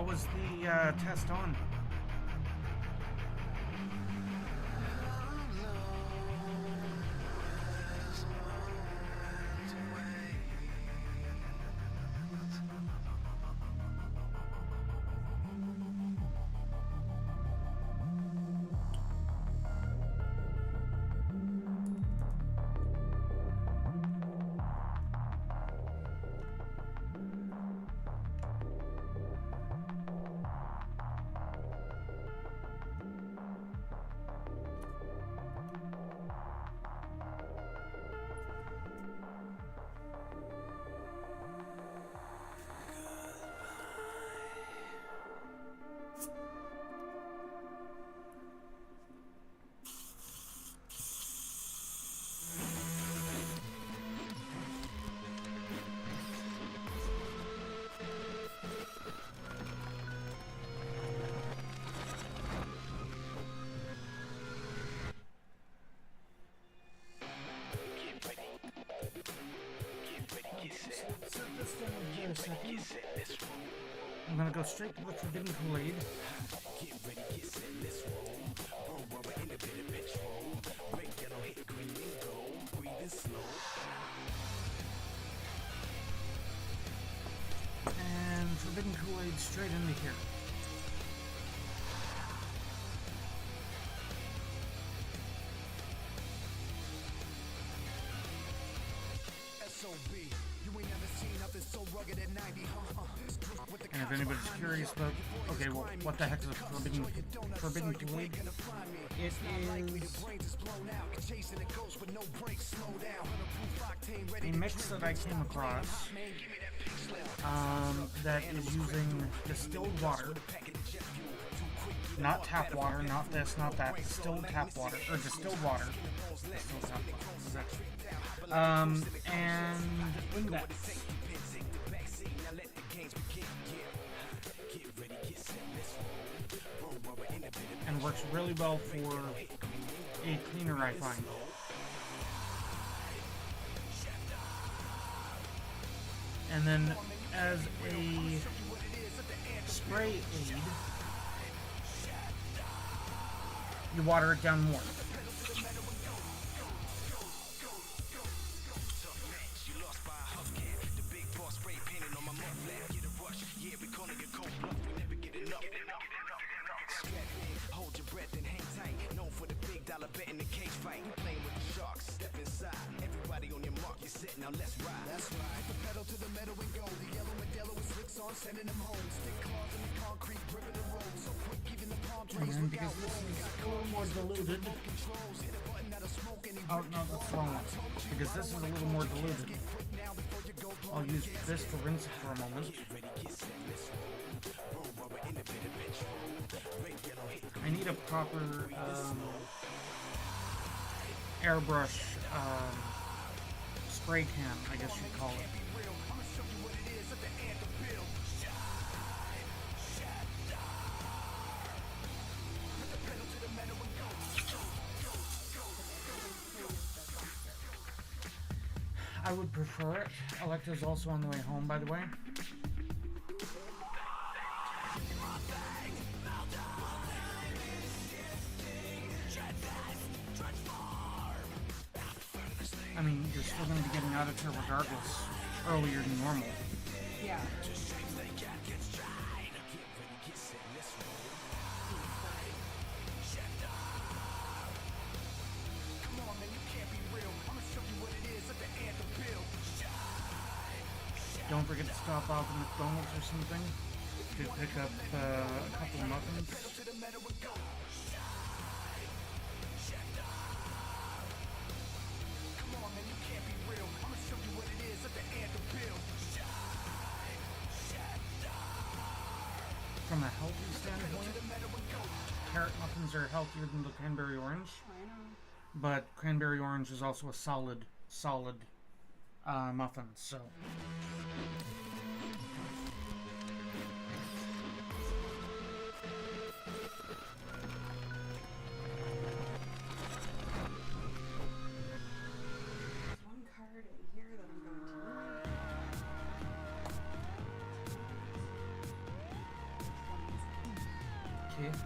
What was the test on? I'm gonna go straight to the Forbidden Kool-Aid. And Forbidden Kool-Aid straight into here. And if anybody's curious about, okay, well, what the heck is a Forbidden Kool-Aid? It is a mix that I came across that is using distilled water, not tap water, not this, not that, distilled tap water, or distilled water, distilled tap water, and Windex. And works really well for a cleaner, I find. And then as a spray aid, you water it down more. And because this is a little more diluted. Oh, no, that's the wrong one. Because this is a little more diluted. I'll use this to rinse it for a moment. I need a proper airbrush spray can, I guess you'd call it. I would prefer it. Electa's also on the way home, by the way. I mean, you're still going to be getting out of here regardless, earlier than normal. Yeah. Don't forget to stop off at McDonald's or something to pick up a couple of muffins. From a healthy standpoint, carrot muffins are healthier than the cranberry orange. I know. But cranberry orange is also a solid muffin, so. There's one card in here that I'm going to Okay.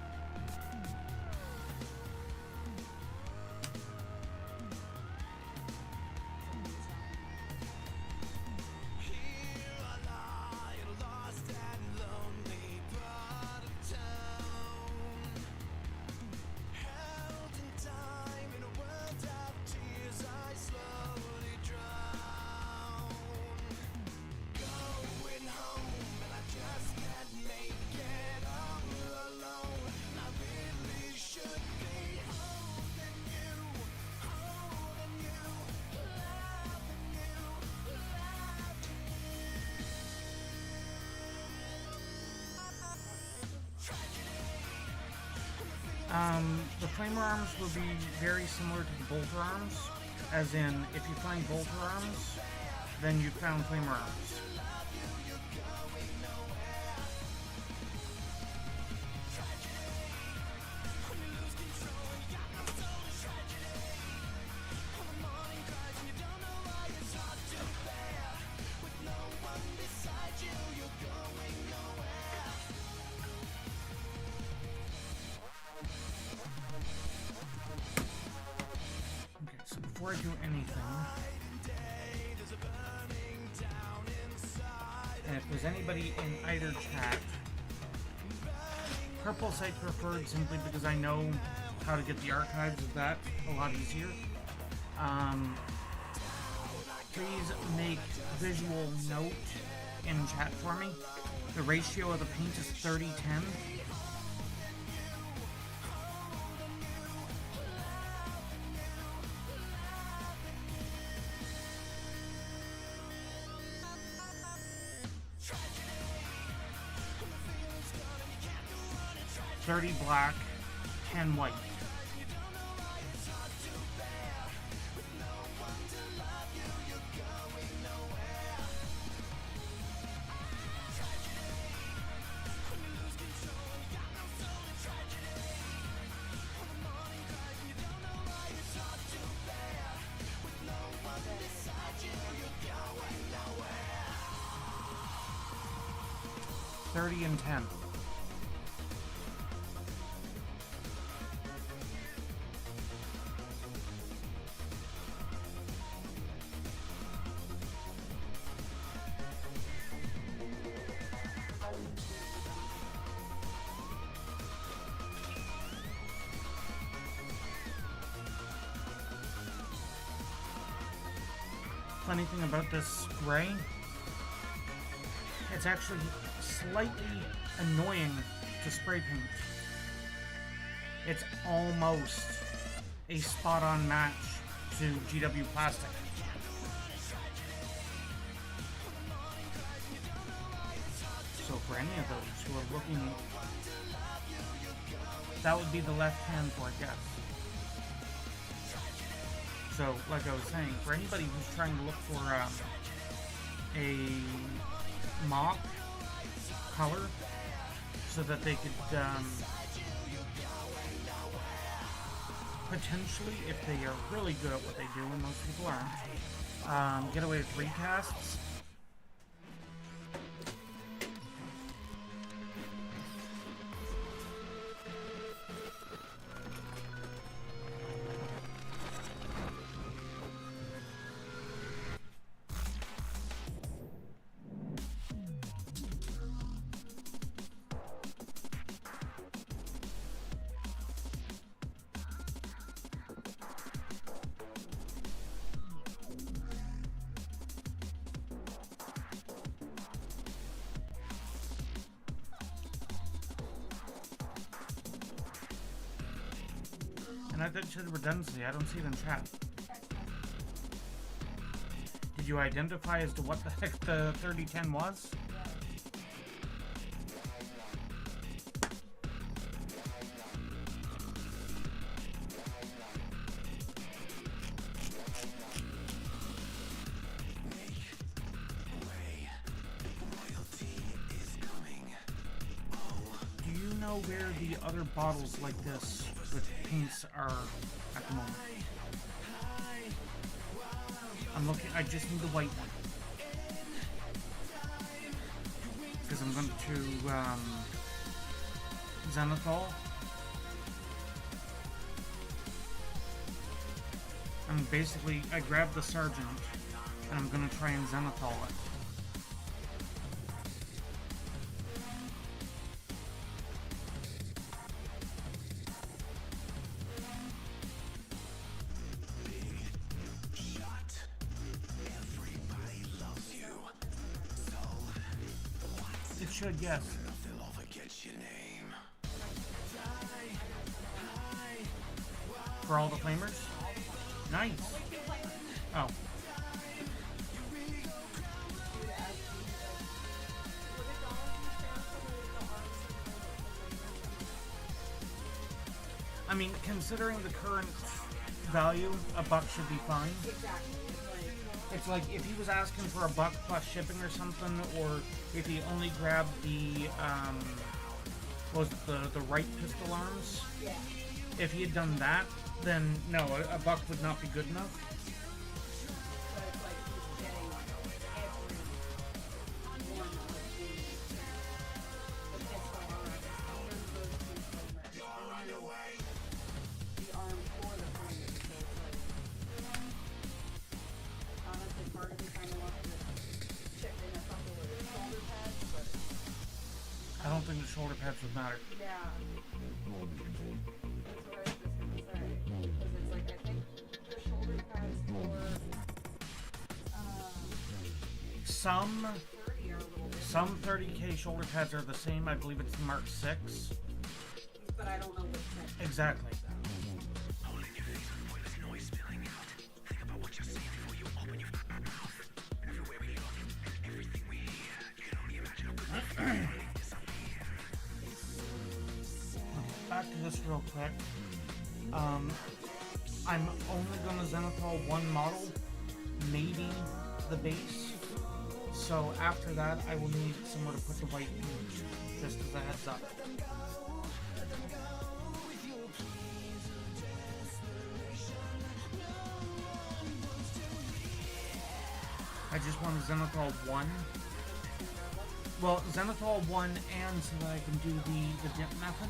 The flamer arms will be very similar to the bolter arms, as in, if you find bolter arms, then you found flamer arms. Before I do anything, and if there's anybody in either chat, purple site preferred simply because I know how to get the archives of that a lot easier. Please make visual note in chat for me. The ratio of the paint is 30-10. Black, 10 white. And 10. Funny thing about this gray, it's actually slightly annoying to spray paint. It's almost a spot-on match to GW plastic. So for any of those who are looking, that would be the left hand for, I guess. So, like I was saying, for anybody who's trying to look for a mop color so that they could potentially, if they are really good at what they do, and most people aren't, get away with recasts. And I did the redundancy. I don't see it in chat. Did you identify as to what the heck the 3010 was? Do you know where the other bottles like this with paints are at the moment? I'm looking, I just need the white one. Because I'm going to Zenithal. And basically, I grabbed the Sergeant, and I'm gonna try and Zenithal it. It should, yes. For all the flamers? Nice. Oh. I mean, considering the current value, a buck should be fine. Exactly. It's like if he was asking for a buck plus shipping or something, or if he only grabbed the what was it, the right pistol arms. Yeah. If he had done that, then no, a buck would not be good enough. But it's like he's getting every one of the pistol arms and those two flamers. And then the arm for the flamers. So it's like, honestly, part of me kind of wants to chip in a couple of shoulder pads, but I don't think the shoulder pads would matter. yeah. That's what I was just gonna say. Because it's like, I think the shoulder pads for Some 30 are a little bit, some 30K shoulder pads are the same. I believe it's the Mark 6. but I don't know which set. Exactly. Back to this real quick. I'm only going to Zenithal one model, maybe the base. So after that, I will need somewhere to put the white paint, just as a heads up. I just want to Zenithal 1. Well, Zenithal 1 and so that I can do the dip method,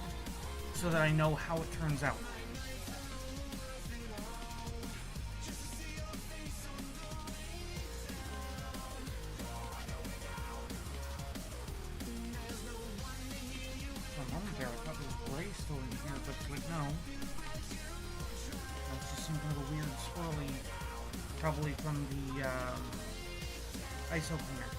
so that I know how it turns out. For a moment there, I thought there was gray still in here, but it's like, no. That's just some kind of a weird swirly, probably from the ISO cleaner.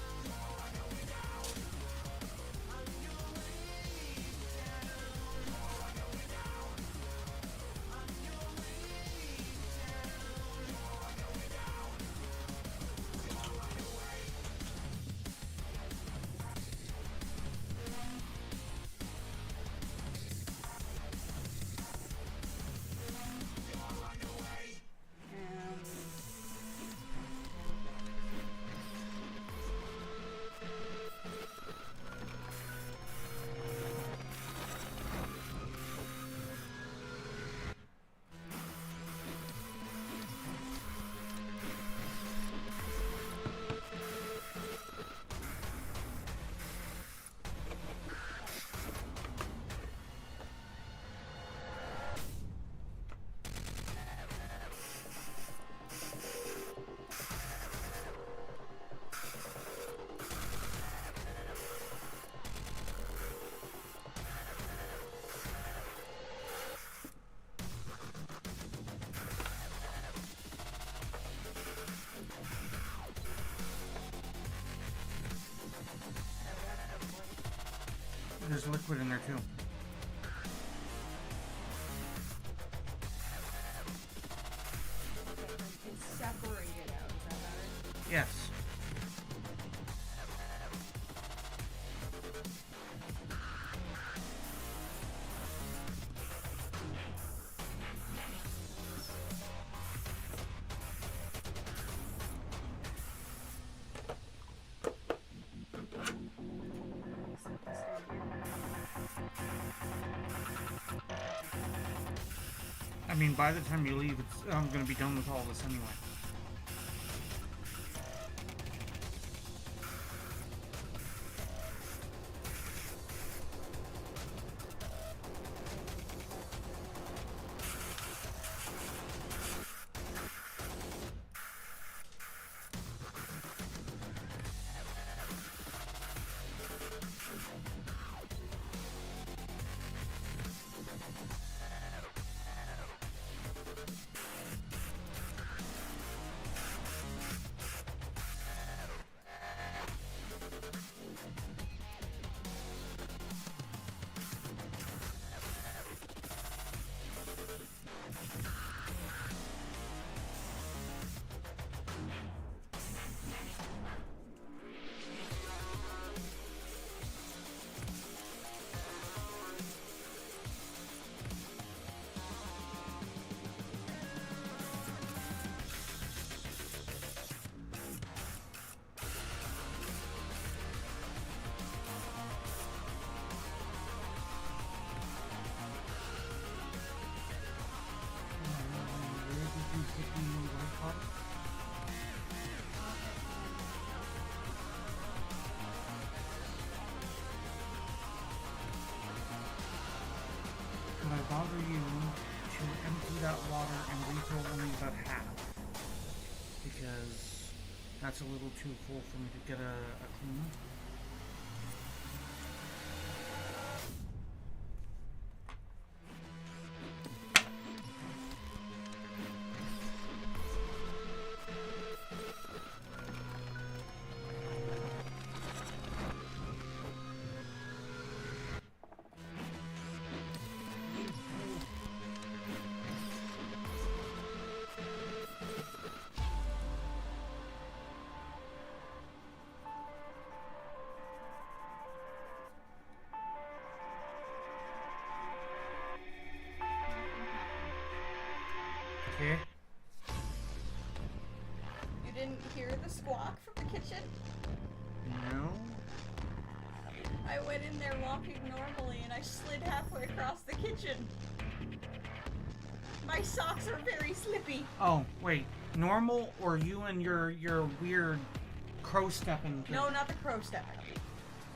There's liquid in there too. It's separated out, is that better? Yes. I mean, by the time you leave, I'm going to be done with all this anyway. bother you to empty that water and refill only about half, because that's a little too full for me to get a clean. Okay. You didn't hear the squawk from the kitchen? No. I went in there walking normally and I slid halfway across the kitchen. My socks are very slippy. Oh, wait. Normal or you and your weird crow stepping thing? No, not the crow stepping.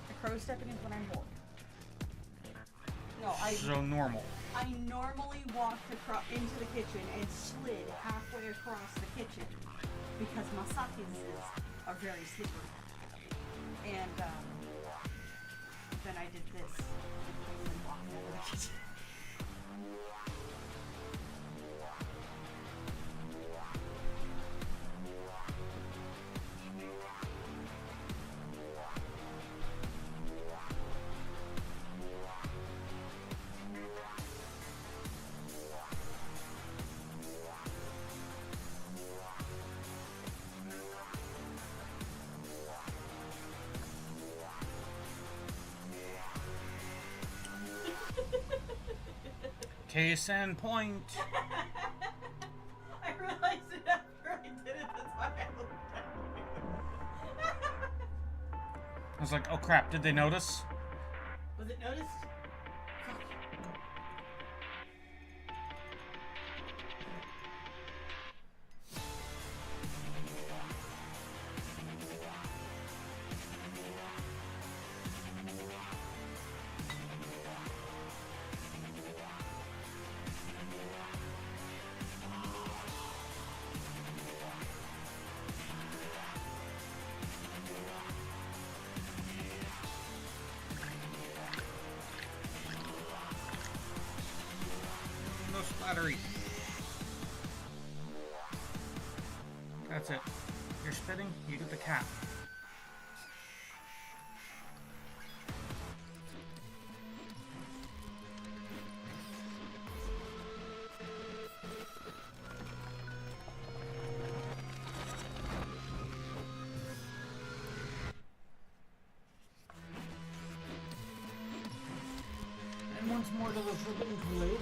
The crow stepping is when I'm bored. No, So normal. I normally walked into the kitchen and slid halfway across the kitchen because my socks are very slippery. And then I did this and walked out of the kitchen. Case in point. I realized it after I did it, that's why I looked at you. I was like, oh crap, did they notice? Was it noticed? Splattery. That's it. You're spitting, you get the cap. And once more to the forbidden Kool-Aid.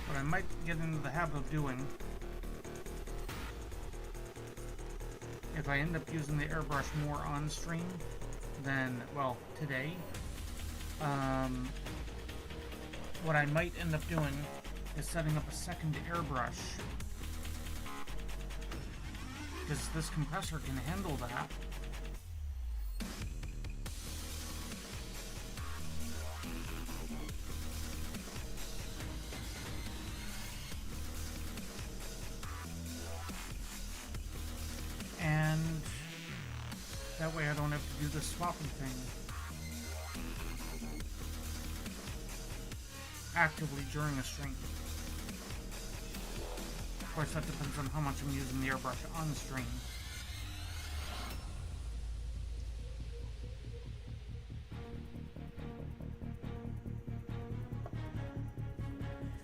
What I might get into the habit of doing, if I end up using the airbrush more on stream than, well, today, what I might end up doing is setting up a second airbrush, because this compressor can handle that. And that way I don't have to do the swapping thing actively during a stream. Of course, that depends on how much I'm using the airbrush on stream.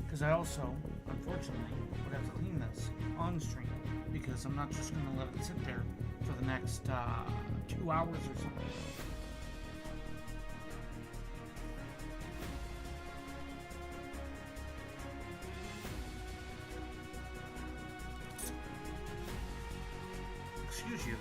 Because I also, unfortunately, would have to clean this on stream, because I'm not just going to let it sit there for the next 2 hours or something. Excuse you.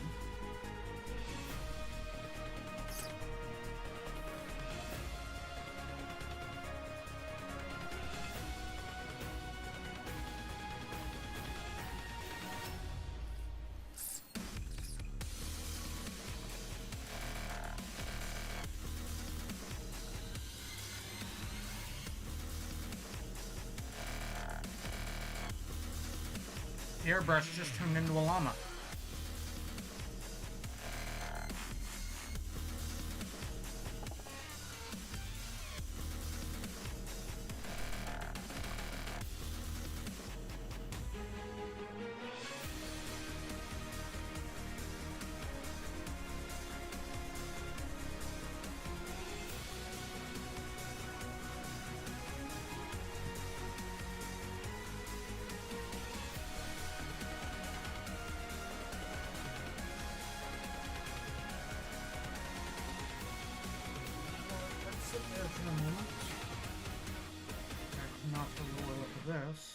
Airbrush just turned into a llama. Sit there for a moment. That's not the lower look of this.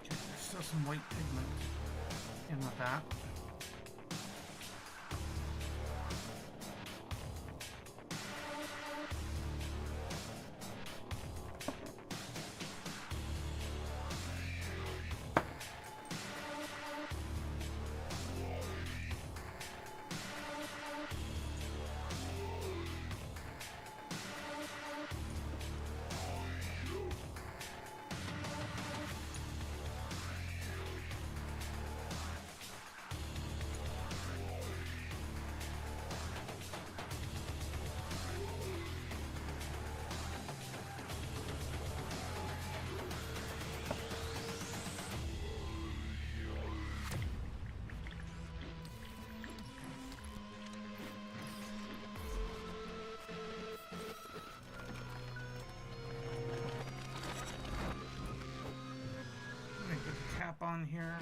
There's still some white pigment in with that. On here.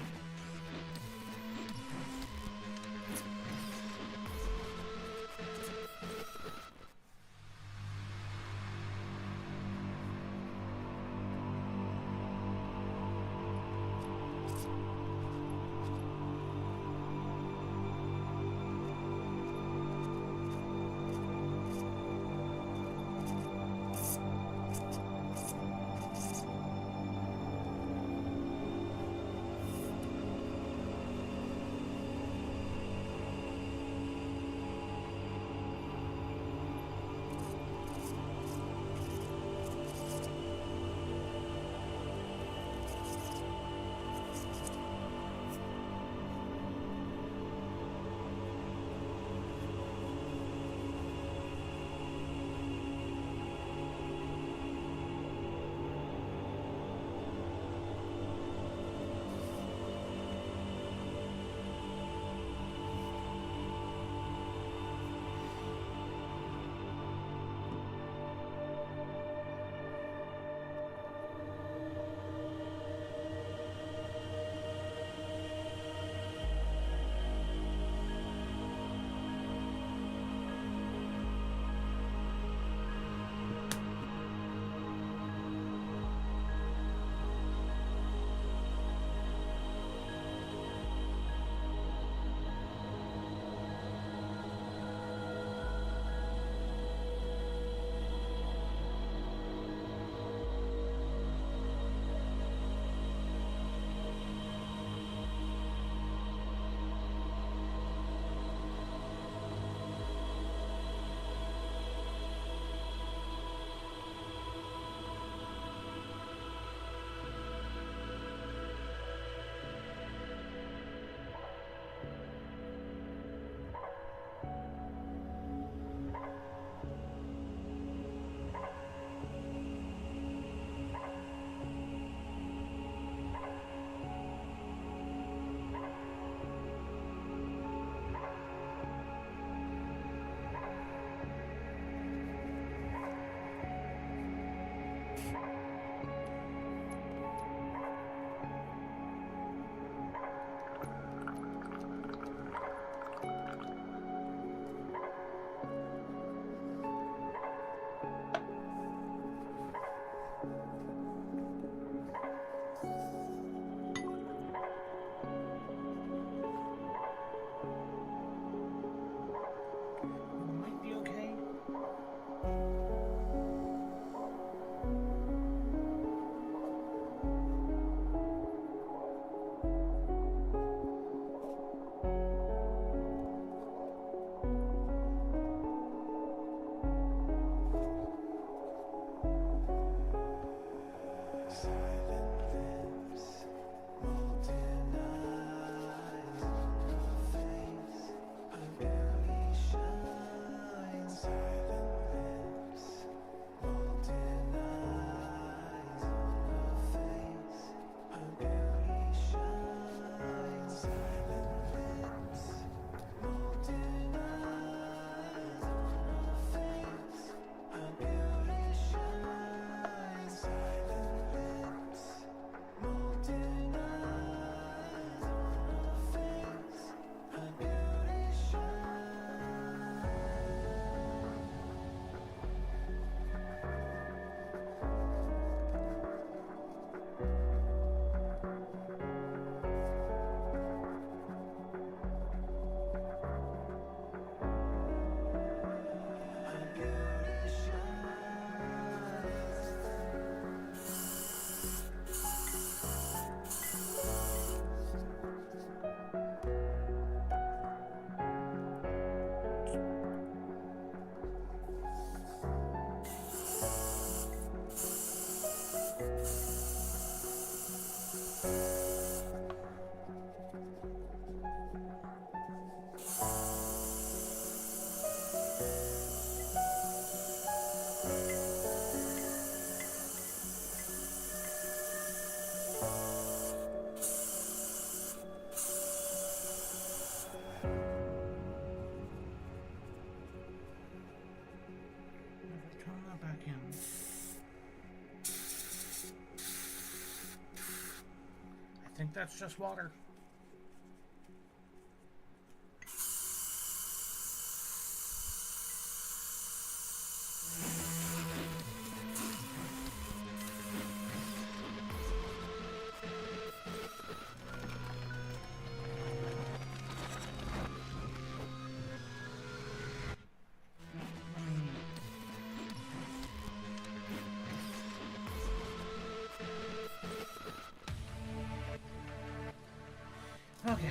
that's just water. Okay.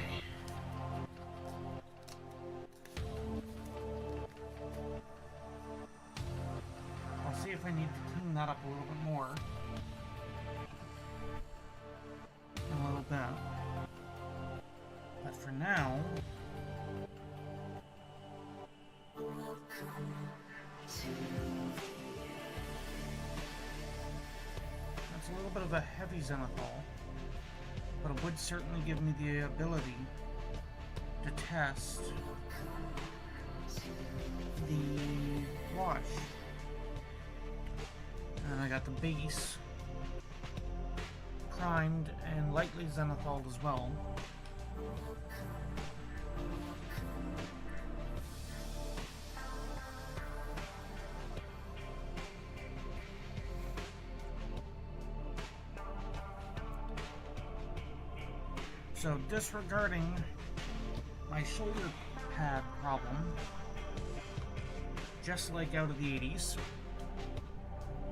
I'll see if I need to clean that up a little bit more. In a little bit. But for now... That's a little bit of a heavy xenothol. But it would certainly give me the ability to test the wash. And I got the base primed and lightly xenotholed as well. So disregarding my shoulder pad problem, just like out of the 80s,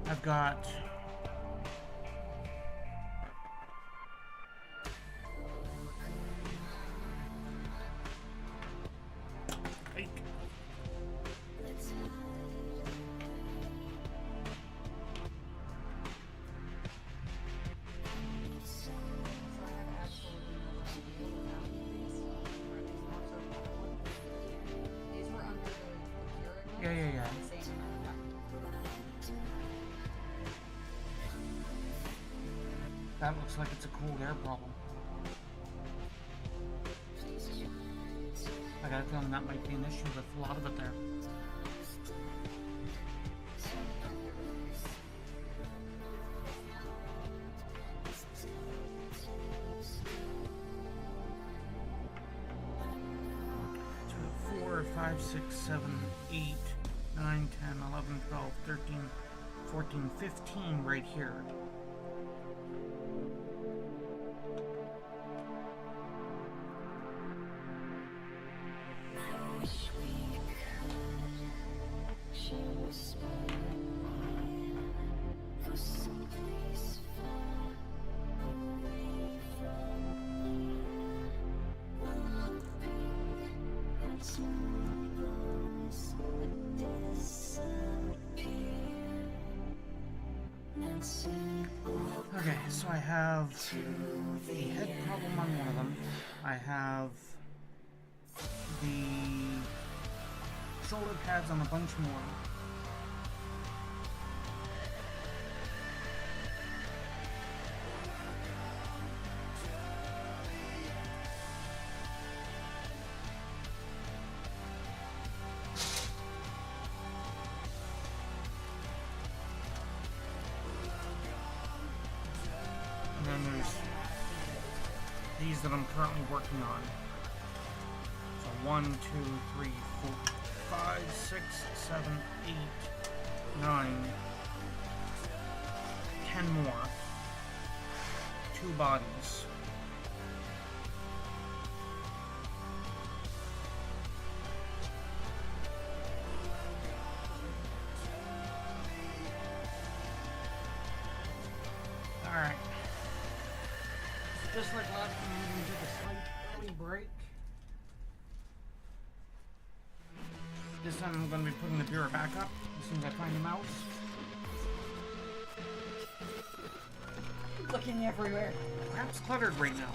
I've got Yeah. That looks like it's a cold air problem. I got a feeling that might be an issue with a lot of it there. So 4, 5, 6, 7, 8, 9, 10, 11, 12, 13, 14, 15 right here. Okay, so I have the head problem on one of them. I have the shoulder pads on a bunch more. And then there's these that I'm currently working on. So 1, 2, 3, 4, 5, 6, 7, 8, 9, 10 more. 2 bodies. Alright. Just like last time, I'm going to take a slight early break. This time I'm going to be putting the bureau back up as soon as I find the mouse. Looking everywhere. Crap's cluttered right now.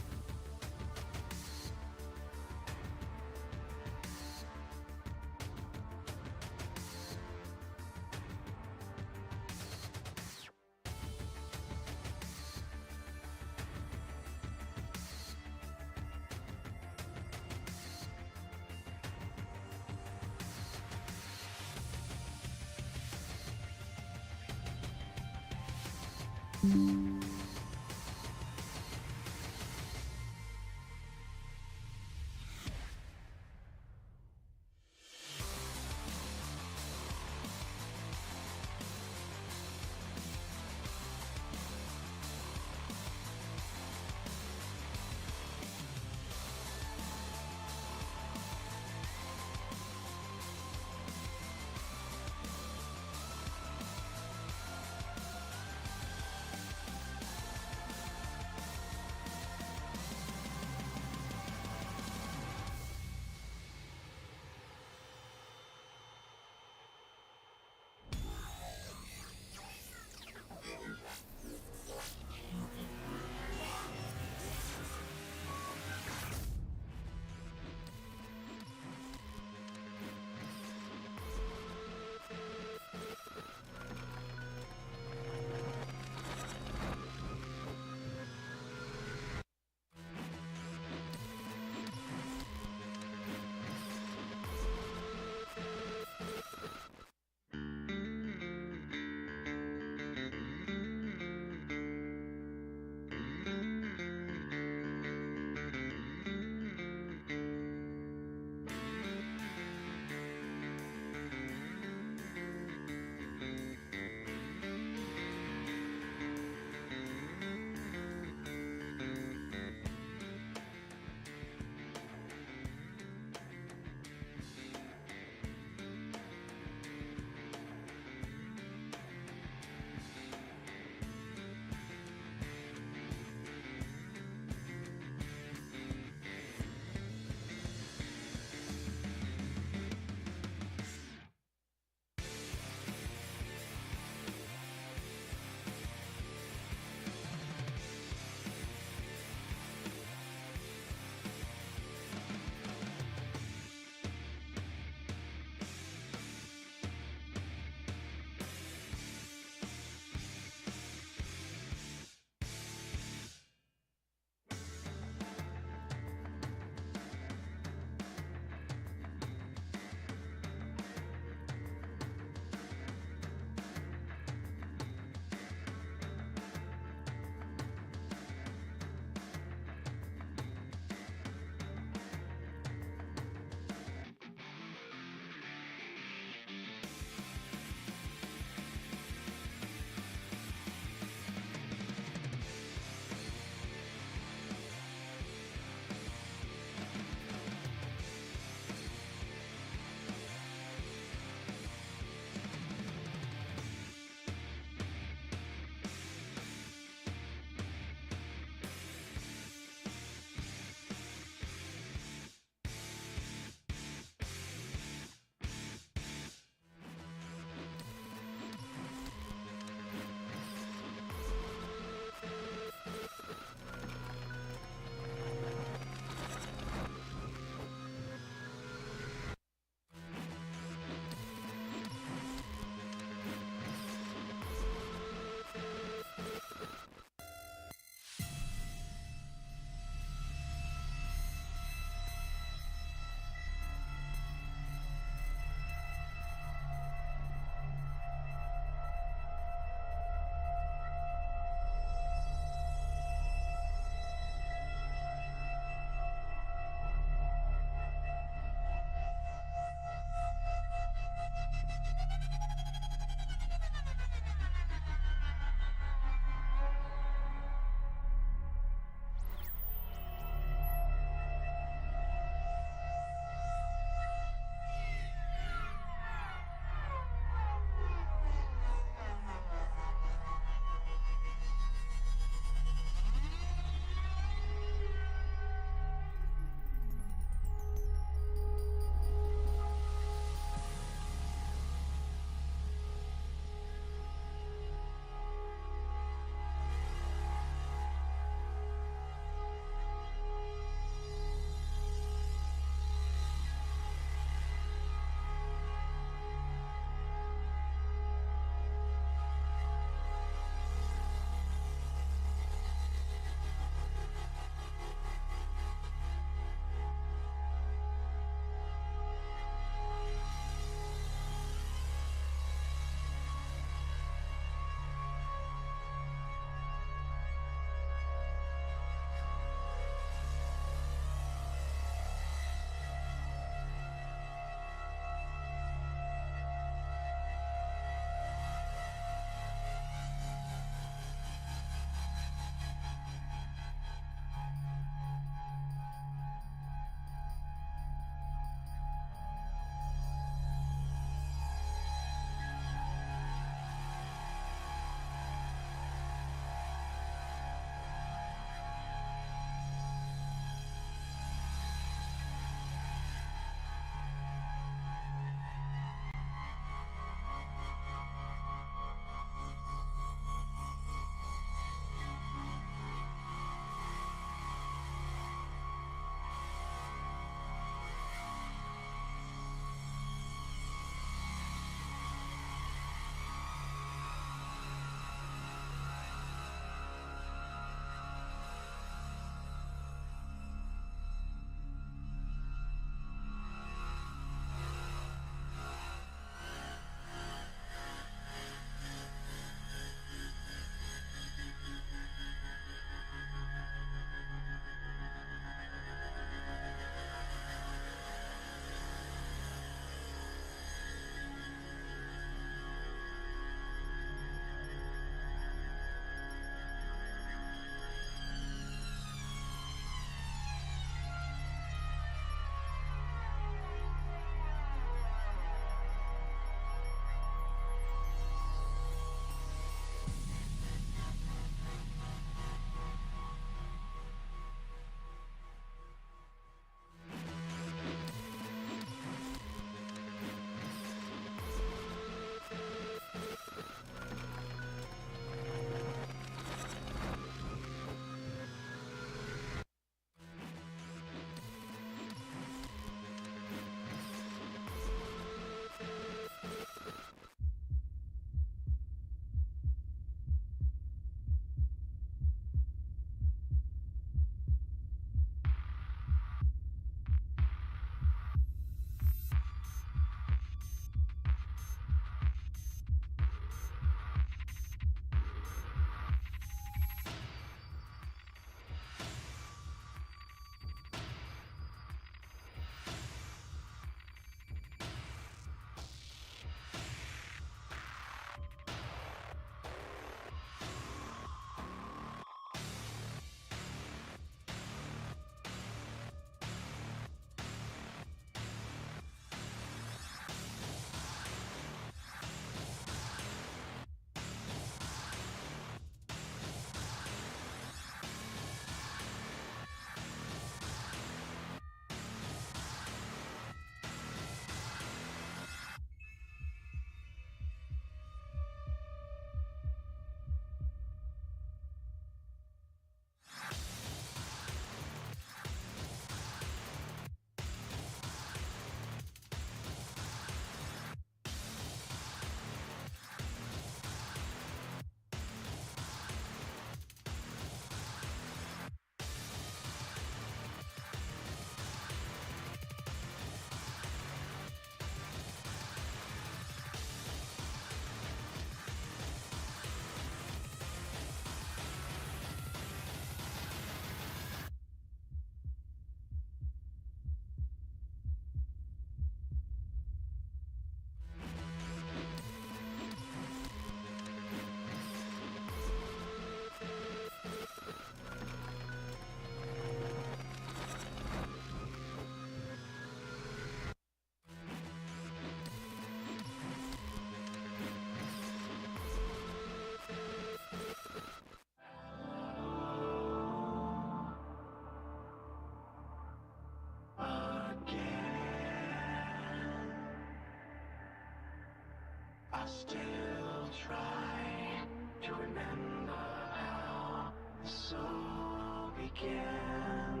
I still try to remember how this all began.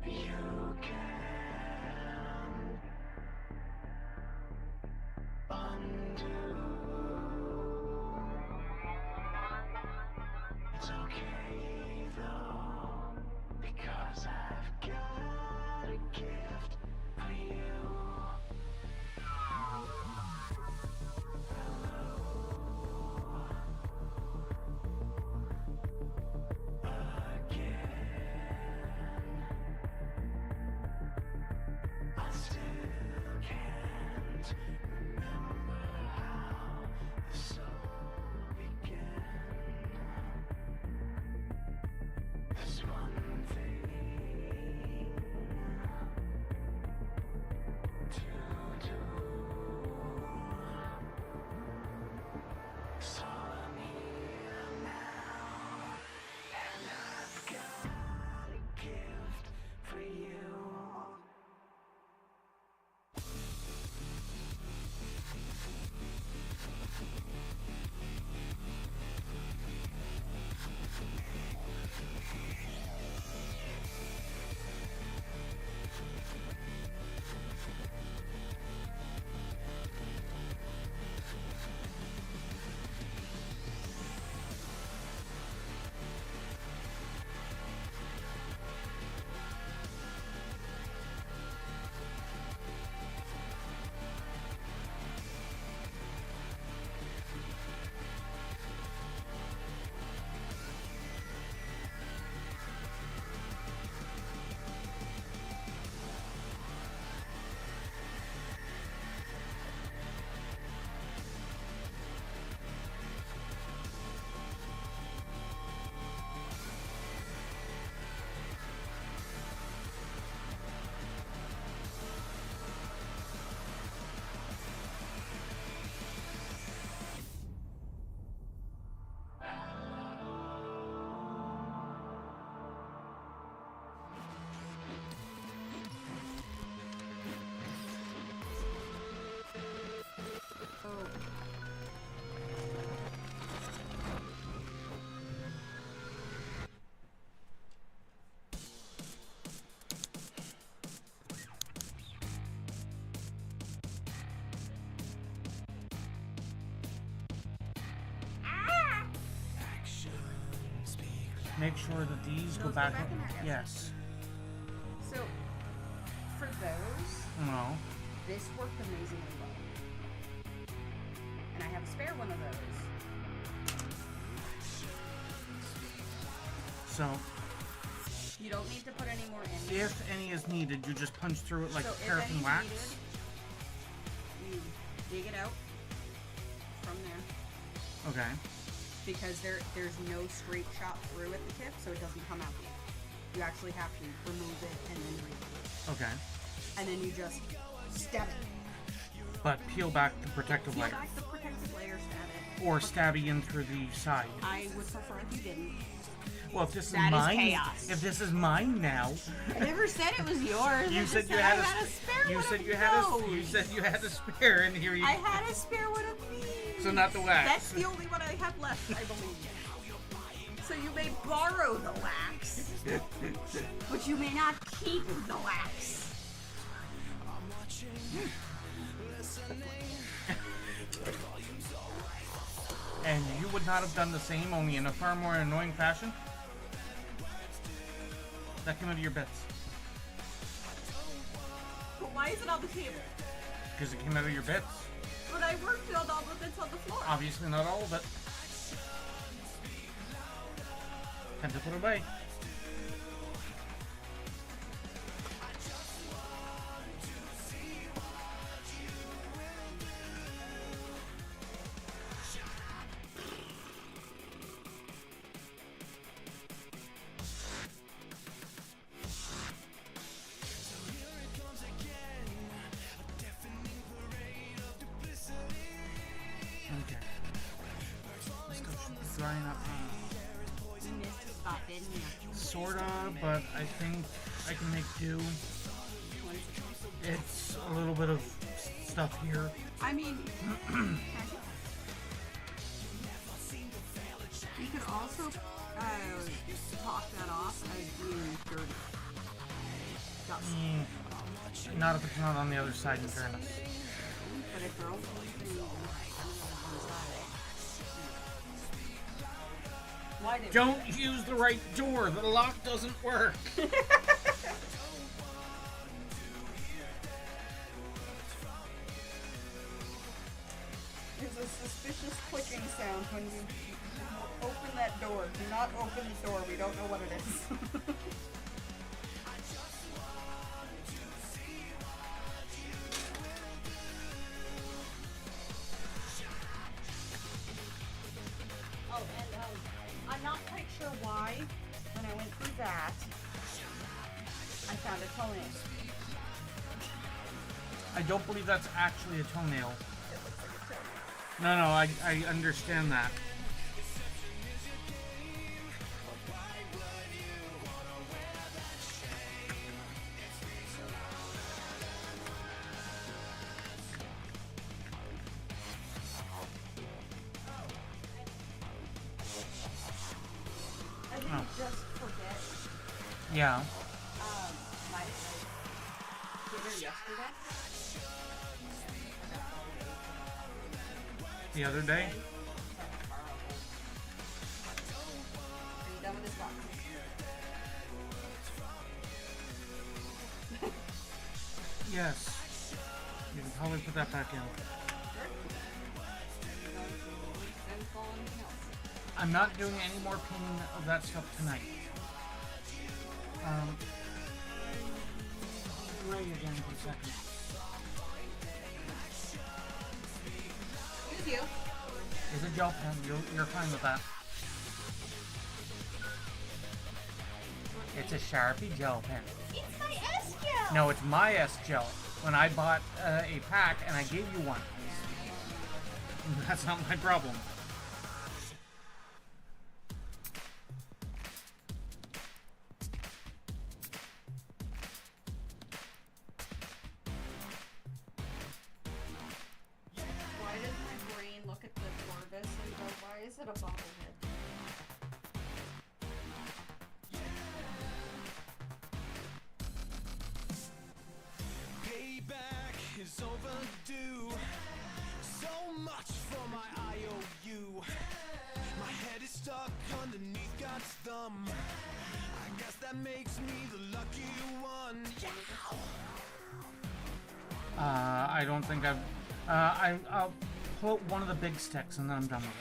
You can undo. It's okay though, because I've got a gift for you. I still can't remember how this all began. There's one thing to do. So I'm here now, and I've got a gift for you. Make sure that these go Those back. go back in there? Yes. So, for those, No. this worked amazingly well. And I have a spare one of those. So, You don't need to put any more in. if any is needed, you just punch through it like So if paraffin any's wax. needed, you dig it out from there. Okay. Because there's no straight shot through at the tip, so it doesn't come out the end. You actually have to remove it and then redo it. Okay. And then you just stab it. But peel back the protective Peel layer. back the protective layer, stab it. Or stabby in through the side. I would prefer if you didn't. Well, if this is That is mine, chaos. if this is mine now, I never said it was yours. you I said just you said had I had a spare you one said of you had those. you said you had a spare, and here you. I had a spare one of these. So not the wax. That's the only one I have left, I believe. So you may borrow the wax, but you may not keep the wax. And you would not have done the same, only in a far more annoying fashion. That came out of your bits. But why is it on the table? Because it came out of your bits. But I worked on all the bits on the floor. Obviously not all of it. Time to put it away. Okay. Let's go drying up. You missed a spot, didn't you? Sorta, but I think I can make do. It's a little bit of stuff here. I mean, you could also talk that off as being dirty. Dust. Not if it's not on the other side, in fairness. But if they're also using on the side. Why did Don't use the right door. The lock doesn't work. There's a suspicious clicking sound when you open that door. Do not open the door. We don't know what it is. Oh, and I'm not quite sure why, when I went through that, I found a toenail. I don't believe that's actually a toenail. No, I understand that. I didn't just forget Yeah. my dinner yesterday. The other day? Are you done with this box? Yes. You can probably put that back in. I'm not doing any more painting of that stuff tonight. Gray again for a second. Excuse you. It's a gel pen. You're fine with that. It's a Sharpie gel pen. It's my S gel. No, it's my S gel. When I bought a pack and I gave you one. That's not my problem. Why does my brain look at the Corvus and go, why is it a bobblehead? Payback is overdue. So much for my IOU. My head is stuck underneath God's thumb. I guess that makes me the lucky one. I don't think I'll put one of the big sticks and then I'm done with it.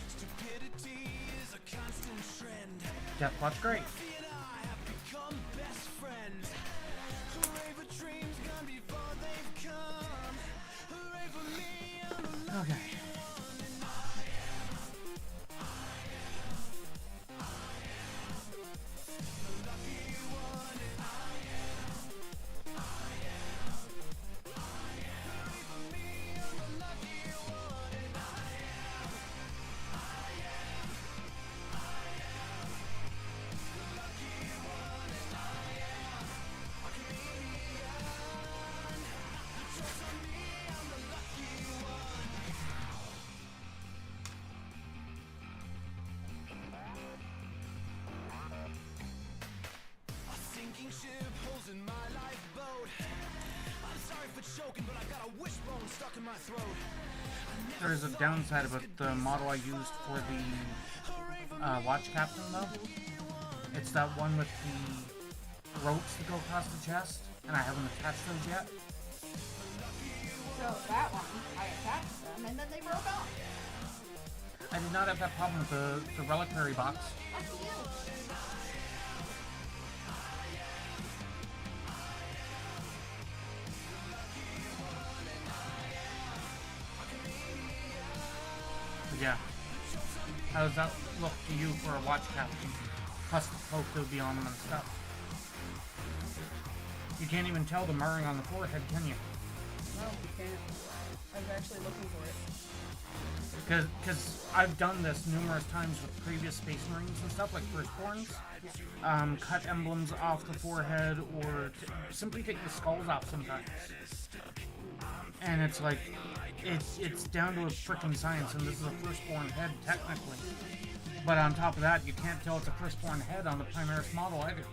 Stupidity is a constant trend. Deathwatch, great. He and I have become best friends. Hooray for dreams gone before they've come. Hooray for me, I'm the lucky Okay. sinking ship, holes in my lifeboat. I'm sorry for choking, but I got a wishbone stuck in my throat. There's a downside about the model I used for the watch captain, though. It's that one with the ropes that go across the chest, and I haven't attached those yet. So that one, I attached them and then they broke off. I did not have that problem with the reliquary box. Lucky you. But yeah. How does that look to you for a watch captain? Plus the cloak that would be on them and stuff. You can't even tell the marring on the forehead, can you? No, you can't. I was actually looking for it. Because I've done this numerous times with previous Space Marines and stuff, like Firstborns. Cut emblems off the forehead, or simply take the skulls off sometimes. And it's like, it's down to a frickin' science, and this is a Firstborn head, technically. But on top of that, you can't tell it's a Firstborn head on the Primaris model either.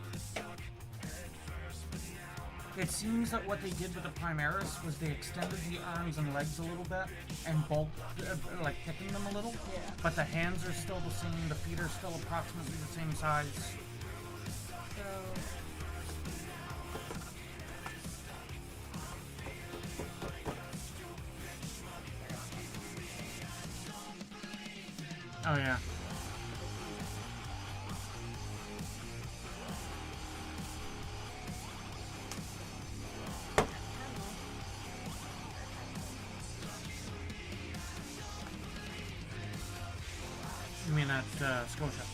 It seems that what they did with the Primaris was they extended the arms and legs a little bit and bulked, like thickened them a little. Yeah. But the hands are still the same, the feet are still approximately the same size. So, Oh yeah. You mean at Scotia?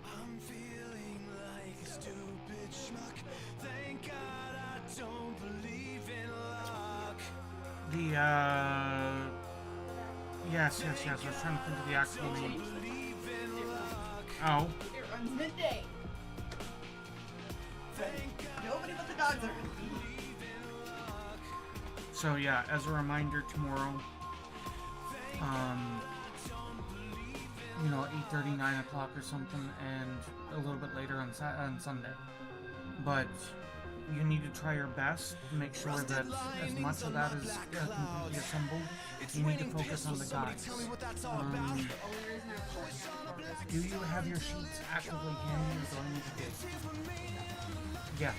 I'm feeling like a stupid schmuck. Thank God I don't believe in luck. Yes, I was trying to think of the actual name. Oh. it runs midday. Nobody but the dogs are. So yeah, as a reminder, tomorrow, 8:30, 9 o'clock or something, and a little bit later on Sunday. But you need to try your best to make sure that as much of that is completely assembled. You need to focus on the guys. Do you have your sheets actively handy, or do I need to do it? Yeah.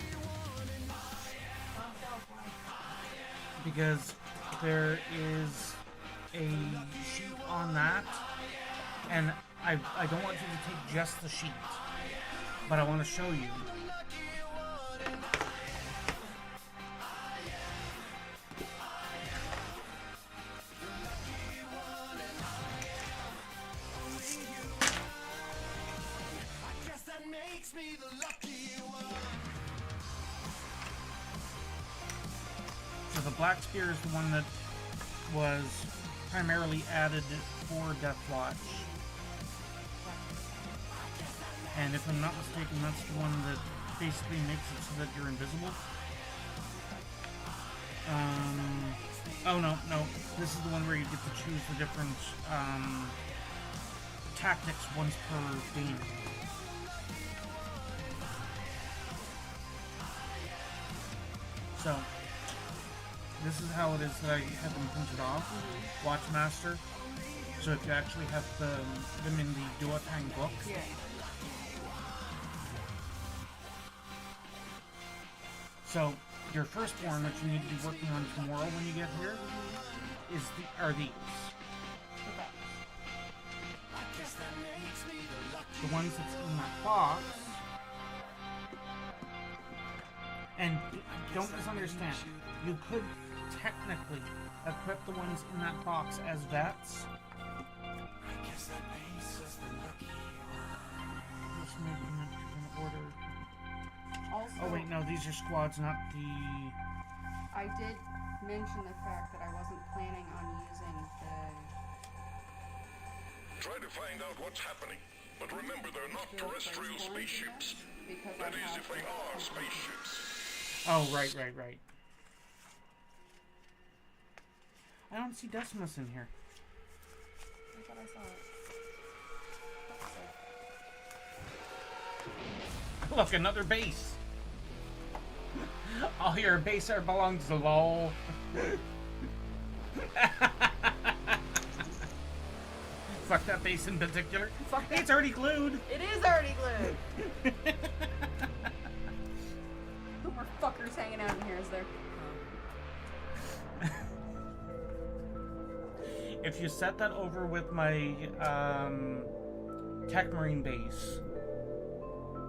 Because there is a sheet on that, and I don't want you to take just the sheet, but I want to show you. So the Black Spear is the one that was primarily added for Deathwatch. And if I'm not mistaken, that's the one that basically makes it so that you're invisible. Oh no. This is the one where you get to choose the different tactics once per game. So, this is how it is that I have them printed off. Watchmaster. So if you actually have them in the Duotang book. Yeah. So, your firstborn, which you need to be working on tomorrow when you get here, are these. Okay. The ones that's in that box. And don't misunderstand. You could technically equip the ones in that box as vets. Just making it in order. Also, Oh wait, no, these are squads, not the... I did mention the fact that I wasn't planning on using the Try to find out what's happening. But remember, they're not terrestrial spaceships. because That I is, have if they the- are spaceships. Oh, right. I don't see Decimus in here. I thought I saw it. Look, another base. Oh, your base there belongs to LOL. Fuck that base in particular. Fuck that. It's already glued. It is already glued. Who more fuckers hanging out in here is there? If you set that over with my Tech Marine base,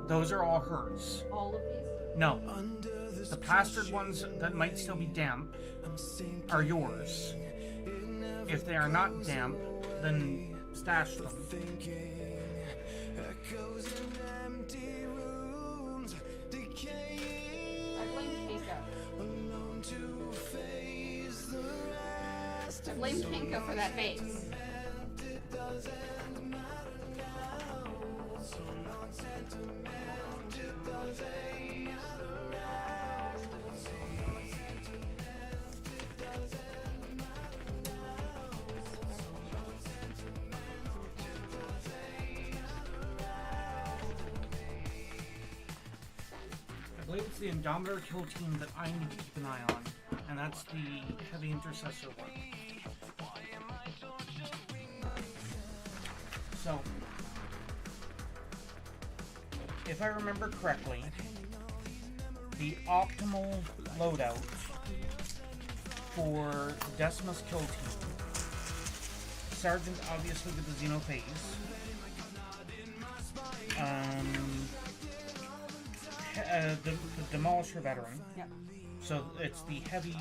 those are all hers. All of these? No. The plastered ones that might still be damp are yours. If they are not damp, then stash them. I blame Kinko. I blame Kinko for that vase. I believe it's the Indomitor kill team that I need to keep an eye on, and that's the heavy intercessor one. So, if I remember correctly, the optimal loadout for the Decimus kill team, Sergeant obviously with the Xenophase, the Demolisher veteran, Yep. so it's the heavy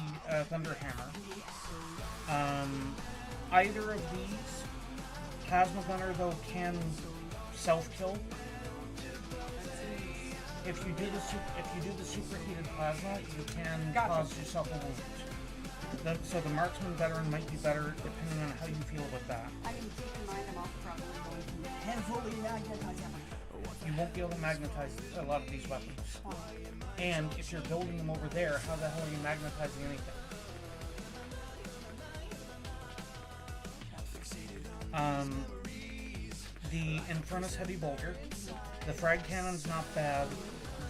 Thunder Hammer. Either of these, Plasma Gunner though can self-kill. If you do the superheated plasma, you can cause yourself a wound. So the Marksman veteran might be better depending on how you feel about that. I mean, keep in mind I'm also probably going to heavily magnetize them. You won't be able to magnetize a lot of these weapons. And if you're building them over there, how the hell are you magnetizing anything? The Infernus Heavy Bolter, the Frag Cannon's not bad,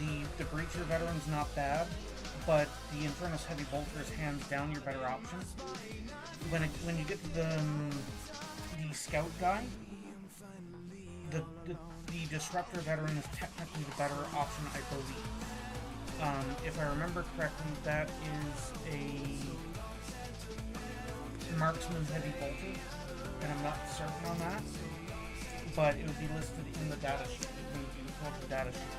the Breacher Veteran's not bad, but the Infernus Heavy Bolter is hands down your better option. When you get to the Scout guy, the Disruptor Veteran is technically the better option, I believe. If I remember correctly, that is a Marksman Heavy Bolter, and I'm not certain on that, but it would be listed in the data sheet. You can pull up the data sheet.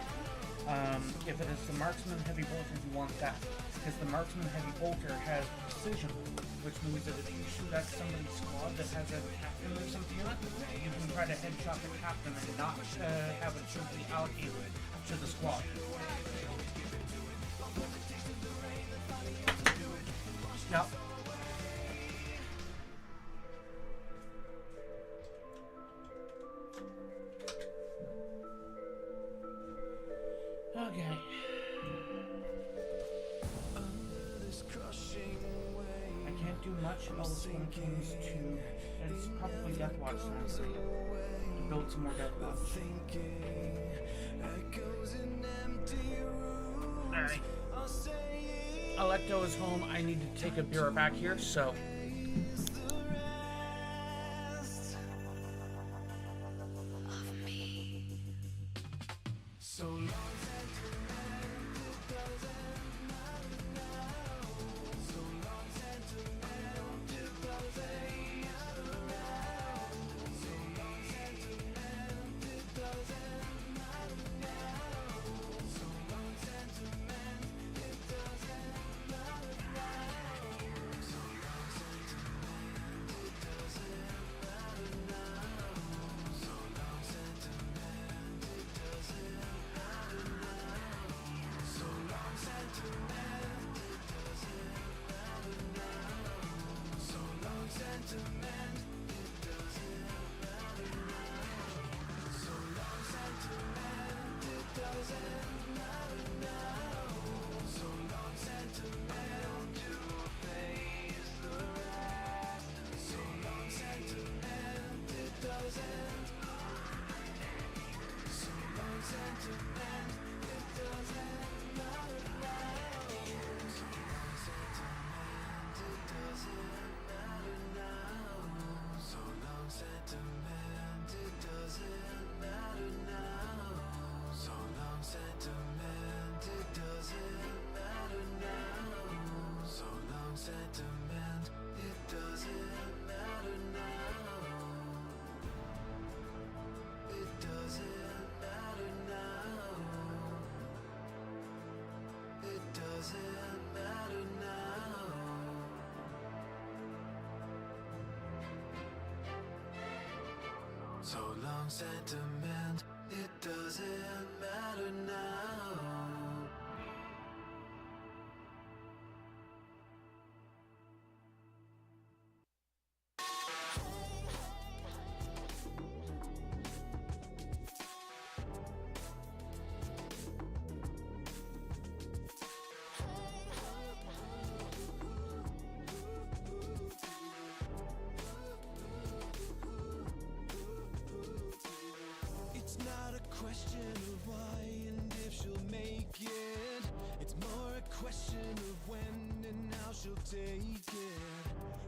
If it is the Marksman Heavy Bolter, you want that, because the Marksman Heavy Bolter has precision, which means that if you shoot at somebody's squad that has a captain or something in it, you can try to headshot the captain and not have it simply allocated to the squad. Yep. Okay. I can't do much else when it comes to... It's probably Deathwatch time to build some more Deathwatch. Alright. Electo is home. I need to take a beer back here, so... So long sentiment, it doesn't matter now. It's not a question of why and if she'll make it. It's more a question of when and how she'll take it.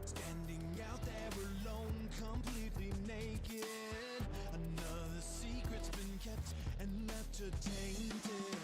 Standing out there alone, completely naked. Another secret's been kept and left her tainted.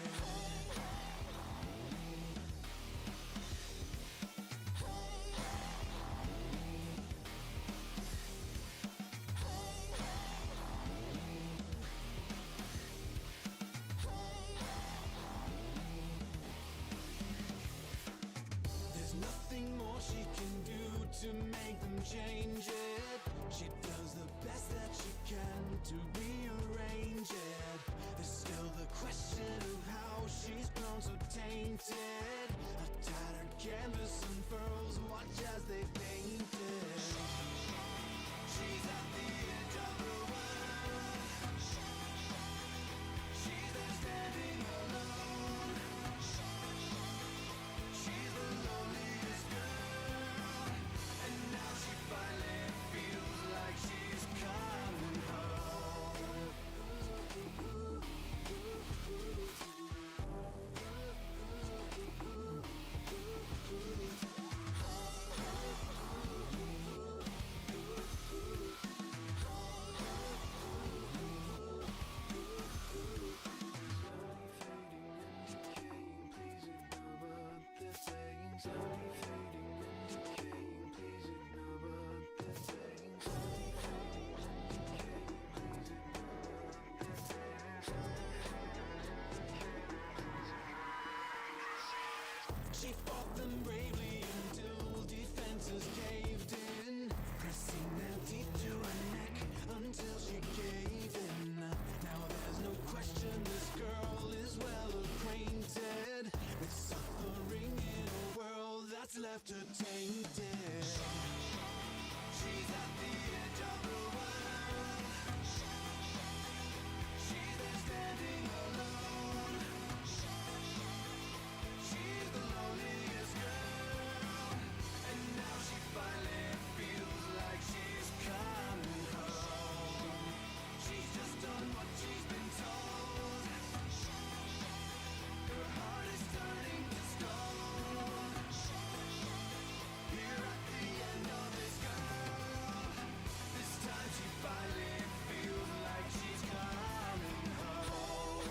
There's nothing more she can do to make them change it. She does the best that she can to rearrange it. There's still the question of how she's grown so tainted. A tattered canvas unfurls, watch as they paint it. She's at the edge of the world. She's there standing alone. She's the loneliest girl, and now she finally feels like she's coming home. She fought them bravely until defenses caved in, pressing their teeth to her neck until she gave in. Now there's no question this girl is well acquainted with suffering in a world that's left her tainted. She's at the edge of the world. She's there standing alone. She's the loneliest girl, and now she finally feels like she's coming home. She's just done what she's been told. Her heart is turning to stone. Here at the end of this girl, this time she finally feels like she's coming home.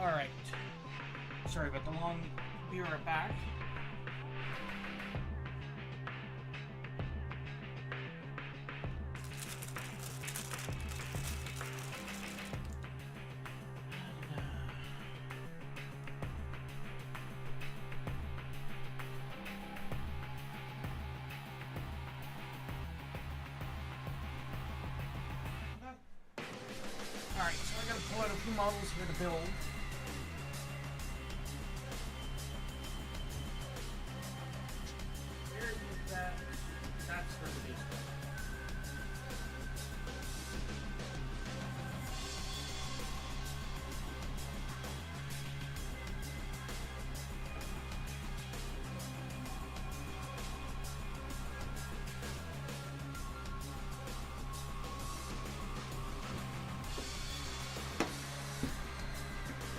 Alright. Sorry about the long... Be right back. Alright, so I gotta pull out a few models here to build. Where is that? That's where the base goes.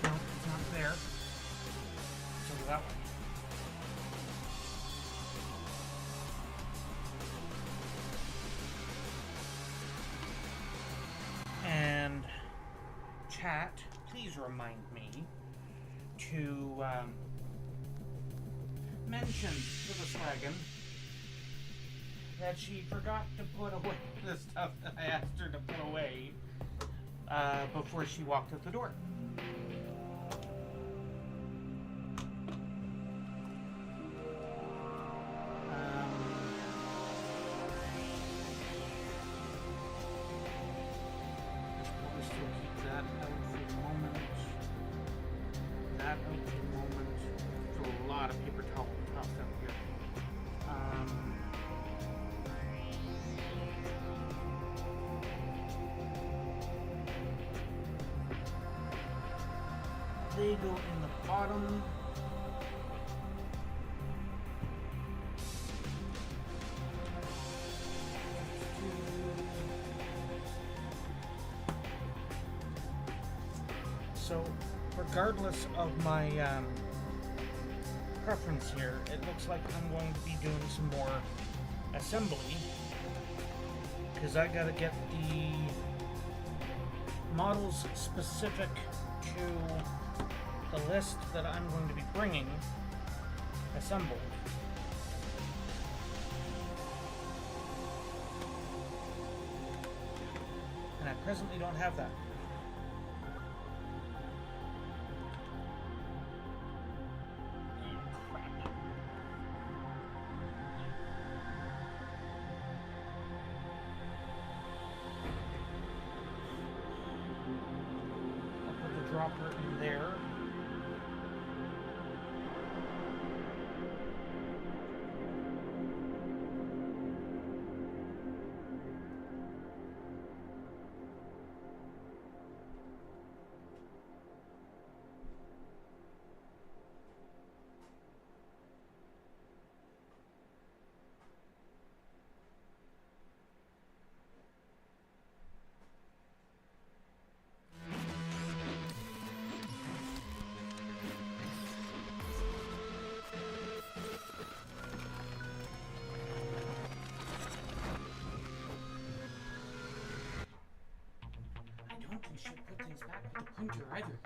No, it's not there. So go that way. And chat, please remind me to mention to the Slagan that she forgot to put away the stuff that I asked her to put away before she walked out the door. We'll still keep that out for the moment. That out for the moment. There's a lot of paper towel stuff here. They go in the bottom. So, regardless of my preference here, it looks like I'm going to be doing some more assembly, because I gotta get the models specific to the list that I'm going to be bringing assembled. And I presently don't have that. Dropper in there. You should put things back with the printer either.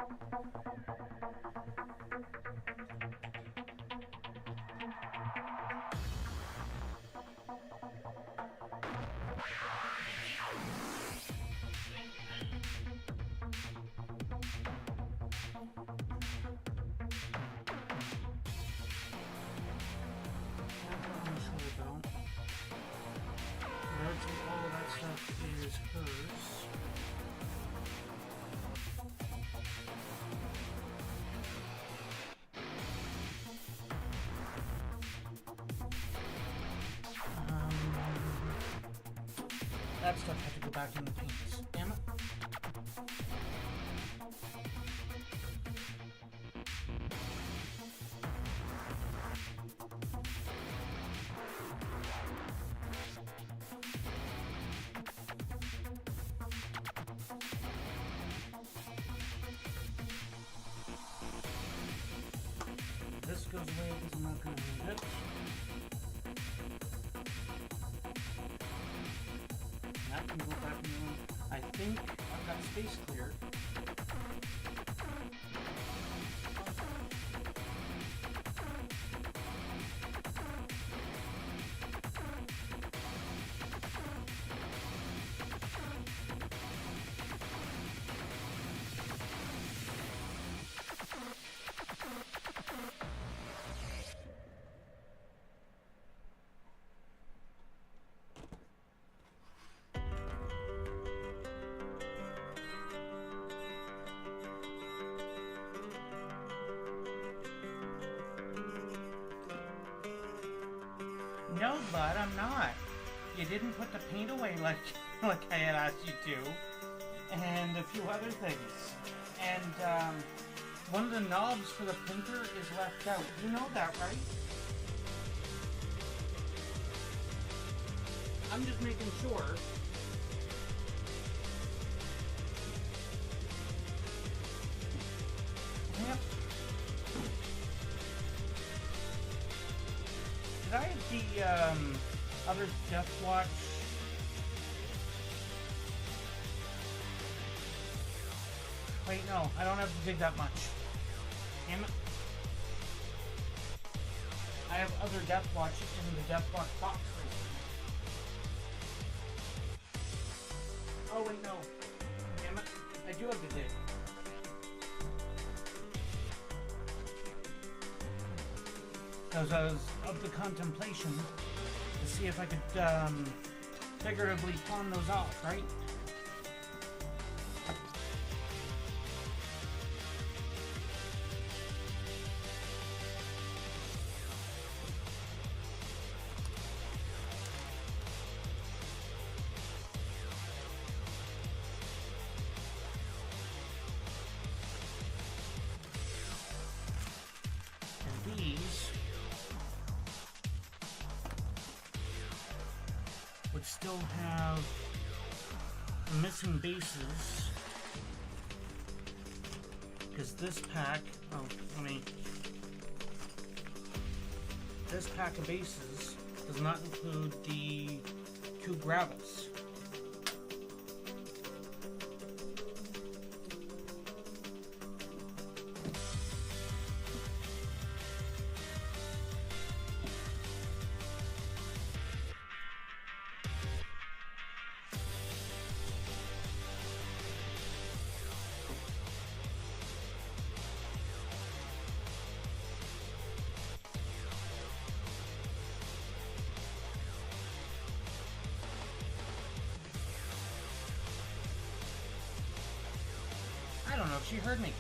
All of that stuff is hers. That stuff had to go back in the paints. Damn it. This goes away because I'm not going to need it. That can go back in the room. I think I've got space cleared. No, bud, I'm not. You didn't put the paint away like I had asked you to. And a few other things. And, one of the knobs for the printer is left out. You know that, right? I'm just making sure. Yep. Did I have the, other Deathwatch? Wait, no, I don't have to dig that much. Damn it. I have other Deathwatch in the Deathwatch box right now. Oh, wait, no. Damn it. I do have to dig. Because I was of the contemplation to see if I could, figuratively pawn those off, right? Still have missing bases because this pack, this pack of bases does not include the 2 gravels. I don't know if she heard me.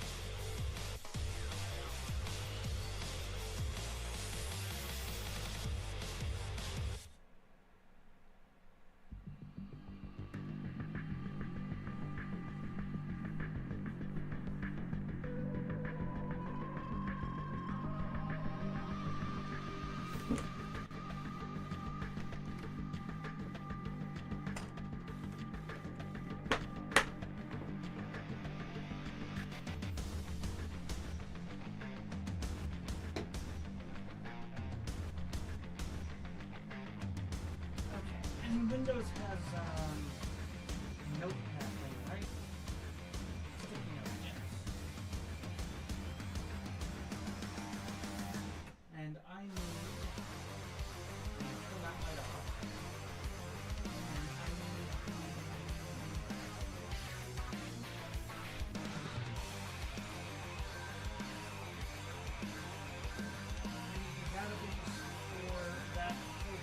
Windows has notepad thing, right? Sticky note, yes. And I need to turn that light off. And I need the database for that protein.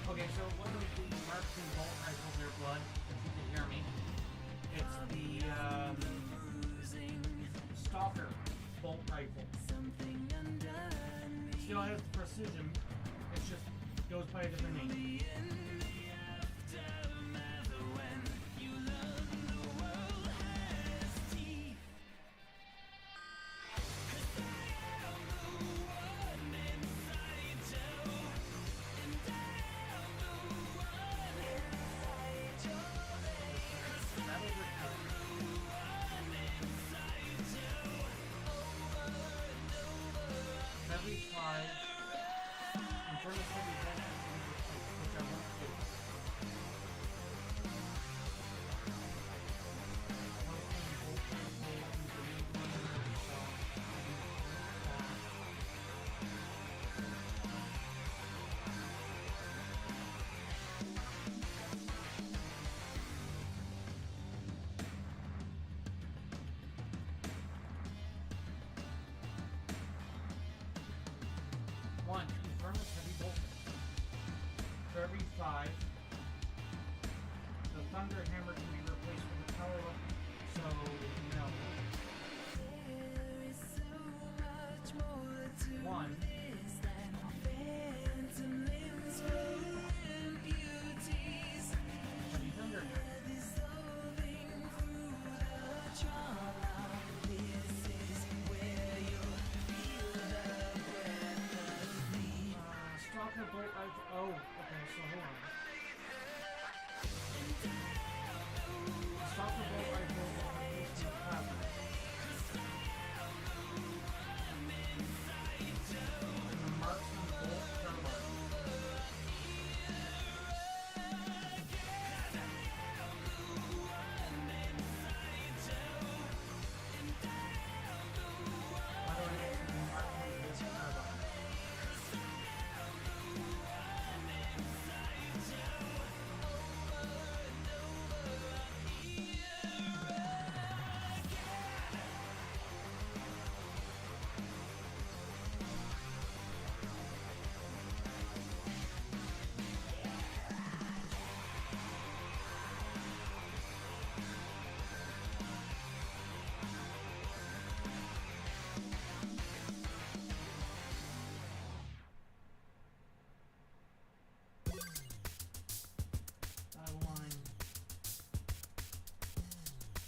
Okay, so it wasn't the Mark II bolt rifle there, Blood, if you can hear me. It's the Stalker bolt rifle. It still has the precision, it just goes by a different name. furnace heavy voltage, which I won't do. One, confirm with heavy voltage. For every 5, the thunder hammer can be replaced with a power weapon. So, no. 1. Heavy thunder hammer. Stalker bolt rifle. Oh, okay, so hold on. Stalker bolt rifle will replace the plasma. And the marksman bolt carbine. Why do I get the marksman bolt carbine?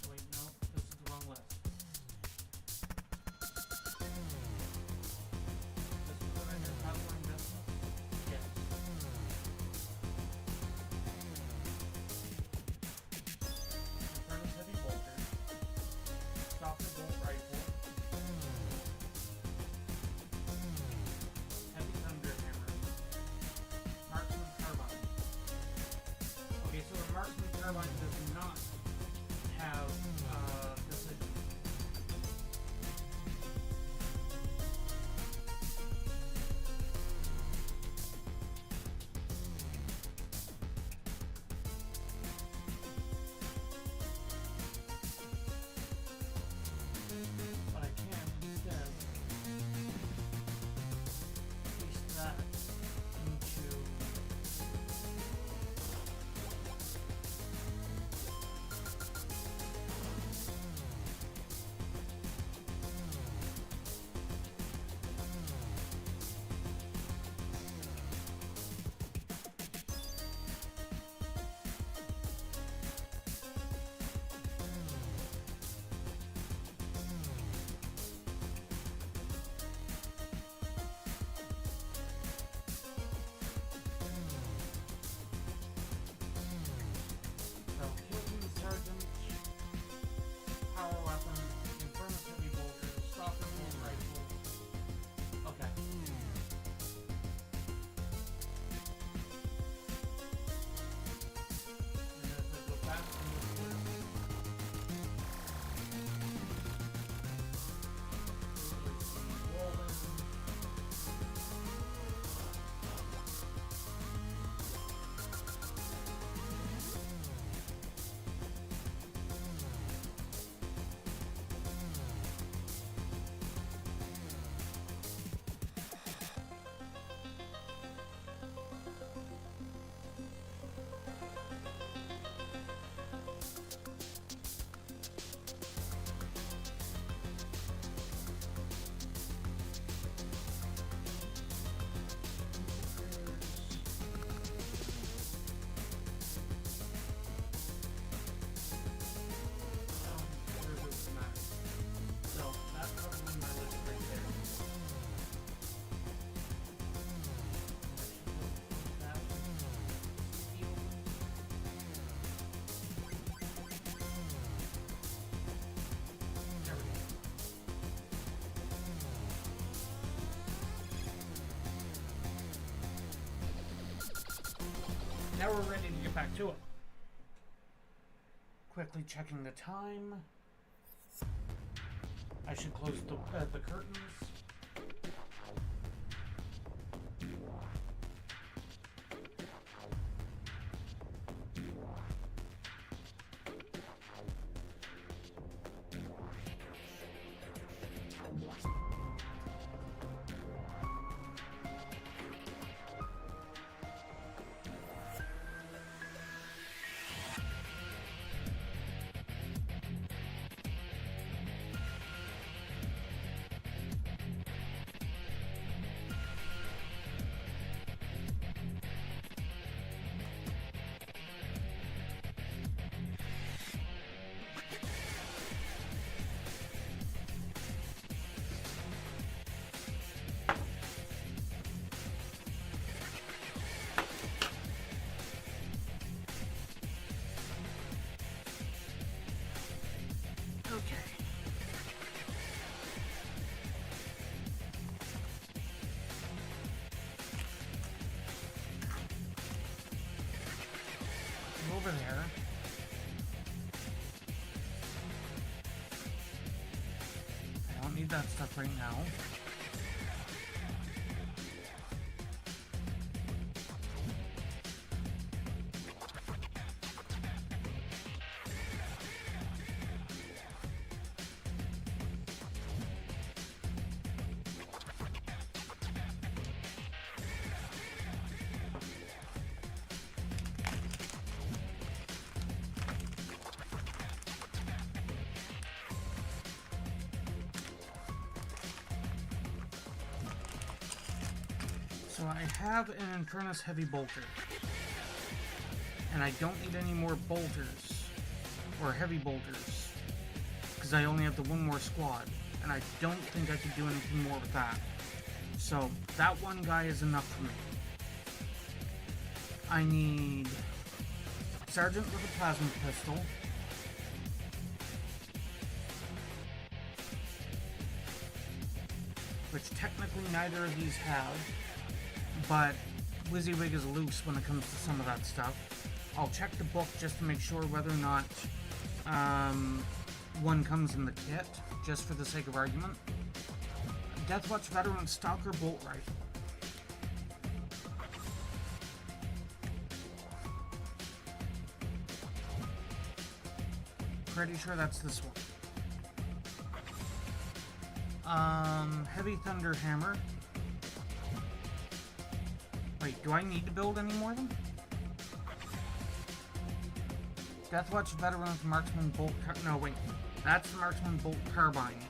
Wait, no, this is the wrong list. This is what I hear outline business? Yes. Furnace heavy bolter. Stalker bolt rifle. Heavy thunder hammer. Marksman carbine. Okay, so the marksman carbine does not have precision. But I can instead place that into Now we're ready to get back to it. Quickly checking the time. I should close the curtains. Over there. I don't need that stuff right now. So I have an Infernus heavy bolter, and I don't need any more bolters, or heavy bolters, because I only have the one more squad, and I don't think I could do anything more with that. So that one guy is enough for me. I need Sergeant with a plasma pistol, which technically neither of these have. But WYSIWYG is loose when it comes to some of that stuff. I'll check the book just to make sure whether or not one comes in the kit, just for the sake of argument. Deathwatch Veteran Stalker Bolt Rifle. Pretty sure that's this one. Heavy Thunder Hammer. Wait, do I need to build any more of them? Deathwatch Veterans Marksman Bolt no, wait. That's the Marksman Bolt Carbine.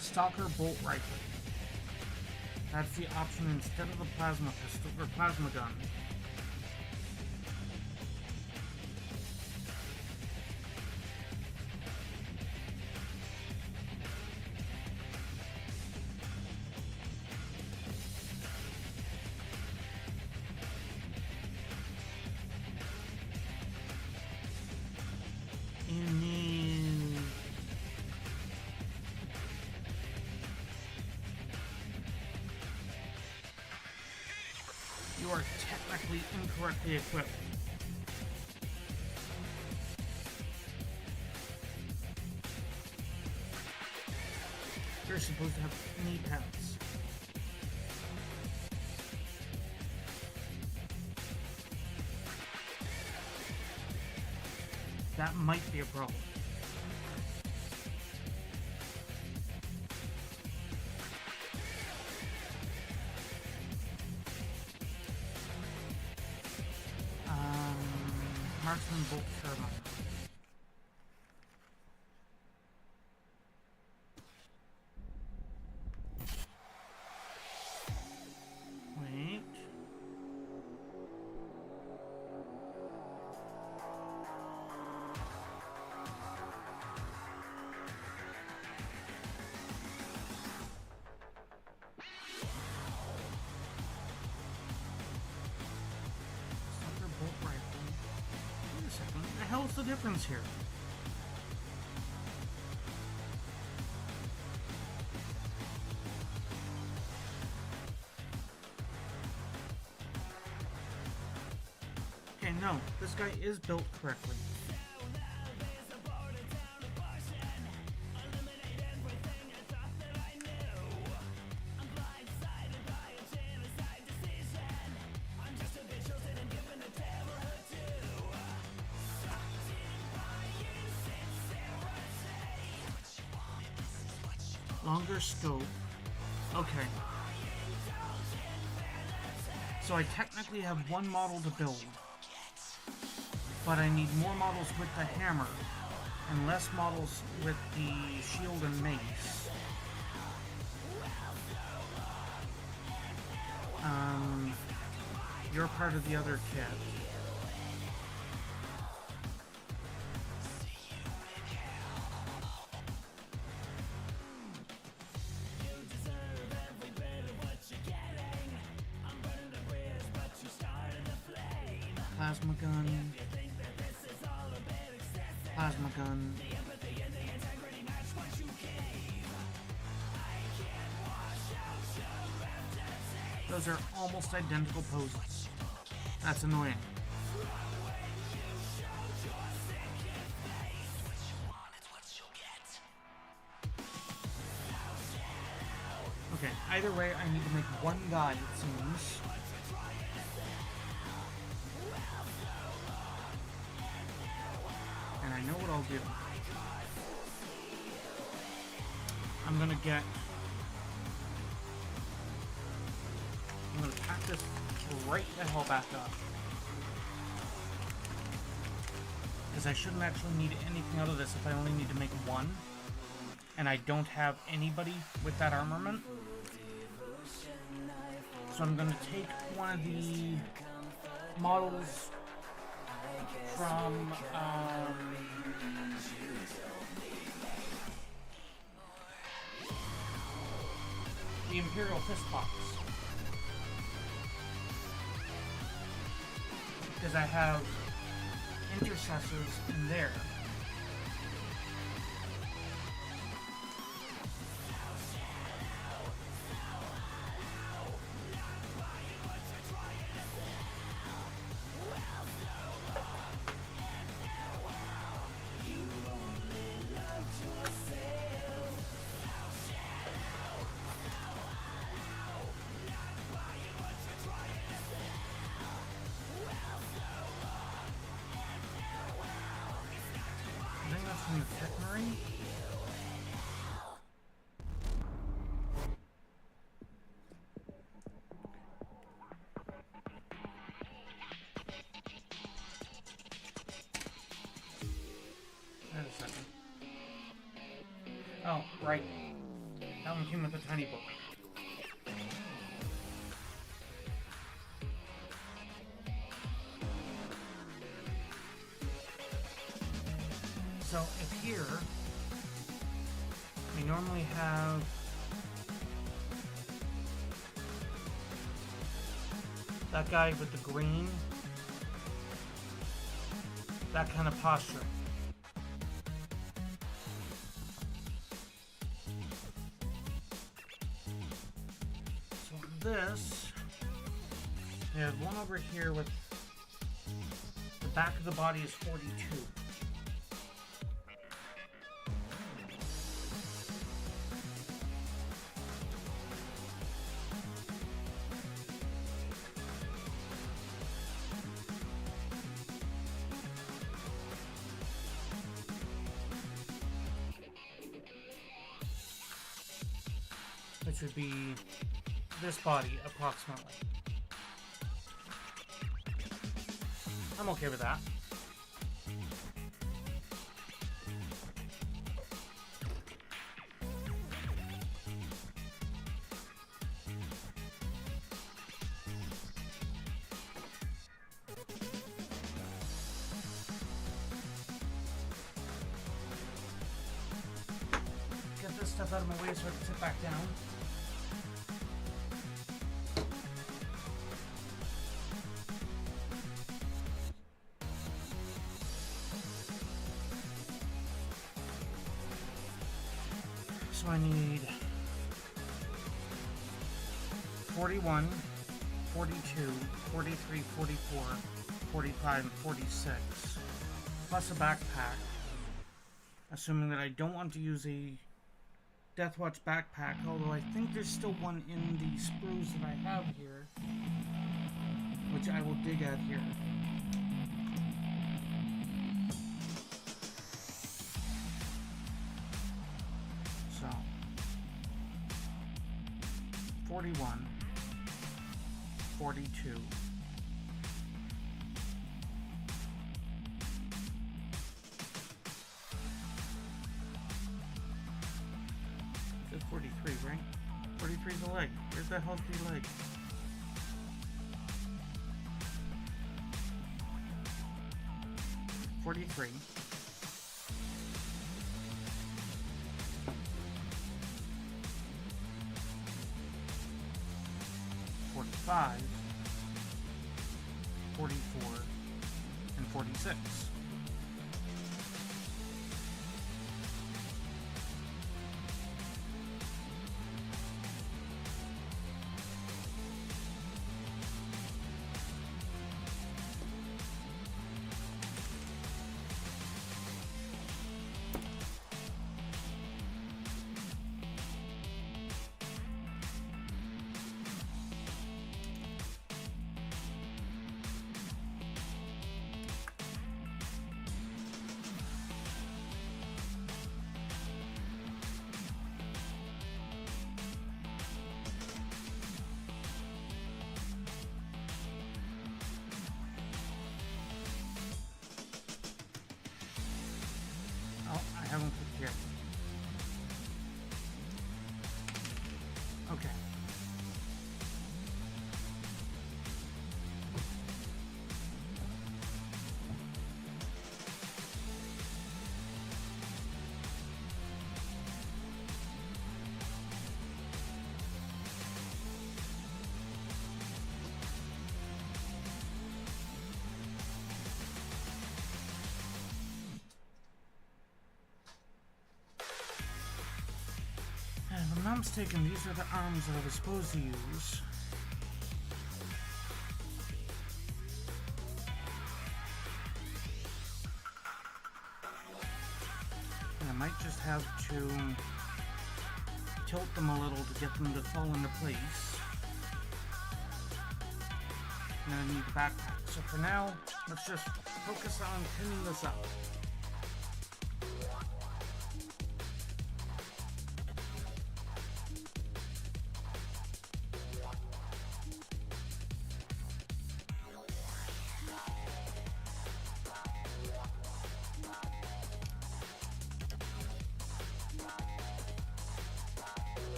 Stalker Bolt Rifle. That's the option instead of the plasma pistol, or plasma gun. You are technically incorrectly equipped. You're supposed to have knee pads. That might be a problem. Marksman Bolt Carbine. Wait. Sucker Bolt Rifle. Wait a second, what the hell's the difference here? No, this guy is built correctly. Longer scope. Okay. So I technically have one model to build, but I need more models with the hammer and less models with the shield and mace. You're part of the other kit. Plasma gun. Plasma gun. Those are almost identical poses. That's annoying. Okay, either way, I need to make one guy, it seems. And I know what I'll do. I'm gonna pack this right the hell back up. Because I shouldn't actually need anything out of this if I only need to make one. And I don't have anybody with that armament. So I'm gonna take one of the models from the Imperial Fist Box, because I have intercessors in there. Oh, right. That one came with a tiny book. So, if here, we normally have that guy with the green, that kind of posture. This, there's one over here with the back of the body is 42. Which would be this body, approximately. I'm okay with that. Get this stuff out of my way so I can sit back down. So I need 41, 42, 43, 44, 45, and 46. Plus a backpack. Assuming that I don't want to use a Deathwatch backpack, although I think there's still one in the sprues that I have here, which I will dig at here. So, 41, 42, 43, right? 43 is a leg. Where's that healthy leg? $43. $45, $44, and $46. I haven't clicked yet. Okay. If I'm not mistaken, these are the arms that I was supposed to use. And I might just have to tilt them a little to get them to fall into place. And then I need the backpack. So for now, let's just focus on pinning this up.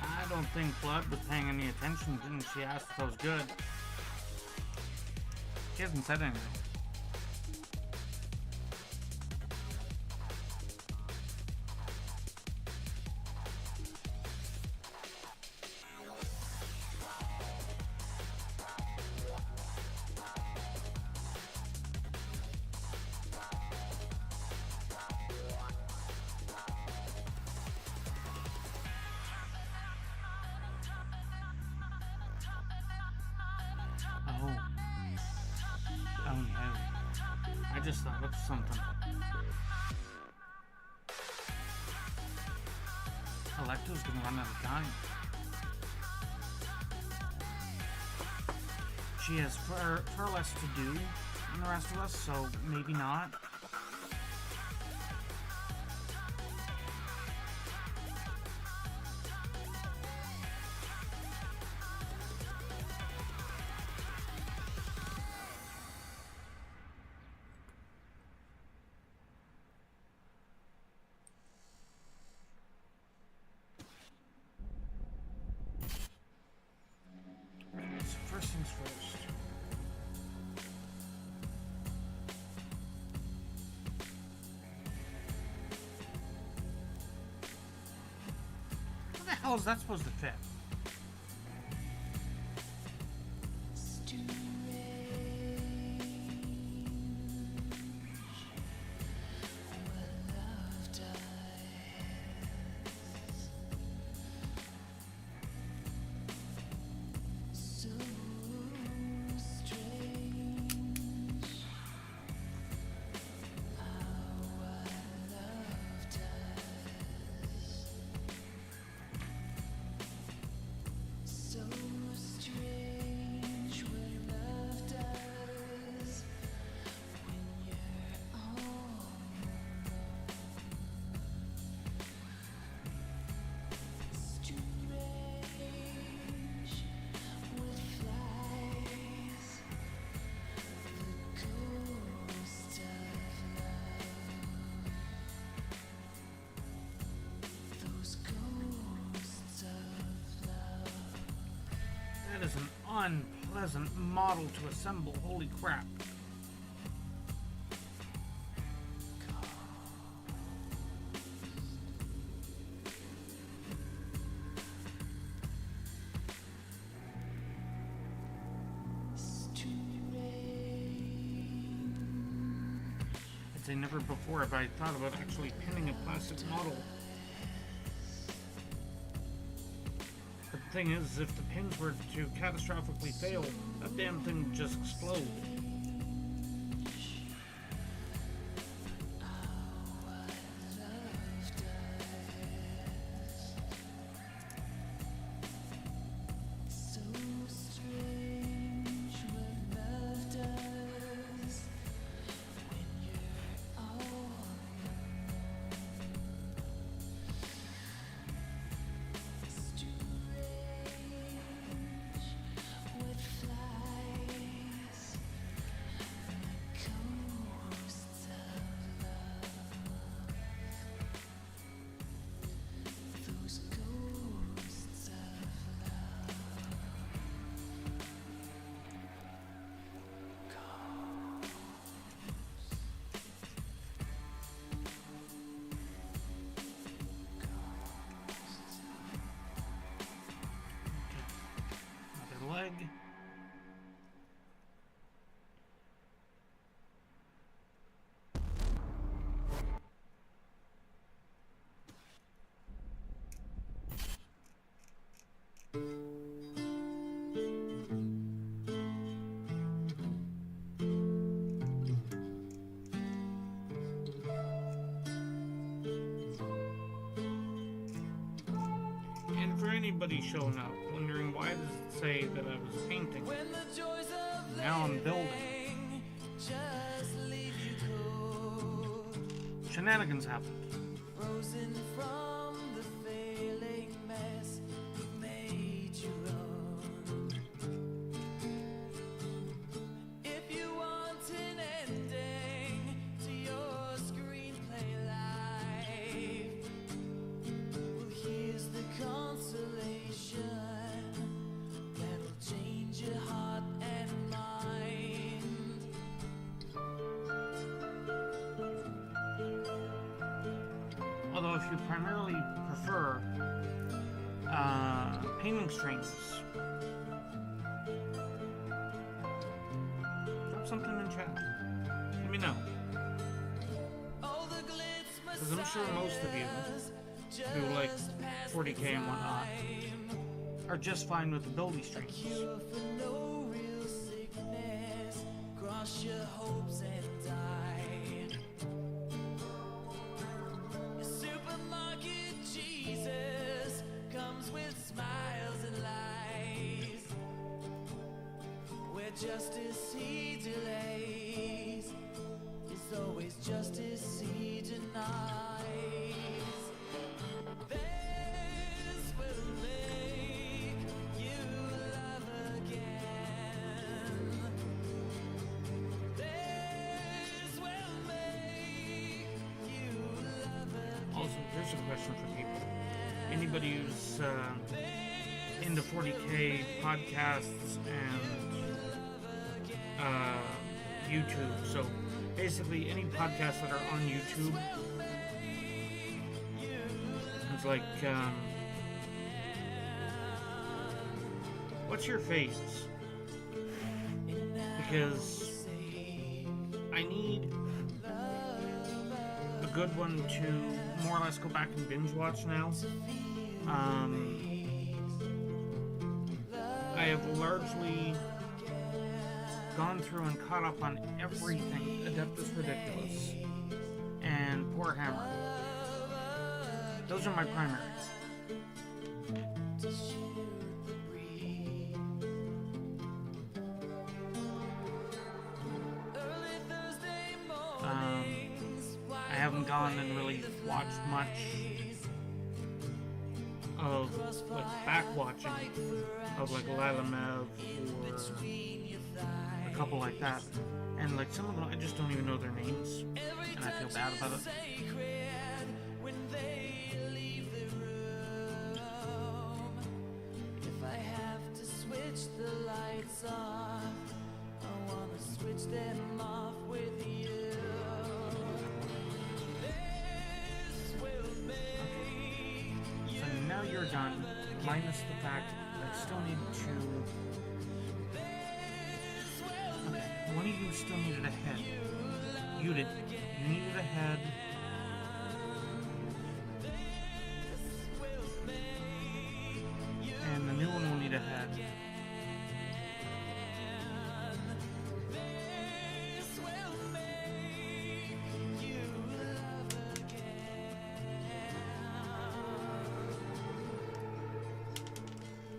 I don't think Blood was paying any attention, didn't she? Asked if I was good. She hasn't said anything. Oh no. I just thought of something. Electo's gonna run out of time. She has far less to do than the rest of us, so maybe not. First things first. How the hell is that supposed to fit? is an unpleasant model to assemble. Holy crap. I'd say never before have I thought about actually pinning a plastic model. But the thing is, if the pins were to catastrophically fail, that damn thing would just explode. Leg. And for anybody showing up, wondering why does it say that I was painting? Now I'm building. Shenanigans happened. Although if you primarily prefer painting strings, drop something in chat. Let me know. Because I'm sure most of you who like 40k and whatnot are just fine with the building strings. Justice he delays is always justice he denies. This will make you love again. This will make you love again. Also, here's a question for people. Anybody who's into 40k podcasts and YouTube. So basically any podcasts that are on YouTube. It's like, what's your face? Because I need a good one to more or less go back and binge watch now. I have largely gone through and caught up on everything Adeptus Ridiculous and Poor Hammer. Those are my primaries. I haven't gone and really watched much of like back watching of like Lila Mev or a couple like that, and like some of them I just don't even know their names, and I feel bad about it. If I have to switch the lights off. I wanna switch them off with you. This will make you. So now you're done, minus the fact that I still need to. Okay, one of you still needed a head. You did. You needed a head. And the new one will need a head.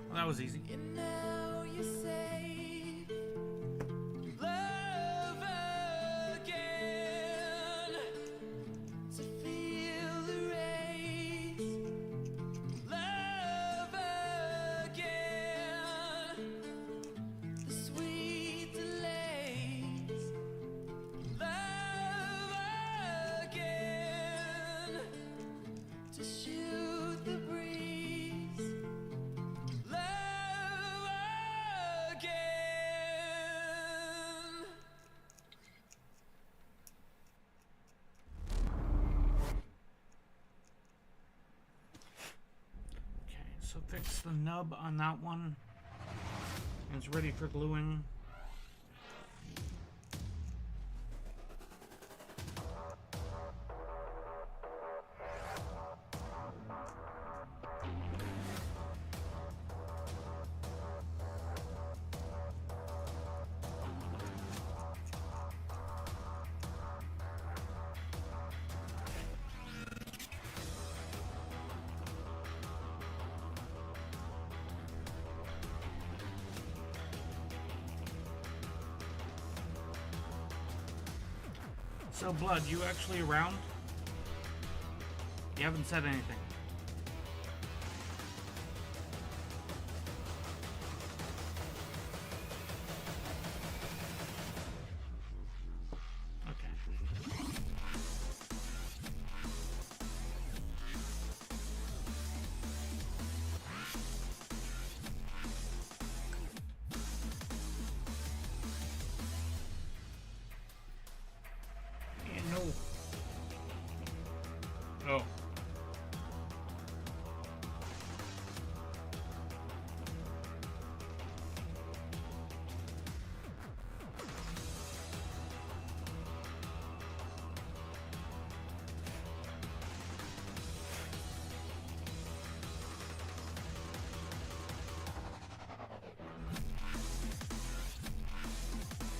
Well, that was easy. And now you say love again to feel the rays. Love again, the sweet delays. Love again, to shoot the breeze. Love again. Okay, so fix the nub on that one. And it's ready for gluing. So, Blood, you actually around? You haven't said anything. Okay. No. Oh.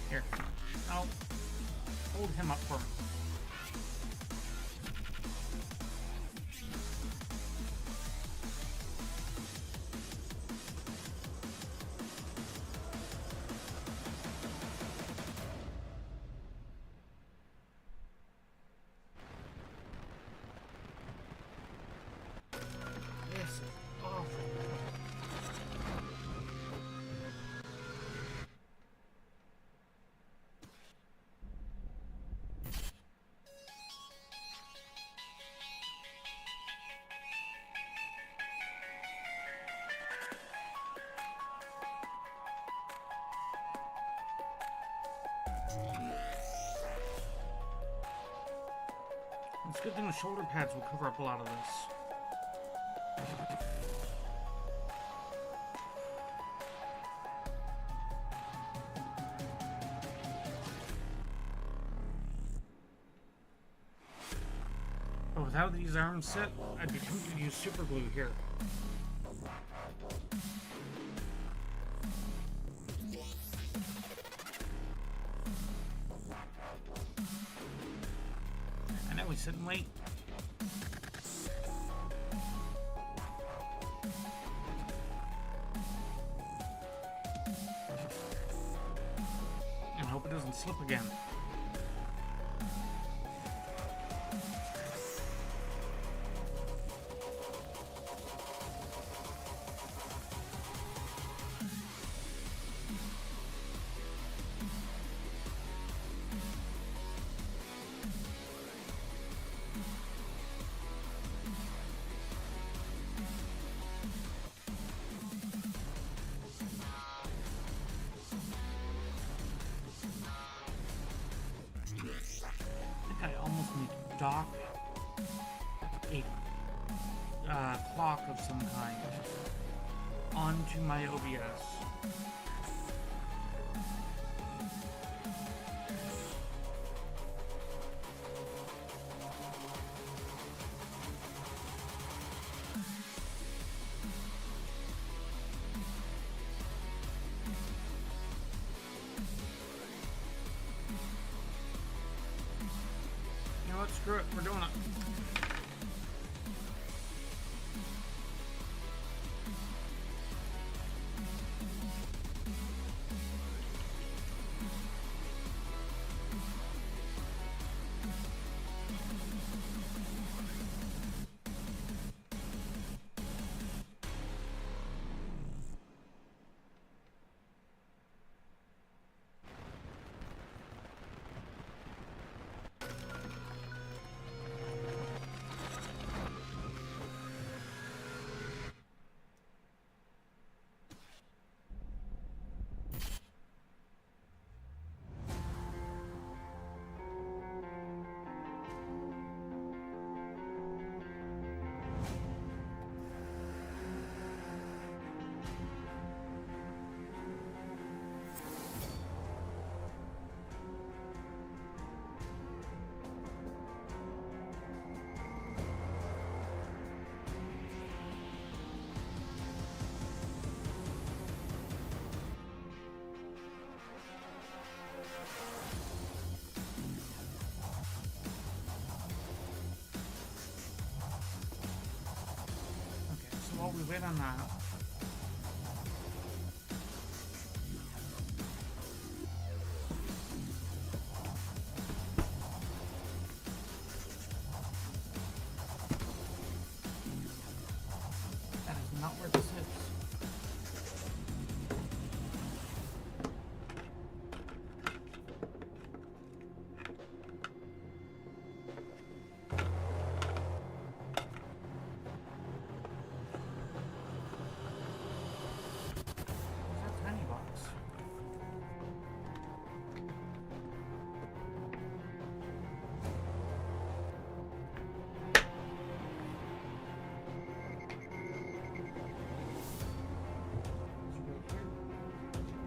Here. I'll hold him up for me. This is awful. It's a good thing the shoulder pads will cover up a lot of this. But without these arms set, I'd be tempted to use super glue here. I know we sit and wait. And hope it doesn't slip again. dock a clock of some kind onto my OBS. You know what? Screw it. We're doing it. While we wait on that, that is not where this is.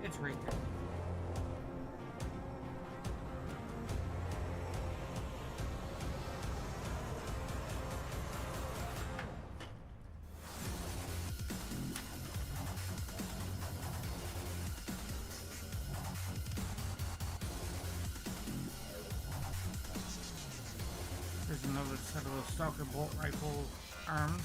It's right there. There's another set of those stalker bolt rifle arms.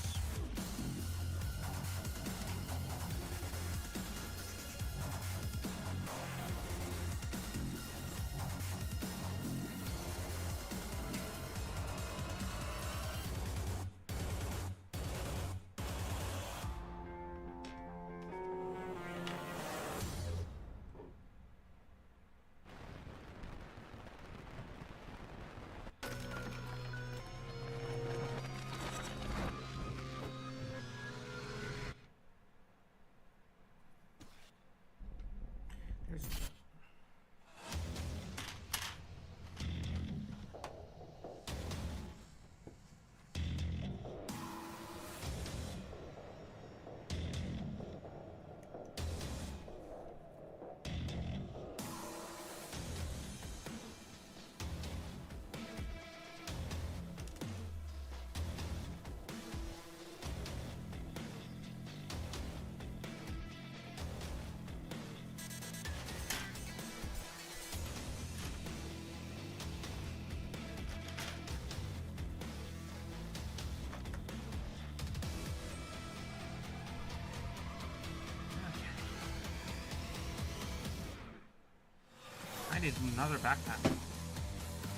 I need another backpack.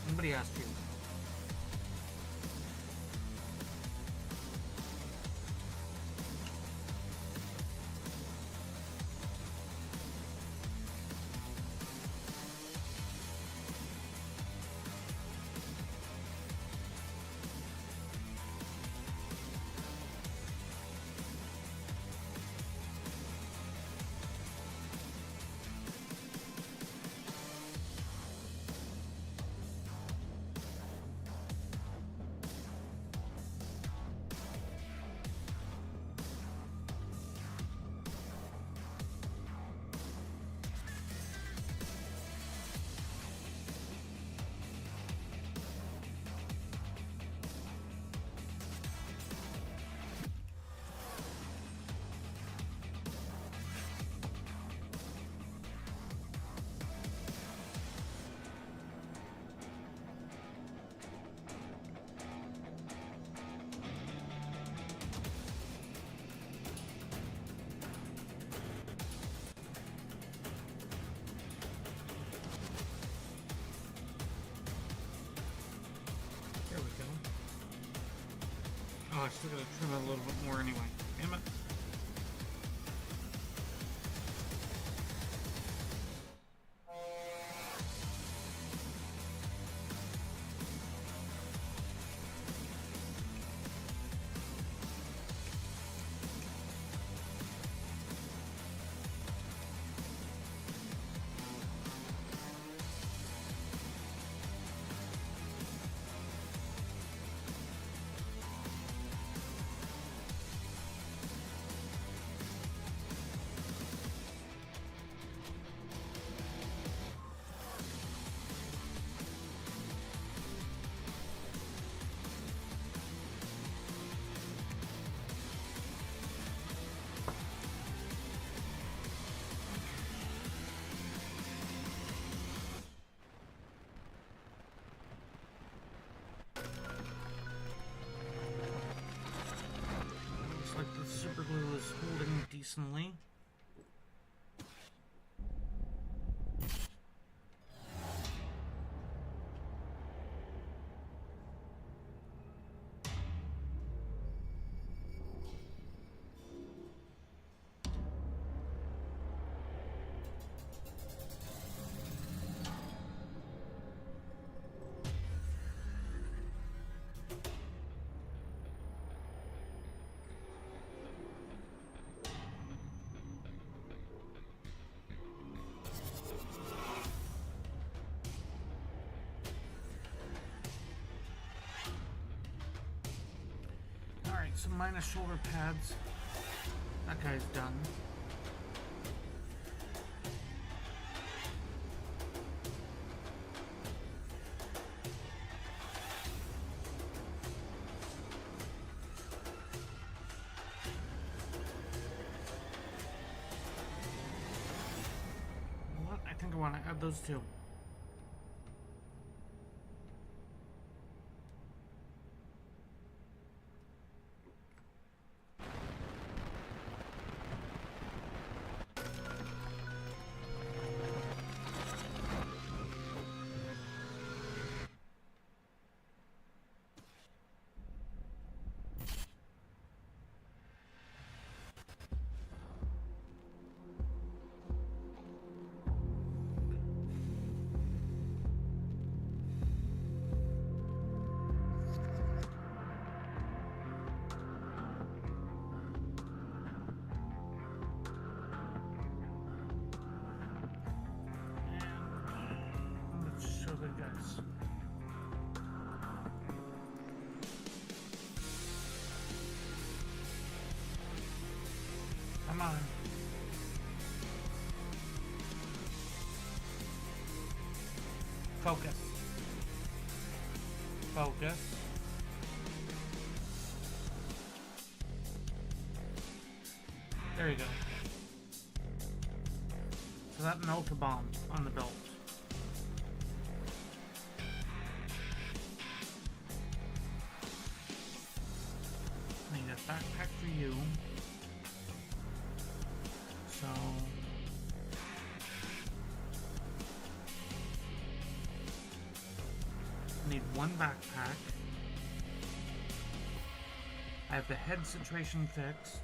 Nobody asked you. I still gotta trim it a little bit more anyway. Damn it. Like the super glue is holding decently. Some minus shoulder pads. That guy's done. What? I think I want to add those two. Come on. Focus. Focus. There you go. So that melted a bomb on the belt. I need a backpack for you. So I need one backpack. I have the head situation fixed.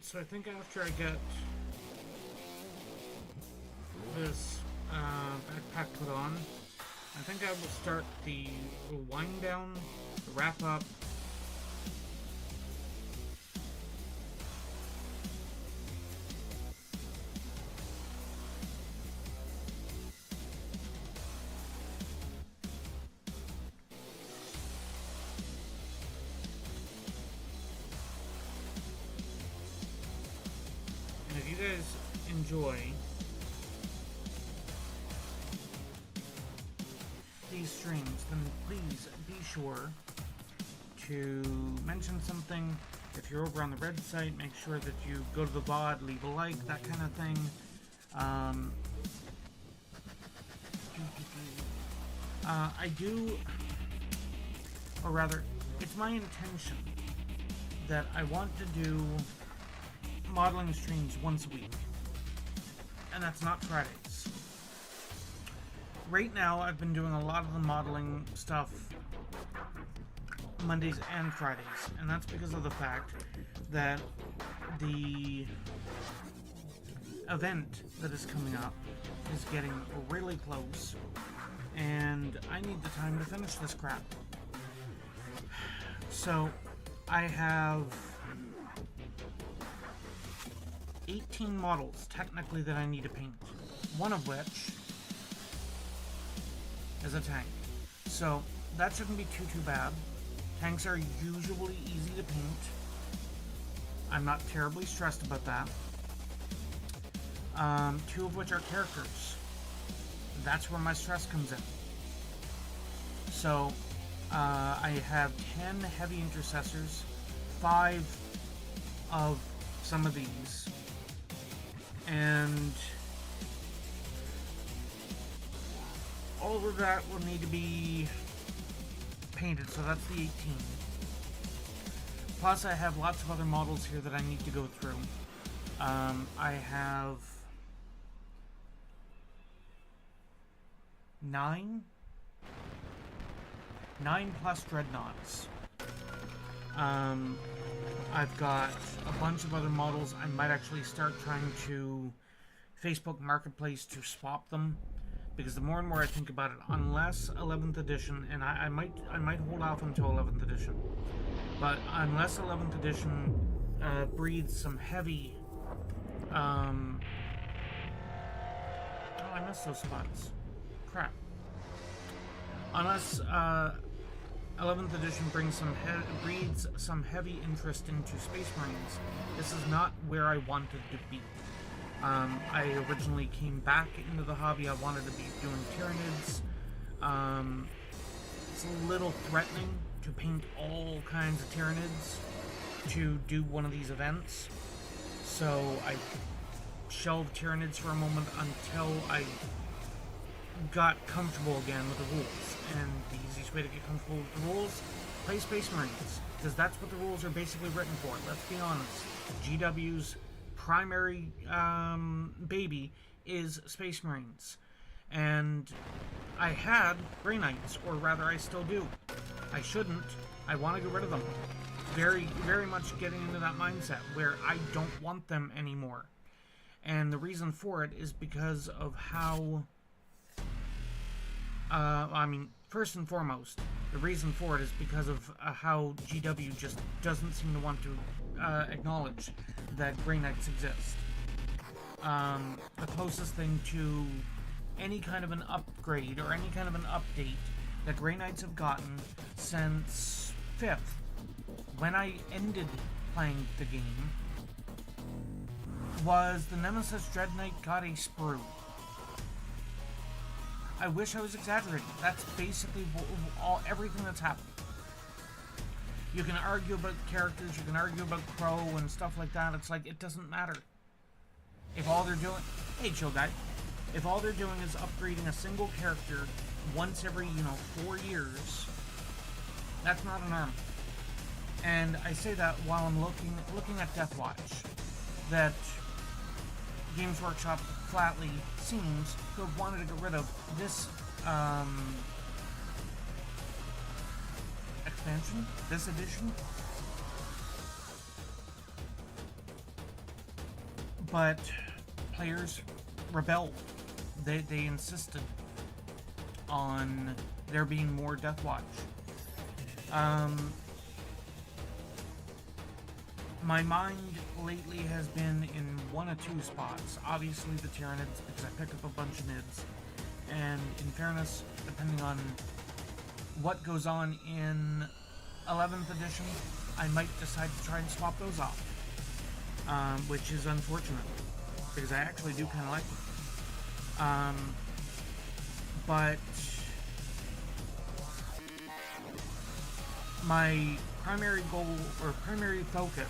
So I think after I get this backpack put on, I think I will start the wind down, the wrap up. And if you guys enjoy these streams, then please be sure to mention something. If you're over on the red site, make sure that you go to the VOD, leave a like, that kind of thing. I do, or rather, it's my intention that I want to do modeling streams once a week, and that's not Fridays. Right now, I've been doing a lot of the modeling stuff Mondays and Fridays, and that's because of the fact that the event that is coming up is getting really close, and I need the time to finish this crap. So, I have 18 models, technically, that I need to paint. One of which is a tank. So, that shouldn't be too bad. Tanks are usually easy to paint. I'm not terribly stressed about that. Two of which are characters. That's where my stress comes in. So, I have 10 heavy intercessors, 5 of some of these, and all of that will need to be painted, so that's the 18. Plus, I have lots of other models here that I need to go through. I have 9 plus dreadnoughts. I've got a bunch of other models. I might actually start trying to Facebook Marketplace to swap them, because the more and more I think about it, unless 11th edition, and I might hold off until 11th edition, but unless 11th edition breeds some heavy, oh, I missed those spots. Crap. Unless 11th edition brings breeds some heavy interest into Space Marines, this is not where I wanted to be. I originally came back into the hobby. I wanted to be doing Tyranids. It's a little threatening to paint all kinds of Tyranids to do one of these events, so I shelved Tyranids for a moment until I got comfortable again with the rules. And the easiest way to get comfortable with the rules, play Space Marines, because that's what the rules are basically written for. Let's be honest. GW's primary baby is Space Marines, and I had Grey Knights, or rather I still do. I shouldn't. I want to get rid of them. Very, very much getting into that mindset where I don't want them anymore. And the reason for it is because of how first and foremost, the reason for it is because of how GW just doesn't seem to want to acknowledge that Grey Knights exist. The closest thing to any kind of an upgrade or any kind of an update that Grey Knights have gotten since 5th, when I ended playing the game, was the Nemesis Dread Knight got a sprue. I wish I was exaggerating. That's basically everything that's happened. You can argue about characters, you can argue about Crow and stuff like that. It's like, it doesn't matter. If all they're doing... Hey, chill guy. If all they're doing is upgrading a single character once every, 4 years, that's not an army. And I say that while I'm looking at Deathwatch, that Games Workshop flatly seems to have wanted to get rid of this expansion, this edition. But players rebelled. They insisted on there being more Deathwatch. My mind lately has been in one of two spots. Obviously the Tyranids, because I picked up a bunch of Nids. And in fairness, depending on what goes on in 11th edition, I might decide to try and swap those off. Which is unfortunate, because I actually do kind of like them. But my primary goal, or primary focus,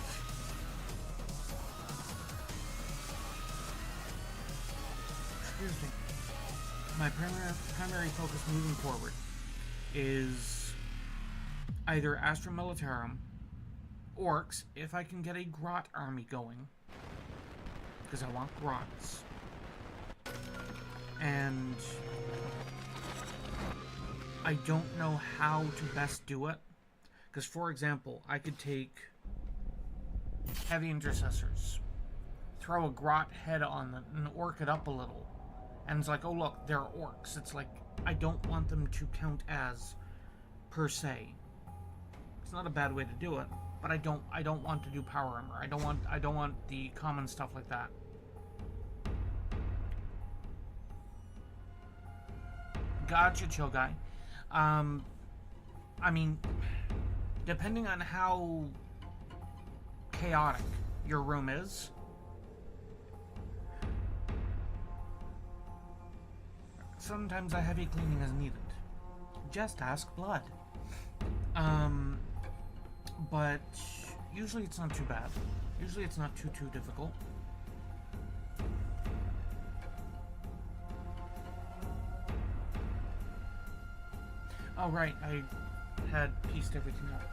my primary focus moving forward is either Astra Militarum, Orcs, if I can get a Grot army going, because I want Grots, and I don't know how to best do it, because for example, I could take Heavy Intercessors, throw a Grot head on them, and orc it up a little, and it's like, oh look, they're orcs. It's like, I don't want them to count as per se. It's not a bad way to do it, but I don't want to do power armor. I don't want the common stuff like that. Gotcha, chill guy. I mean, depending on how chaotic your room is, sometimes a heavy cleaning is needed. Just ask Blood. But usually it's not too bad. Usually it's not too difficult. Oh right, I had pieced everything up.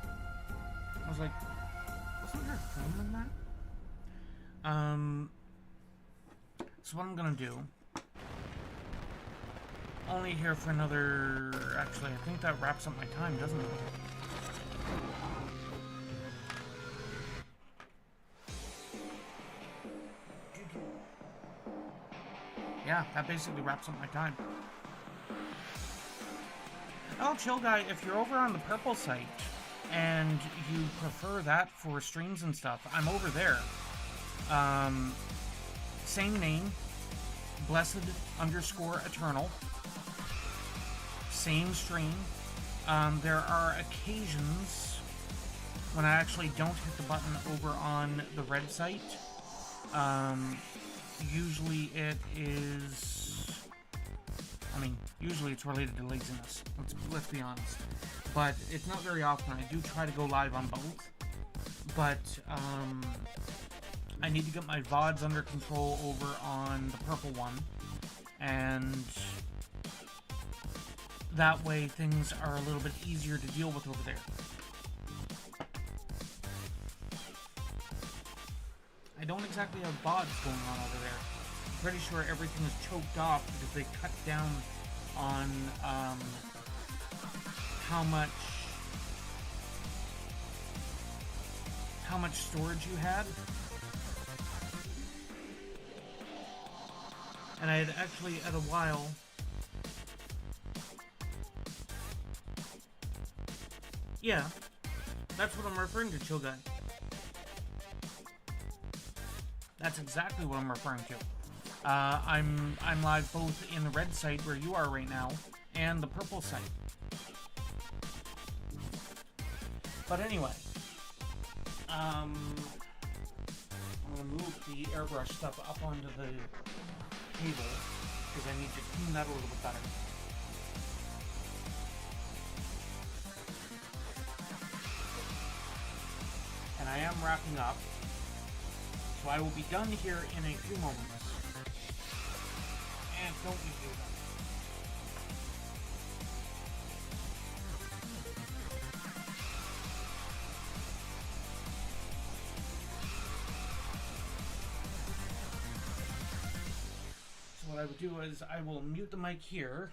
I was like, wasn't there film in that? So what I'm gonna do, only here for another, actually I think that wraps up my time, doesn't it? Yeah, that basically wraps up my time. Oh, chill guy, if you're over on the purple site and you prefer that for streams and stuff, I'm over there. Same name, Blessed_Eternal. Same stream. There are occasions when I actually don't hit the button over on the red site. Usually it is, I mean, usually it's related to laziness, let's be honest. But it's not very often. I do try to go live on both, but I need to get my VODs under control over on the purple one, and that way things are a little bit easier to deal with over there. I don't exactly have VODs going on over there. I'm pretty sure everything is choked off because they cut down on how much storage you had. And I had actually, at a while, yeah, that's what I'm referring to, chill guy. That's exactly what I'm referring to. I'm live both in the red site where you are right now and the purple site. But anyway, I'm gonna move the airbrush stuff up onto the table because I need to clean that a little bit better. And I am wrapping up. So I will be done here in a few moments. And don't you do that. So what I would do is I will mute the mic here.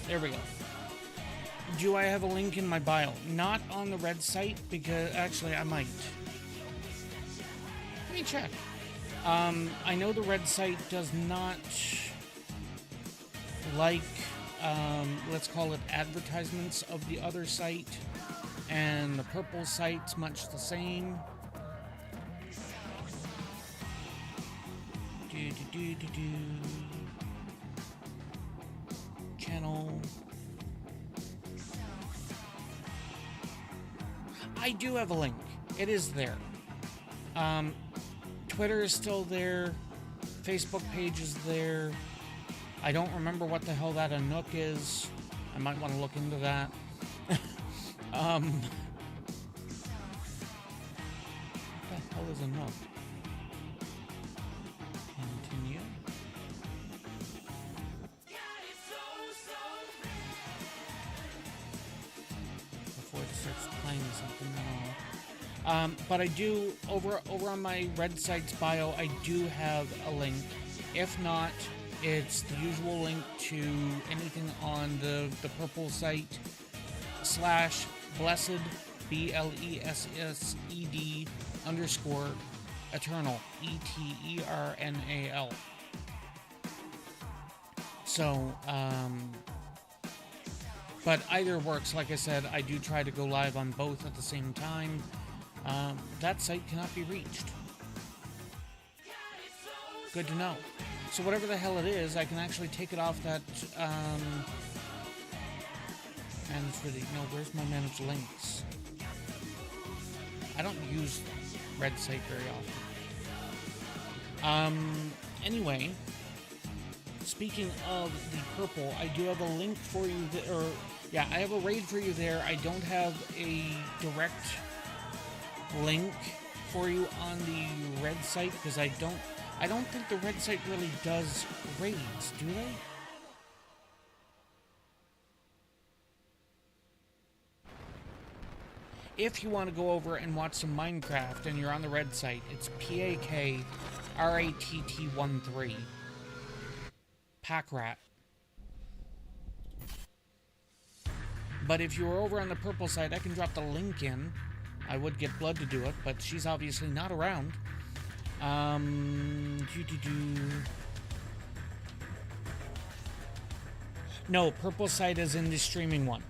There we go. Do I have a link in my bio? Not on the red site, because actually I might. Let me check. I know the red site does not like, let's call it advertisements of the other site, and the purple site's much the same. Channel. I do have a link. It is there. Twitter is still there. Facebook page is there. I don't remember what the hell that Anook is. I might want to look into that. What the hell is Anook? Continue. Before it starts playing something, but I do, over on my red site's bio, I do have a link. If not, it's the usual link to anything on the purple site / blessed, BLESSED _ eternal, ETERNAL. So, but either works. Like I said, I do try to go live on both at the same time. That site cannot be reached. Good to know. So whatever the hell it is, I can actually take it off that, manage really, no, where's my manage links? I don't use red site very often. Anyway, speaking of the purple, I do have a link for you, I have a raid for you there. I don't have a direct link for you on the red site because I don't think the red site really does raids, do they? If you want to go over and watch some Minecraft and you're on the red site, it's PAKRATT13. Packrat. But if you were over on the purple side, I can drop the link in. I would get Blood to do it, but she's obviously not around. No, purple side is in the streaming one.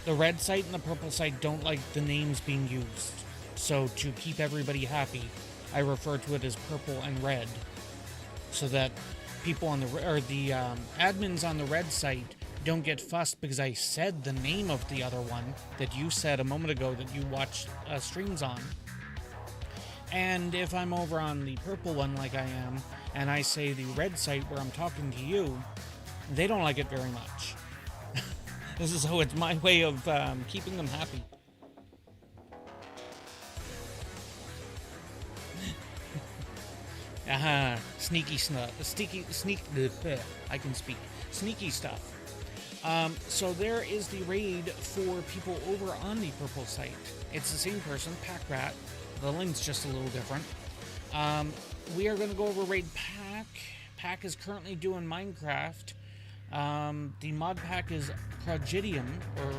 The red site and the purple site don't like the names being used. So to keep everybody happy, I refer to it as purple and red, so that people on the admins on the red site don't get fussed because I said the name of the other one that you said a moment ago that you watched streams on. And if I'm over on the purple one like I am, and I say the red site where I'm talking to you, they don't like it very much. So it's my way of keeping them happy. Sneaky stuff. I can speak. Sneaky stuff. So there is the raid for people over on the purple site. It's the same person, Packrat. The link's just a little different. We are going to go over raid Pack. Pack is currently doing Minecraft. The mod pack is Prodigium, or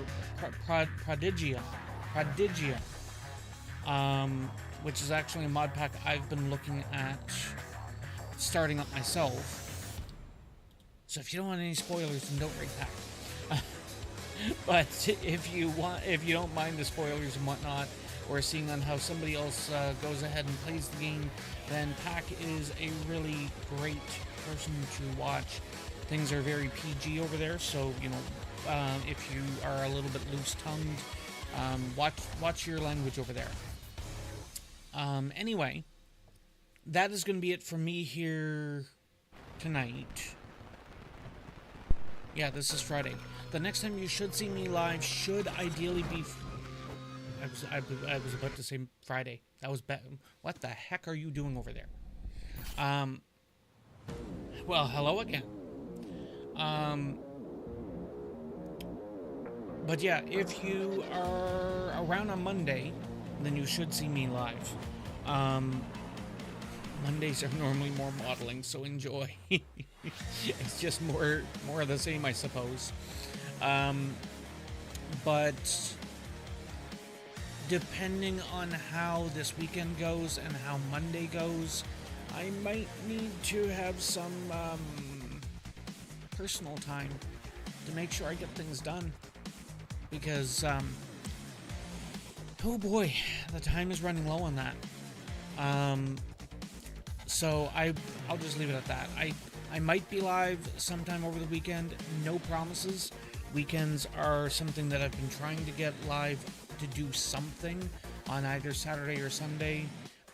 Prodigium, which is actually a mod pack I've been looking at starting up myself. So if you don't want any spoilers, then don't raid Pack. But if you don't mind the spoilers and whatnot, or seeing on how somebody else goes ahead and plays the game, then Pack is a really great person to watch. Things are very PG over there, so if you are a little bit loose-tongued, watch your language over there. Anyway, that is going to be it for me here tonight. Yeah, this is Friday. The next time you should see me live should ideally be... I was about to say Friday. That was bad. What the heck are you doing over there? Well, hello again. But yeah, if you are around on Monday, then you should see me live. Mondays are normally more modeling, so enjoy. It's just more of the same, I suppose. But depending on how this weekend goes and how Monday goes, I might need to have some personal time to make sure I get things done. Because, oh boy, the time is running low on that. So I'll just leave it at that. I might be live sometime over the weekend. No promises. Weekends are something that I've been trying to get live to do something on either Saturday or Sunday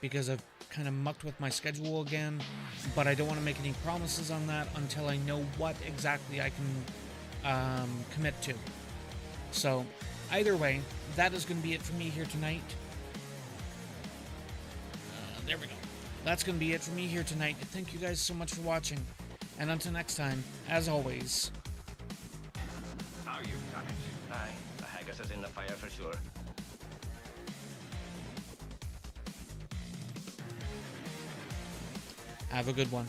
because I've kind of mucked with my schedule again. But I don't want to make any promises on that until I know what exactly I can commit to. So either way, that is going to be it for me here tonight. There we go. That's going to be it for me here tonight. Thank you guys so much for watching. And until next time, as always... Are you coming? Aye, the haggis is in the fire for sure. Have a good one.